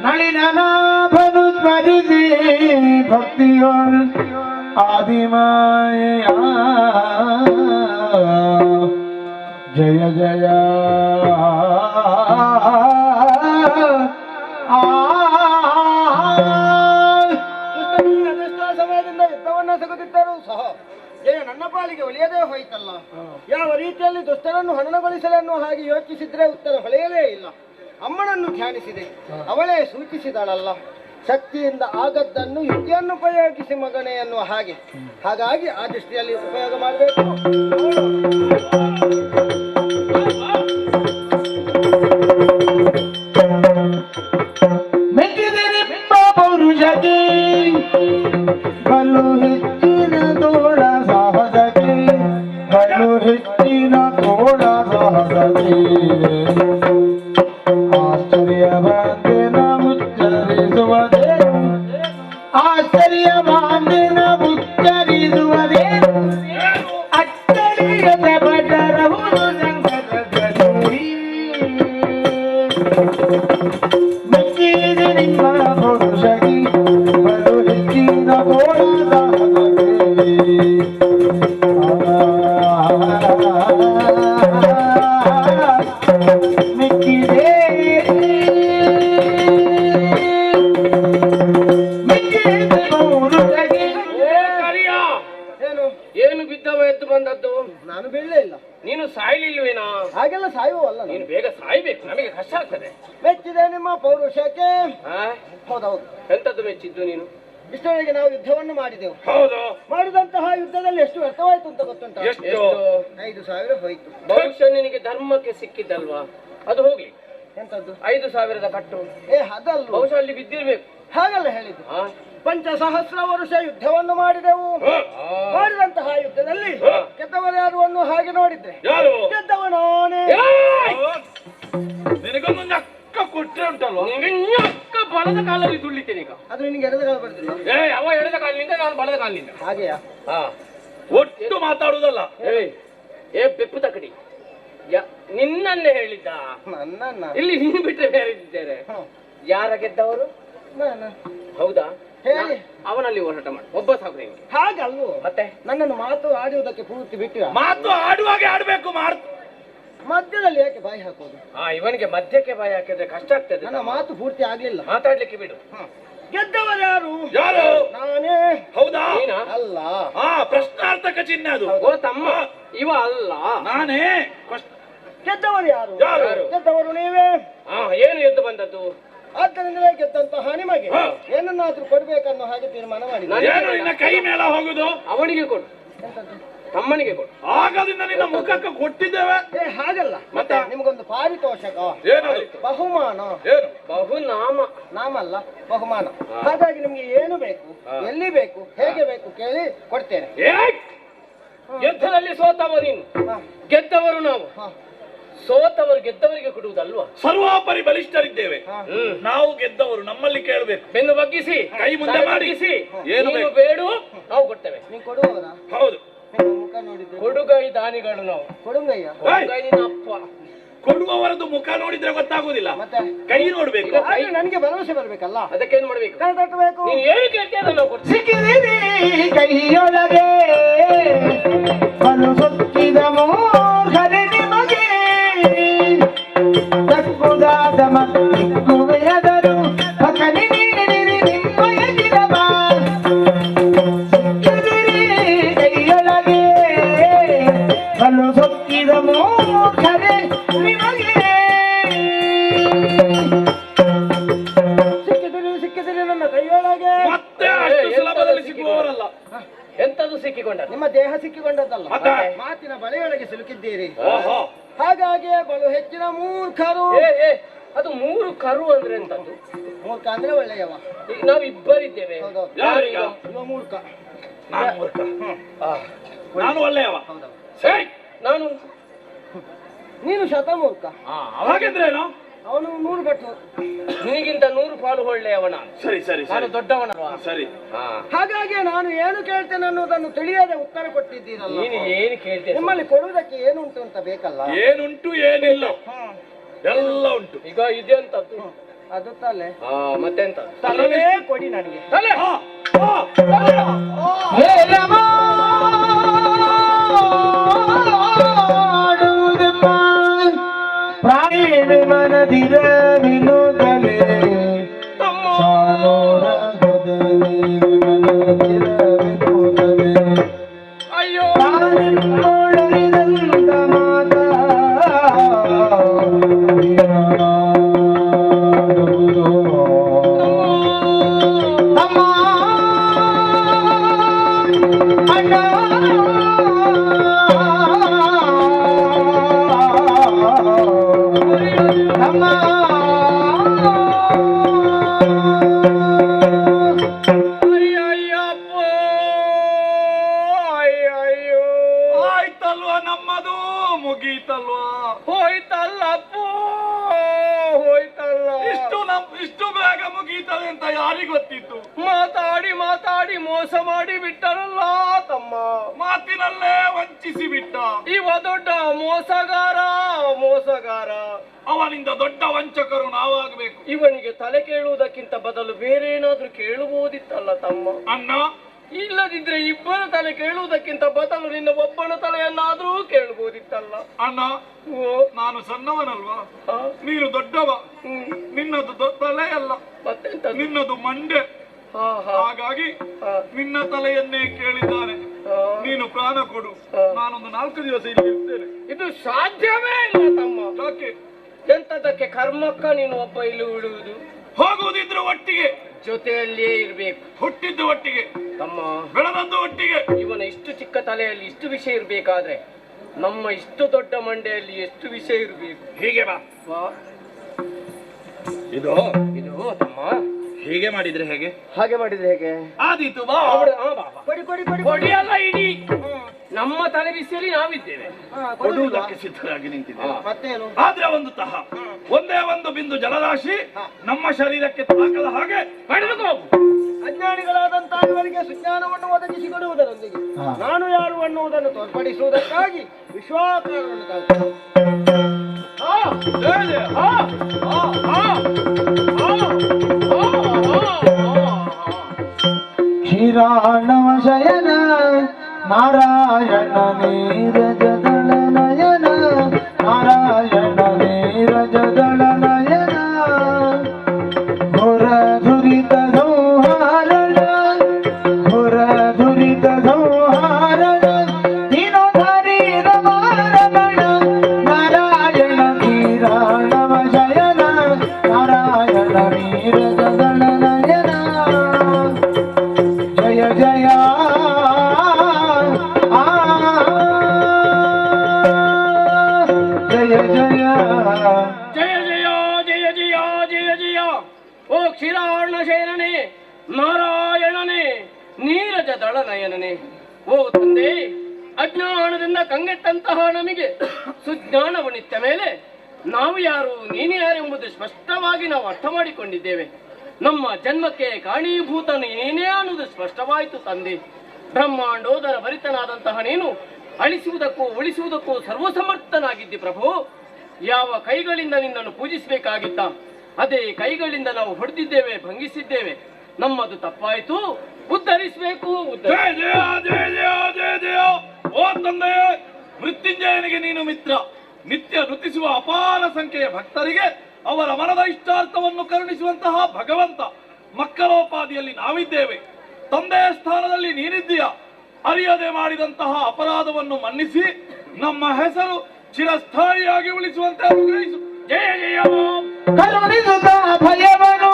ನಳಿನಾಭನು ಸ್ಮರಿಸಿ ಭಕ್ತಿಯೋಳು ಆದಿಮಾಯ ಜಯ ಜಯ ದುಷ್ಟರು ಅದೆಷ್ಟೋ ಸಮಯದಿಂದ ಯುದ್ಧವನ್ನ ಸಗುತ್ತಿದ್ದರೂ ಸಹ ಜಯ ನನ್ನ ಪಾಲಿಗೆ ಒಲಿಯದೇ ಹೋಯಿತಲ್ಲ. ಯಾವ ರೀತಿಯಲ್ಲಿ ದುಷ್ಟರನ್ನು ಹಣನಗೊಳಿಸಲೆನ್ನೋ ಹಾಗೆ ಯೋಚಿಸಿದ್ರೆ ಉತ್ತರ ಹೊಳೆಯಲೇ ಇಲ್ಲ. ಅಮ್ಮನನ್ನು ಧ್ಯಾನಿಸಿದೆ, ಅವಳೇ ಸೂಚಿಸಿದಳಲ್ಲ, ಶಕ್ತಿಯಿಂದ ಆಗದ್ದನ್ನು ಯುಕ್ತಿಯನ್ನು ಉಪಯೋಗಿಸಿ ಮಗನೇ ಎನ್ನುವ ಹಾಗೆ. ಹಾಗಾಗಿ ಆ ದೃಷ್ಟಿಯಲ್ಲಿ ಉಪಯೋಗ ಮಾಡಬೇಕು. ಮೆಚ್ಚಿದರೆ ಪೌರುಷಕ್ಕೆ ಬಲು ಹೆಚ್ಚಿನ ತೋಳ ಸಾಹಸಕ್ಕೆ, ಬಲು ಹೆಚ್ಚಿನ ತೋಳ ಸಾಹಸಕ್ಕೆ ಆಶ್ಚರ್ಯ ಬಂದಿನ ಉಚ್ಚರಿಸುವುದೇ, ಆಶ್ಚರ್ಯ ಬಂದಿನ ಉಚ್ಚರಿಸುವುದೇ ಅಚ್ಚರಿಯದ ಬಡರಹುದು ಸಂಕಟದಲ್ಲಿ ಮೆಚ್ಚಿದೆ ನಿಮ್ಮ ಪುರುಷಗಿ ಬಲು ಹೆಚ್ಚಿನ ಮೆಚ್ಚಿದೆ ಮೆಚ್ಚಿದೆ ಪುರುಷಗಿ. ಏ ಕರಿಯ, ಏನು? ಏನು ಬಿದ್ದವ ಎದ್ದು ಬಂದದ್ದು? ನಾನು ಬೀಳಲೇ ಇಲ್ಲ. ನೀನು ಸಾಯ್ಲಿಲ್ವೇನಾ? ಹಾಗೆಲ್ಲ ಸಾಯುವಲ್ಲ ನೀನು ನಾನು. ಬೇಗ ಸಾಯ್ಬೇಕು, ನಮಗೆ ಕಷ್ಟ ಆಗ್ತದೆ. ಮೆಚ್ಚಿದೆ ನಿಮ್ಮ ಪೌರುಷಕ್ಕೆ. ಆ? ಹೌದೌದು, ಎಂತದ್ದು ಮೆಚ್ಚಿದ್ದು ನೀನು? ಇಷ್ಟವರೆಗೆ ನಾವು ಯುದ್ಧವನ್ನು ಮಾಡಿದೆವು. ಹೌದು, ಮಾಡಿದಂತಹ ಯುದ್ಧದಲ್ಲಿ ಎಷ್ಟು ವ್ಯರ್ಥವಾಯ್ತು ಅಂತ ಗೊತ್ತುಂಟ? ಎಷ್ಟು? ಎಷ್ಟು? 5,000 ಹೋಯ್ತು. ಬಹುಶಃ ನಿನಗೆ ಧರ್ಮಕ್ಕೆ ಸಿಕ್ಕಿದ್ದಲ್ವಾ? ಅದು ಹೋಗ್ಲಿ, ಎಂತದ್ದು? 5,000 ಕಟ್ಟು ಅದಲ್ಲ, ಬಹುಶಃ ಅಲ್ಲಿ ಬಿದ್ದಿರ್ಬೇಕು. ಹಾಗಲ್ಲ ಹೇಳಿದ್ದು. ಆ? 5,000 ವರ್ಷ ಯುದ್ಧವನ್ನು ಮಾಡಿದೆವು. ಮಾಡಿದಂತಹ ಯುದ್ಧದಲ್ಲಿ ಗೆದ್ದವರು ಯಾರು ಅನ್ನೋ ಹಾಗೆ ನೋಡಿದ್ರೆ ಯಾರು? ಗೆದ್ದವನಾನೇ. ಏಯ್! ನಿನಗೊಂದು ನಕ್ಕ ಕೊಟ್ಟರೆ ಉಂಟಲ್ವಾ? ನಿನಗೆ ñಕ್ಕ ಬಲದ ಕಾಲಲ್ಲಿ ತುಳ್ಳಿತೇನೆ ಈಗ. ಅದು ನಿನಗೆ ಎಡದ ಬರ್ತಿಲ್ಲ. ಅವ ಎಡದ ಕಾಲಿನಿಂದ, ನಾನು ಬಲದ ಕಾಲಿನಿಂದ. ಹಾಗೆಯಾ? ಹಾ. ಒಟ್ಟು ಮಾತಾಡುವುದಲ್ಲ. ಏ ಬೆಪ್ಪು ತಕಡಿ, ನಿನ್ನನ್ನೇ ಹೇಳಿದ್ದ. ನನ್ನನ್ನ? ಇಲ್ಲಿ ನೀನು ಬಿಟ್ಟರೆ ಬೇರೆ ಇದ್ದಾರೆ. ಯಾರ ಗೆದ್ದವರು? ನಾನು. ಹೌದಾ? ಹೇಳಿ. ಅವನಲ್ಲಿ ಹೋರಾಟ ಮಾಡು, ಒಬ್ಬ ಸಾಕು ನಿಮಗೆ. ಹಾಗಲ್ವೋ? ಮತ್ತೆ ನನ್ನನ್ನು ಮಾತು ಆಡುವುದಕ್ಕೆ ಪೂರ್ತಿ ಬಿಟ್ಟಿರ. ಮಾತು ಆಡುವಾಗೆ ಆಡ್ಬೇಕು. ಮಧ್ಯದಲ್ಲಿ ಯಾಕೆ ಬಾಯಿ ಹಾಕೋದು? ಇವನಿಗೆ ಮಧ್ಯಕ್ಕೆ ಬಾಯಿ ಹಾಕಿದ್ರೆ ಕಷ್ಟ ಆಗ್ತದೆ. ನನ್ನ ಮಾತು ಪೂರ್ತಿ ಆಗ್ಲಿಲ್ಲ. ಮಾತಾಡ್ಲಿಕ್ಕೆ ಬಿಡು. ಗೆದ್ದವರು ಯಾರು? ಯಾರು? ನಾನೇ. ಹೌದಾ? ನೀನಾ? ಅಲ್ಲ. ಪ್ರಶ್ನಾರ್ಥಕ ಚಿಹ್ನೆ ಅದು. ಓ ತಮ್ಮ, ಇವ ಅಲ್ಲ. ನಾನೇ. ಗೆದ್ದವರು ಯಾರು? ಯಾರು? ಗೆದ್ದವರು ನೀವೇ. ಏನು ಎದ್ದು ಬಂದದ್ದು? ಆದ್ದರಿಂದಲೇ ಗೆದ್ದಂತಹ ನಿಮಗೆ ಏನನ್ನಾದ್ರೂ ಕೊಡ್ಬೇಕನ್ನೋ ಹಾಗೆ ತೀರ್ಮಾನ ಮಾಡಿದೆ. ಏನು ನಿನ್ನ ಕೈ ಮೇಲೆ ಹೋಗುದು? ಅವನಿಗೆ ಕೊಡು, ತಮ್ಮನಿಗೆ ಕೊಡು. ಆಗದಿಂದ ನಿನ್ನ ಮುಖಕ್ಕೆ ಕೊಟ್ಟಿದ್ದೇವೆ. ಹಾಗಲ್ಲ, ಮತ್ತೆ ನಿಮಗೊಂದು ಪಾರಿತೋಷಕ, ಏನದು? ಬಹುಮಾನ. ಏನು? ಬಹುನಾಮ. ನಾಮಲ್ಲ, ಬಹುಮಾನ. ಹಾಗಾಗಿ ನಿಮ್ಗೆ ಏನು ಬೇಕು, ಎಲ್ಲಿ ಬೇಕು, ಹೇಗೆ ಬೇಕು ಕೇಳಿ ಕೊಡ್ತೇನೆ. ಯುದ್ಧದಲ್ಲಿ ಸೋತವ ನೀನು, ಗೆದ್ದವರು ನಾವು. ಸೋತವರು ಗೆದ್ದವರಿಗೆ ಕೊಡುವುದಲ್ವಾ? ಸರ್ವಾಪರಿ ಬಲಿಷ್ಠರಿದ್ದೇವೆ ನಾವು. ಗೆದ್ದವರು ನಮ್ಮಲ್ಲಿ ಕೇಳಬೇಕು. ಬೆನ್ನು ಬಗ್ಗಿಸಿ, ಕೈ ಮುಂದೆ ಮಾಡಿ. ಏನು ಏನು ಬೇಡು, ನಾವು ಕೊಡ್ತೇವೆ. ನೀವು ಕೊಡುವವರ? ಹೌದು. ಮುಖ ನೋಡಿದ್ರೆ ಕೊಡುಗೈ ದಾನಿಗಳು ನಾವು. ಕೊಡುಂಗಯ್ಯ. ಕೊಡುಗೈ ನಿನ್ನ ಅಪ್ಪ. ಕೊಡುವವರದು ಮುಖ ನೋಡಿದ್ರೆ ಗೊತ್ತಾಗುದಿಲ್ಲ, ಮತ್ತೆ ಕೈ ನೋಡ್ಬೇಕು. ಆದ್ರೆ ನನಗೆ ಭರವಸೆ ಬರ್ಬೇಕಲ್ಲ, ಅದಕ್ಕೇನು ಮಾಡ್ಬೇಕು? ಕೈ ತಟ್ಟಬೇಕು. ನೀನು ಏನು ಕೇಳ್ತೀಯ ಅದನ್ನು ನಾವು ಕೊಡ್ತೀವಿ. ಸಿಕ್ಕಿದಿರಿ ಕೈಯೊಳಗೆ ಬಲು ಸೊಕ್ಕಿದ ಮೋಹನೆ ನಿಮಗೆ ತಕ್ಕುದಾದ ಮಕ್ಕುವೆಯದರು ಪಕಡಿ ನೀಡಿರಿ ನಿಮ್ಮಯ ಗಿಡವ. ಸಿಕ್ಕಿದಿರಿ ಕೈಯೊಳಗೆ ಬಲು ಸೊಕ್ಕಿದ ಮೋಹನೆ ನಿಮಗೆ. ಸಿಕ್ಕಿದಿರಿ ನನ್ನ ಕೈಯೊಳಗೆ. ಮತ್ತೆ ಅಷ್ಟು ಸುಲಭದಲ್ಲಿ ಸಿಗುವವರಲ್ಲ. ಕೊಟ್ಟಿದ್ದೀರಿ. ಓಹೋ, ಹಾಗಾಗಿ ಬಲು ಹೆಚ್ಚಿನ ಮೂರ್ಖರು. ಅದು 3 ಕರು ಅಂದ್ರೆ ಎಂತದ್ದು? ಮೂರ್ಖ ಅಂದ್ರೆ ಒಳ್ಳೆಯವ. ಈಗ ನಾವು ಇಬ್ಬರಿದ್ದೇವೆ. ಹೌದೌದು. ಯಾರೀಗ? ಇವ ಮೂರ್ಖ. ನಾನು ಮೂರ್ಖ. ನಾನು ಒಳ್ಳೆಯವ. ಹೌದೌದು. ಸರಿ, ನಾನು ನೀನು ಶತಮೂರ್ಖ. ಹಾಗಿದ್ರೇನು? ಅವನು 100 ಪಟ್ಟು. ನಿನಗಿಂತ 100 ಪಾಲು ಒಳ್ಳೆಯವ ನಾನು. ಸರಿ ಸರಿ ನಾನು ಸರಿ ದೊಡ್ಡವನಲ್ವಾ? ಸರಿ. ಹಾಗಾಗಿ ನಾನು ಏನು ಕೇಳ್ತೇನೆ ಅನ್ನೋದನ್ನು ತಿಳಿಯದೆ ಉತ್ತರ ಕೊಟ್ಟಿದ್ದೀರಲ್ಲ. ನೀನು ಏನು ಕೇಳ್ತೇನೆ? ನಿಮ್ಮಲ್ಲಿ ಕೊಡುವುದಕ್ಕೆ ಏನುಂಟು ಅಂತ ಬೇಕಲ್ಲ. ಏನುಂಟು ಏನಿಲ್ಲ ಎಲ್ಲ ಉಂಟು. ಈಗ ಇದೆಂತದ್ದು? ಅದು ತಲೆ. ಮತ್ತೆಂತ? ತಲೆನೇ ಕೊಡಿ ನನಗೆ. ತಲೆ. ಹಾ, ಹಾ. ಪ್ರಾಣಿ ಮನದಿರ ವಿನೋದಲೇ ಅಯ್ಯೋ, ಆಯ್ತಲ್ವಾ ನಮ್ಮದು ಮುಗೀತಲ್ವಾ? ಹೋಯ್ತಲ್ಲಪ್ಪೋ, ಹೋಯ್ತಲ್ಲ. ಇಷ್ಟು ಬೇಗ ಮುಗೀತದೆ ಅಂತ ಯಾರಿಗ್ ಗೊತ್ತಿತ್ತು? ಮಾತಾಡಿ ಮಾತಾಡಿ ಮೋಸ ಮಾಡಿ ಬಿಟ್ಟರಲ್ಲ ತಮ್ಮ. ಮಾತಿನಲ್ಲೇ ವಂಚಿಸಿ ಬಿಟ್ಟ. ಇವ ದೊಡ್ಡ ಮೋಸಗಾರ, ಮೋಸಗಾರ. ಅವನಿಂದ ದೊಡ್ಡ ವಂಚಕರು ನಾವಾಗಬೇಕು. ಇವನಿಗೆ ತಲೆ ಕೇಳುವುದಕ್ಕಿಂತ ಬದಲು ಬೇರೆ ಏನಾದ್ರೂ ಕೇಳಬಹುದಿತ್ತಲ್ಲ ತಮ್ಮ. ಅಣ್ಣ, ಇಲ್ಲದಿದ್ರೆ ಇಬ್ಬರ ತಲೆ ಕೇಳುವುದಕ್ಕಿಂತ ಬದಲು ನಿನ್ನ ಒಬ್ಬನ ತಲೆಯನ್ನಾದ್ರೂ ಕೇಳಬಹುದಿತ್ತಲ್ಲ. ಅಣ್ಣ, ಓ, ನಾನು ಸಣ್ಣವನಲ್ವಾ? ಹಾ? ನೀನು ದೊಡ್ಡವ. ನಿನ್ನದು ತಲೆ ಅಲ್ಲ, ಮತ್ತೆಂತ? ನಿನ್ನದು ಮಂಡೆ. ಹಾಗಾಗಿ ನಿನ್ನ ತಲೆಯನ್ನೇ ಕೇಳಿದ್ದಾನೆ. ನೀನು ಪ್ರಾಣ ಕೊಡು, ನಾನೊಂದು 4 ದಿವಸ ಇಲ್ಲಿ ಇರ್ತೇನೆ. ಇದು ಸಾಧ್ಯವೇ ಇಲ್ಲ ತಮ್ಮ. ಯಾಕೆ? ಎಂತದಕ್ಕೆ ಕರ್ಮಕ್ಕ ನೀನು ಒಬ್ಬ ಇಲ್ಲಿ ಉಳಿಯುವುದು? ಹೋಗುವುದಿದ್ರು ಒಟ್ಟಿಗೆ, ಜೊತೆಯಲ್ಲಿಯೇ ಇರ್ಬೇಕು. ಹುಟ್ಟಿದ್ದು ಒಟ್ಟಿಗೆ, ತಮ್ಮ ಬೆಳೆದದ್ದು ಒಟ್ಟಿಗೆ. ಇವನ ಇಷ್ಟು ಚಿಕ್ಕ ತಲೆಯಲ್ಲಿ ಇಷ್ಟು ವಿಷಯ ಇರ್ಬೇಕಾದ್ರೆ ನಮ್ಮ ಇಷ್ಟು ದೊಡ್ಡ ಮಂಡೆಯಲ್ಲಿ ಎಷ್ಟು ವಿಷಯ ಇರ್ಬೇಕು. ಹೀಗೆ ಬಾ. ಇದು ಇದು ತಮ್ಮ ಹೀಗೆ ಮಾಡಿದ್ರೆ ಹೇಗೆ? ಹಾಗೆ ಮಾಡಿದ್ರೆ ಹೇಗೆ? ಆದೀತು ಬಾ. ಕೊಡಿ ಕೊಡಿ ಕೊಡಿ. ಕೊಡಿಯಲ್ಲ, ಇಡೀ ನಮ್ಮ ತಲೆ ಬಿಸಿಯಲ್ಲಿ ನಾವಿದ್ದೇವೆ. ಕೊಡುವುದಕ್ಕೆ ಸಿದ್ಧರಾಗಿ ನಿಂತಿದ್ದೇವೆ. ಮತ್ತೇನು? ಆದ್ರೆ ಒಂದು ಒಂದೇ ಒಂದು ಬಿಂದು ಜಲರಾಶಿ ನಮ್ಮ ಶರೀರಕ್ಕೆ ತಾಕದ ಹಾಗೆ ಪಡೆದುಕೋ. ಅಜ್ಞಾನಿಗಳಾದಂತಹ ಇವರಿಗೆ ಸುಜ್ಞಾನವನ್ನು ಒದಗಿಸಿಕೊಡುವುದರೊಂದಿಗೆ ನಾನು ಯಾರು ಅನ್ನುವುದನ್ನು ತೋರ್ಪಡಿಸುವುದಕ್ಕಾಗಿ ವಿಶ್ವಾಕಾರವನ್ನು ತಾಳ್ತೇನೆ. ಶ್ರೀರಾಣವ ಶಯನ ನಾರಾಯಣ ನೀರಜದಳ ನಯನ, ನಾರಾಯಣ ನೀರಜದಳ ನಯನ, ಘೋರ ದುರಿತ ಸಂಹಾರಣ, ಘೋರ ದುರಿತ ಸಂಹಾರಣ, ದಿನೋಧರಿ ರಮಣ, ನಾರಾಯಣ ನೀರಾಣವ ಶಯನ, ನಾರಾಯಣ ನೀರಜದಳ ನಯನ, ಜಯ ಜಯ ಜಯ ಜಯ ಜಯ ಜಯ ಜಯ ಜಯ ಜಯ ಜಯ. ಓ ಕ್ಷೀರಾರ್ಣ ಶಯನನೇ, ನಾರಾಯಣನೇ, ನೀರಜ ದಳ ನಯನನೇ. ಓ ತಂದೆ, ಅಜ್ಞಾನದಿಂದ ಕಂಗೆಟ್ಟಂತಹ ನಮಗೆ ಸುಜ್ಞಾನವನಿತ್ತ ಮೇಲೆ ನಾವು ಯಾರು ನೀನು ಯಾರೆಂಬುದು ಸ್ಪಷ್ಟವಾಗಿ ನಾವು ಅರ್ಥ ಮಾಡಿಕೊಂಡಿದ್ದೇವೆ. ನಮ್ಮ ಜನ್ಮಕ್ಕೆ ಕಾರಣೀಭೂತ ನೀನೇ ಅನ್ನುವುದು ಸ್ಪಷ್ಟವಾಯಿತು ತಂದೆ. ಬ್ರಹ್ಮಾಂಡೋದರ ಭರಿತನಾದಂತಹ ನೀನು ಅಳಿಸುವುದಕ್ಕೂ ಉಳಿಸುವುದಕ್ಕೂ ಸರ್ವಸಮರ್ಥನಾಗಿದ್ದಿ ಪ್ರಭು. ಯಾವ ಕೈಗಳಿಂದ ನಿನ್ನನ್ನು ಪೂಜಿಸಬೇಕಾಗಿತ್ತ ಅದೇ ಕೈಗಳಿಂದ ನಾವು ಹೊಡೆದಿದ್ದೇವೆ, ಭಂಗಿಸಿದ್ದೇವೆ. ನಮ್ಮದು ತಪ್ಪಾಯಿತು, ಉದ್ಧರಿಸಬೇಕು. ಜಯ ಜಯ ಜಯ ಜಯ ಜಯ ಜಯ. ಓ ತಂದೆ, ಮೃತ್ಯುಂಜಯನಿಗೆ ನೀನು ಮಿತ್ರ. ನಿತ್ಯ ನೃತಿಸುವ ಅಪಾರ ಸಂಖ್ಯೆಯ ಭಕ್ತರಿಗೆ ಅವರ ಮನದ ಇಷ್ಟಾರ್ಥವನ್ನು ಕರುಣಿಸುವಂತಹ ಭಗವಂತ. ಮಕ್ಕಳೋಪಾದಿಯಲ್ಲಿ ನಾವಿದ್ದೇವೆ, ತಂದೆಯ ಸ್ಥಾನದಲ್ಲಿ ನೀನಿದ್ದೀಯ. ಅರಿಯದೆ ಮಾಡಿದಂತಹ ಅಪರಾಧವನ್ನು ಮನ್ನಿಸಿ ನಮ್ಮ ಹೆಸರು ಚಿರಸ್ಥಾಯಿಯಾಗಿ ಉಳಿಸುವಂತೆ ಅನುಗ್ರಹಿಸು. ಜಯ ಜಯ. ಕರುಣಿಸುತ್ತ ಭಯವನು,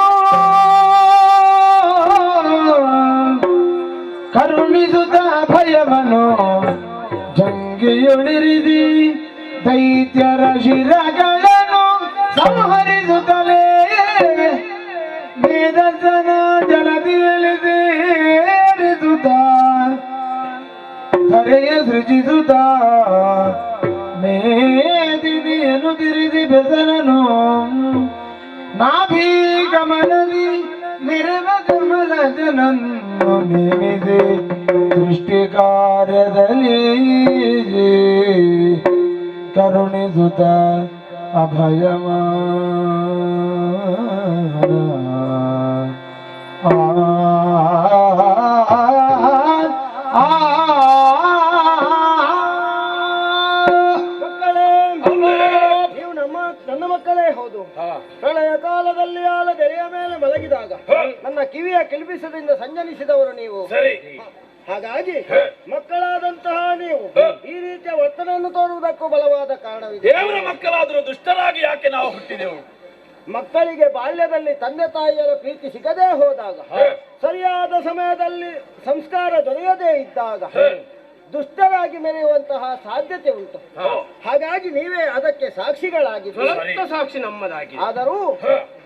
ಕರುಣಿಸುತ್ತ ಭಯವನು ಜಂಗೆಯೊಳಿರಿದಿ ಶಿರಗಳನ್ನು ಸಂಹರಿಸುತ್ತಲೇ ವೇದನ ಜಲದಿಯಲ್ಲಿ ಸೇರಿಸುತ್ತ ಧರೆಯ ಸೃಜಿಸುತ್ತ ಮೇದಿನಿಯನ್ನು ತಿರಿಸಿ ಬೆಸರನು ನಾಭಿ ಗಮನದಿ ಮೆರವ ಕಮಲ ಜನನ್ನು ನೇಮಿಸಿ ಸೃಷ್ಟಿ ಕಾರ್ಯದಲ್ಲಿ ಕರುಣಿಸುತ್ತ ಅಭಯಮ ಮಕ್ಕಳೇ, ನೀವು ನನ್ನ ಮಕ್ಕಳೇ ಹೌದು. ಪ್ರಳಯ ಕಾಲದಲ್ಲಿ ಆಲದೆರೆಯ ಮೇಲೆ ಮಲಗಿದಾಗ ನನ್ನ ಕಿವಿಯ ಕಿಲ್ಬಿಸದಿಂದ ಸಂಜನಿಸಿದವರು ನೀವು. ಸರಿ. ಹಾಗಾಗಿ ಮಕ್ಕಳಾದಂತಹ ನೀವು ಈ ರೀತಿಯ ವರ್ತನೆಯನ್ನು ತೋರುವುದಕ್ಕೂ ಬಲವಾದ ಕಾರಣವಿದೆ. ದೇವರ ಮಕ್ಕಳಾದರೂ ದುಷ್ಟರಾಗಿ ಯಾಕೆ ನಾವು ಹುಟ್ಟಿದೆವು? ಮಕ್ಕಳಿಗೆ ಬಾಲ್ಯದಲ್ಲಿ ತಂದೆ ತಾಯಿಯರ ಪ್ರೀತಿ ಸಿಗದೇ ಹೋದಾಗ, ಸರಿಯಾದ ಸಮಯದಲ್ಲಿ ಸಂಸ್ಕಾರ ದೊರೆಯದೇ ಇದ್ದಾಗ ದುಷ್ಟರಾಗಿ ಮೆರೆಯುವಂತಹ ಸಾಧ್ಯತೆ ಉಂಟು. ಹಾಗಾಗಿ ನೀವೇ ಅದಕ್ಕೆ ಸಾಕ್ಷಿಗಳಾಗಿದ್ದೀರಿ. ಜ್ವಲಂತ ಸಾಕ್ಷಿ ನಮ್ಮದಾಗಿ. ಆದರೂ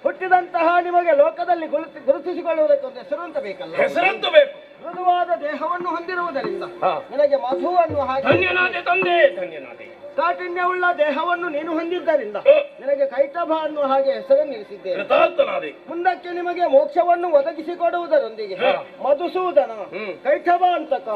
ಹುಟ್ಟಿದಂತಹ ನಿಮಗೆ ಲೋಕದಲ್ಲಿ ಗುರುತಿಸಿಕೊಳ್ಳುವುದಕ್ಕೊಂದು ಹೆಸರು ಅಂತ ಬೇಕಲ್ಲ. ಹೆಸರಂತೂ ಬೇಕು. ಮೃದುವಾದ ದೇಹವನ್ನು ಹೊಂದಿರುವುದರಿಂದ ನಿನಗೆ ಮಧುವನ್ನು ಹಾಕಿ, ಧನ್ಯನಾದೆ ತಂದೆ, ಧನ್ಯನಾದೆ. ಕಾಠಿಣ್ಯವುಳ್ಳ ದೇಹವನ್ನು ನೀನು ಹೊಂದಿದ್ದರಿಂದ ನಿನಗೆ ಕೈಟಭ ಅನ್ನುವ ಹಾಗೆ ಹೆಸರನ್ನು ಇರಿಸಿದ್ದೇನೆ. ಕೃತಾರ್ಥನಾದೆ. ಮುಂದಕ್ಕೆ ನಿಮಗೆ ಮೋಕ್ಷವನ್ನು ಒದಗಿಸಿಕೊಡುವುದರೊಂದಿಗೆ ಮಧುಸೂದನ, ಕೈಟಭ ಅಂತಕ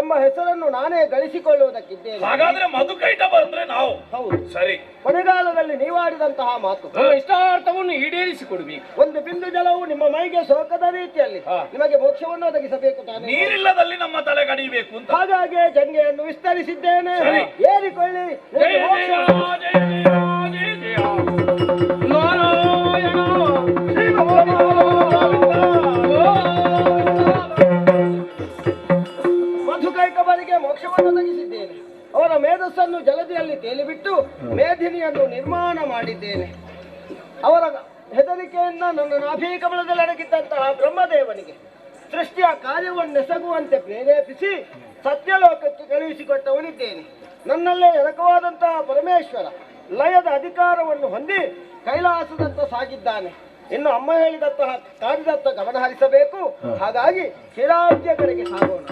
ಎಂಬ ಹೆಸರನ್ನು ನಾನೇ ಗಳಿಸಿಕೊಳ್ಳುವುದಕ್ಕಿದ್ದೇನೆ. ಹಾಗಾದ್ರೆ ಮಧುಕೈಟ ಬಂದ್ರೆ ನಾವು. ಹೌದು. ಸರಿ. ಕೊನೆಗಾಲದಲ್ಲಿ ನೀವಾಡಿದಂತಹ ಮಾತು, ನಮ್ಮ ಇಷ್ಟಾರ್ಥವನ್ನು ಈಡೇರಿಸಿಕೊಡ್ಬೇಕು. ಒಂದು ಬಿಂದು ಜಲವು ನಿಮ್ಮ ಮೈಗೆ ಸೋಕದ ರೀತಿಯಲ್ಲಿ ನಿಮಗೆ ಮೋಕ್ಷವನ್ನು ಒದಗಿಸಬೇಕು ತಾನೆ. ನೀರಿಲ್ಲದಲ್ಲಿ ನಮ್ಮ ತಲೆ ಕಡಿಬೇಕು ಅಂತ. ಹಾಗಾಗಿ ಜಂಗೆಯನ್ನು ವಿಸ್ತರಿಸಿದ್ದೇನೆ. ಸರಿ. ಏರಿಕೊಳ್ಳಿ. ಜಯ ಜಯ ಜಯ ಜಯ ಜಯ ಜಯ ನಾರಾಯಣ ಮಧುಕೈಟಬರಿಗೆ ಮೋಕ್ಷವನ್ನು ಒದಗಿಸಿದ್ದೇನೆ. ಅವರ ಮೇಧಸ್ಸನ್ನು ಜಲದಿಯಲ್ಲಿ ತೇಲಿಬಿಟ್ಟು ಮೇಧಿನಿಯನ್ನು ನಿರ್ಮಾಣ ಮಾಡಿದ್ದೇನೆ. ಅವರ ಹೆದರಿಕೆಯಿಂದ ನನ್ನ ನಾಭೀಕಮಲದಲ್ಲಿ ಅಡಗಿದ್ದಂತಹ ಬ್ರಹ್ಮದೇವನಿಗೆ ಸೃಷ್ಟಿಯ ಕಾರ್ಯವನ್ನೆಸಗುವಂತೆ ಪ್ರೇರೇಪಿಸಿ ಸತ್ಯಲೋಕಕ್ಕೆ ಕಳುಹಿಸಿಕೊಟ್ಟವನಿದ್ದೇನೆ. ನನ್ನಲ್ಲೇ ಎರಕವಾದಂತಹ ಪರಮೇಶ್ವರ ಲಯದ ಅಧಿಕಾರವನ್ನು ಹೊಂದಿ ಕೈಲಾಸದತ್ತ ಸಾಗಿದ್ದಾನೆ. ಇನ್ನು ಅಮ್ಮ ಹೇಳಿದಂತಹ ಕಾರ್ಯದತ್ತ ಗಮನ ಹರಿಸಬೇಕು. ಹಾಗಾಗಿ ಶಿರಾಜ್ಯ ಕಡೆಗೆ ಸಾಗೋಣ.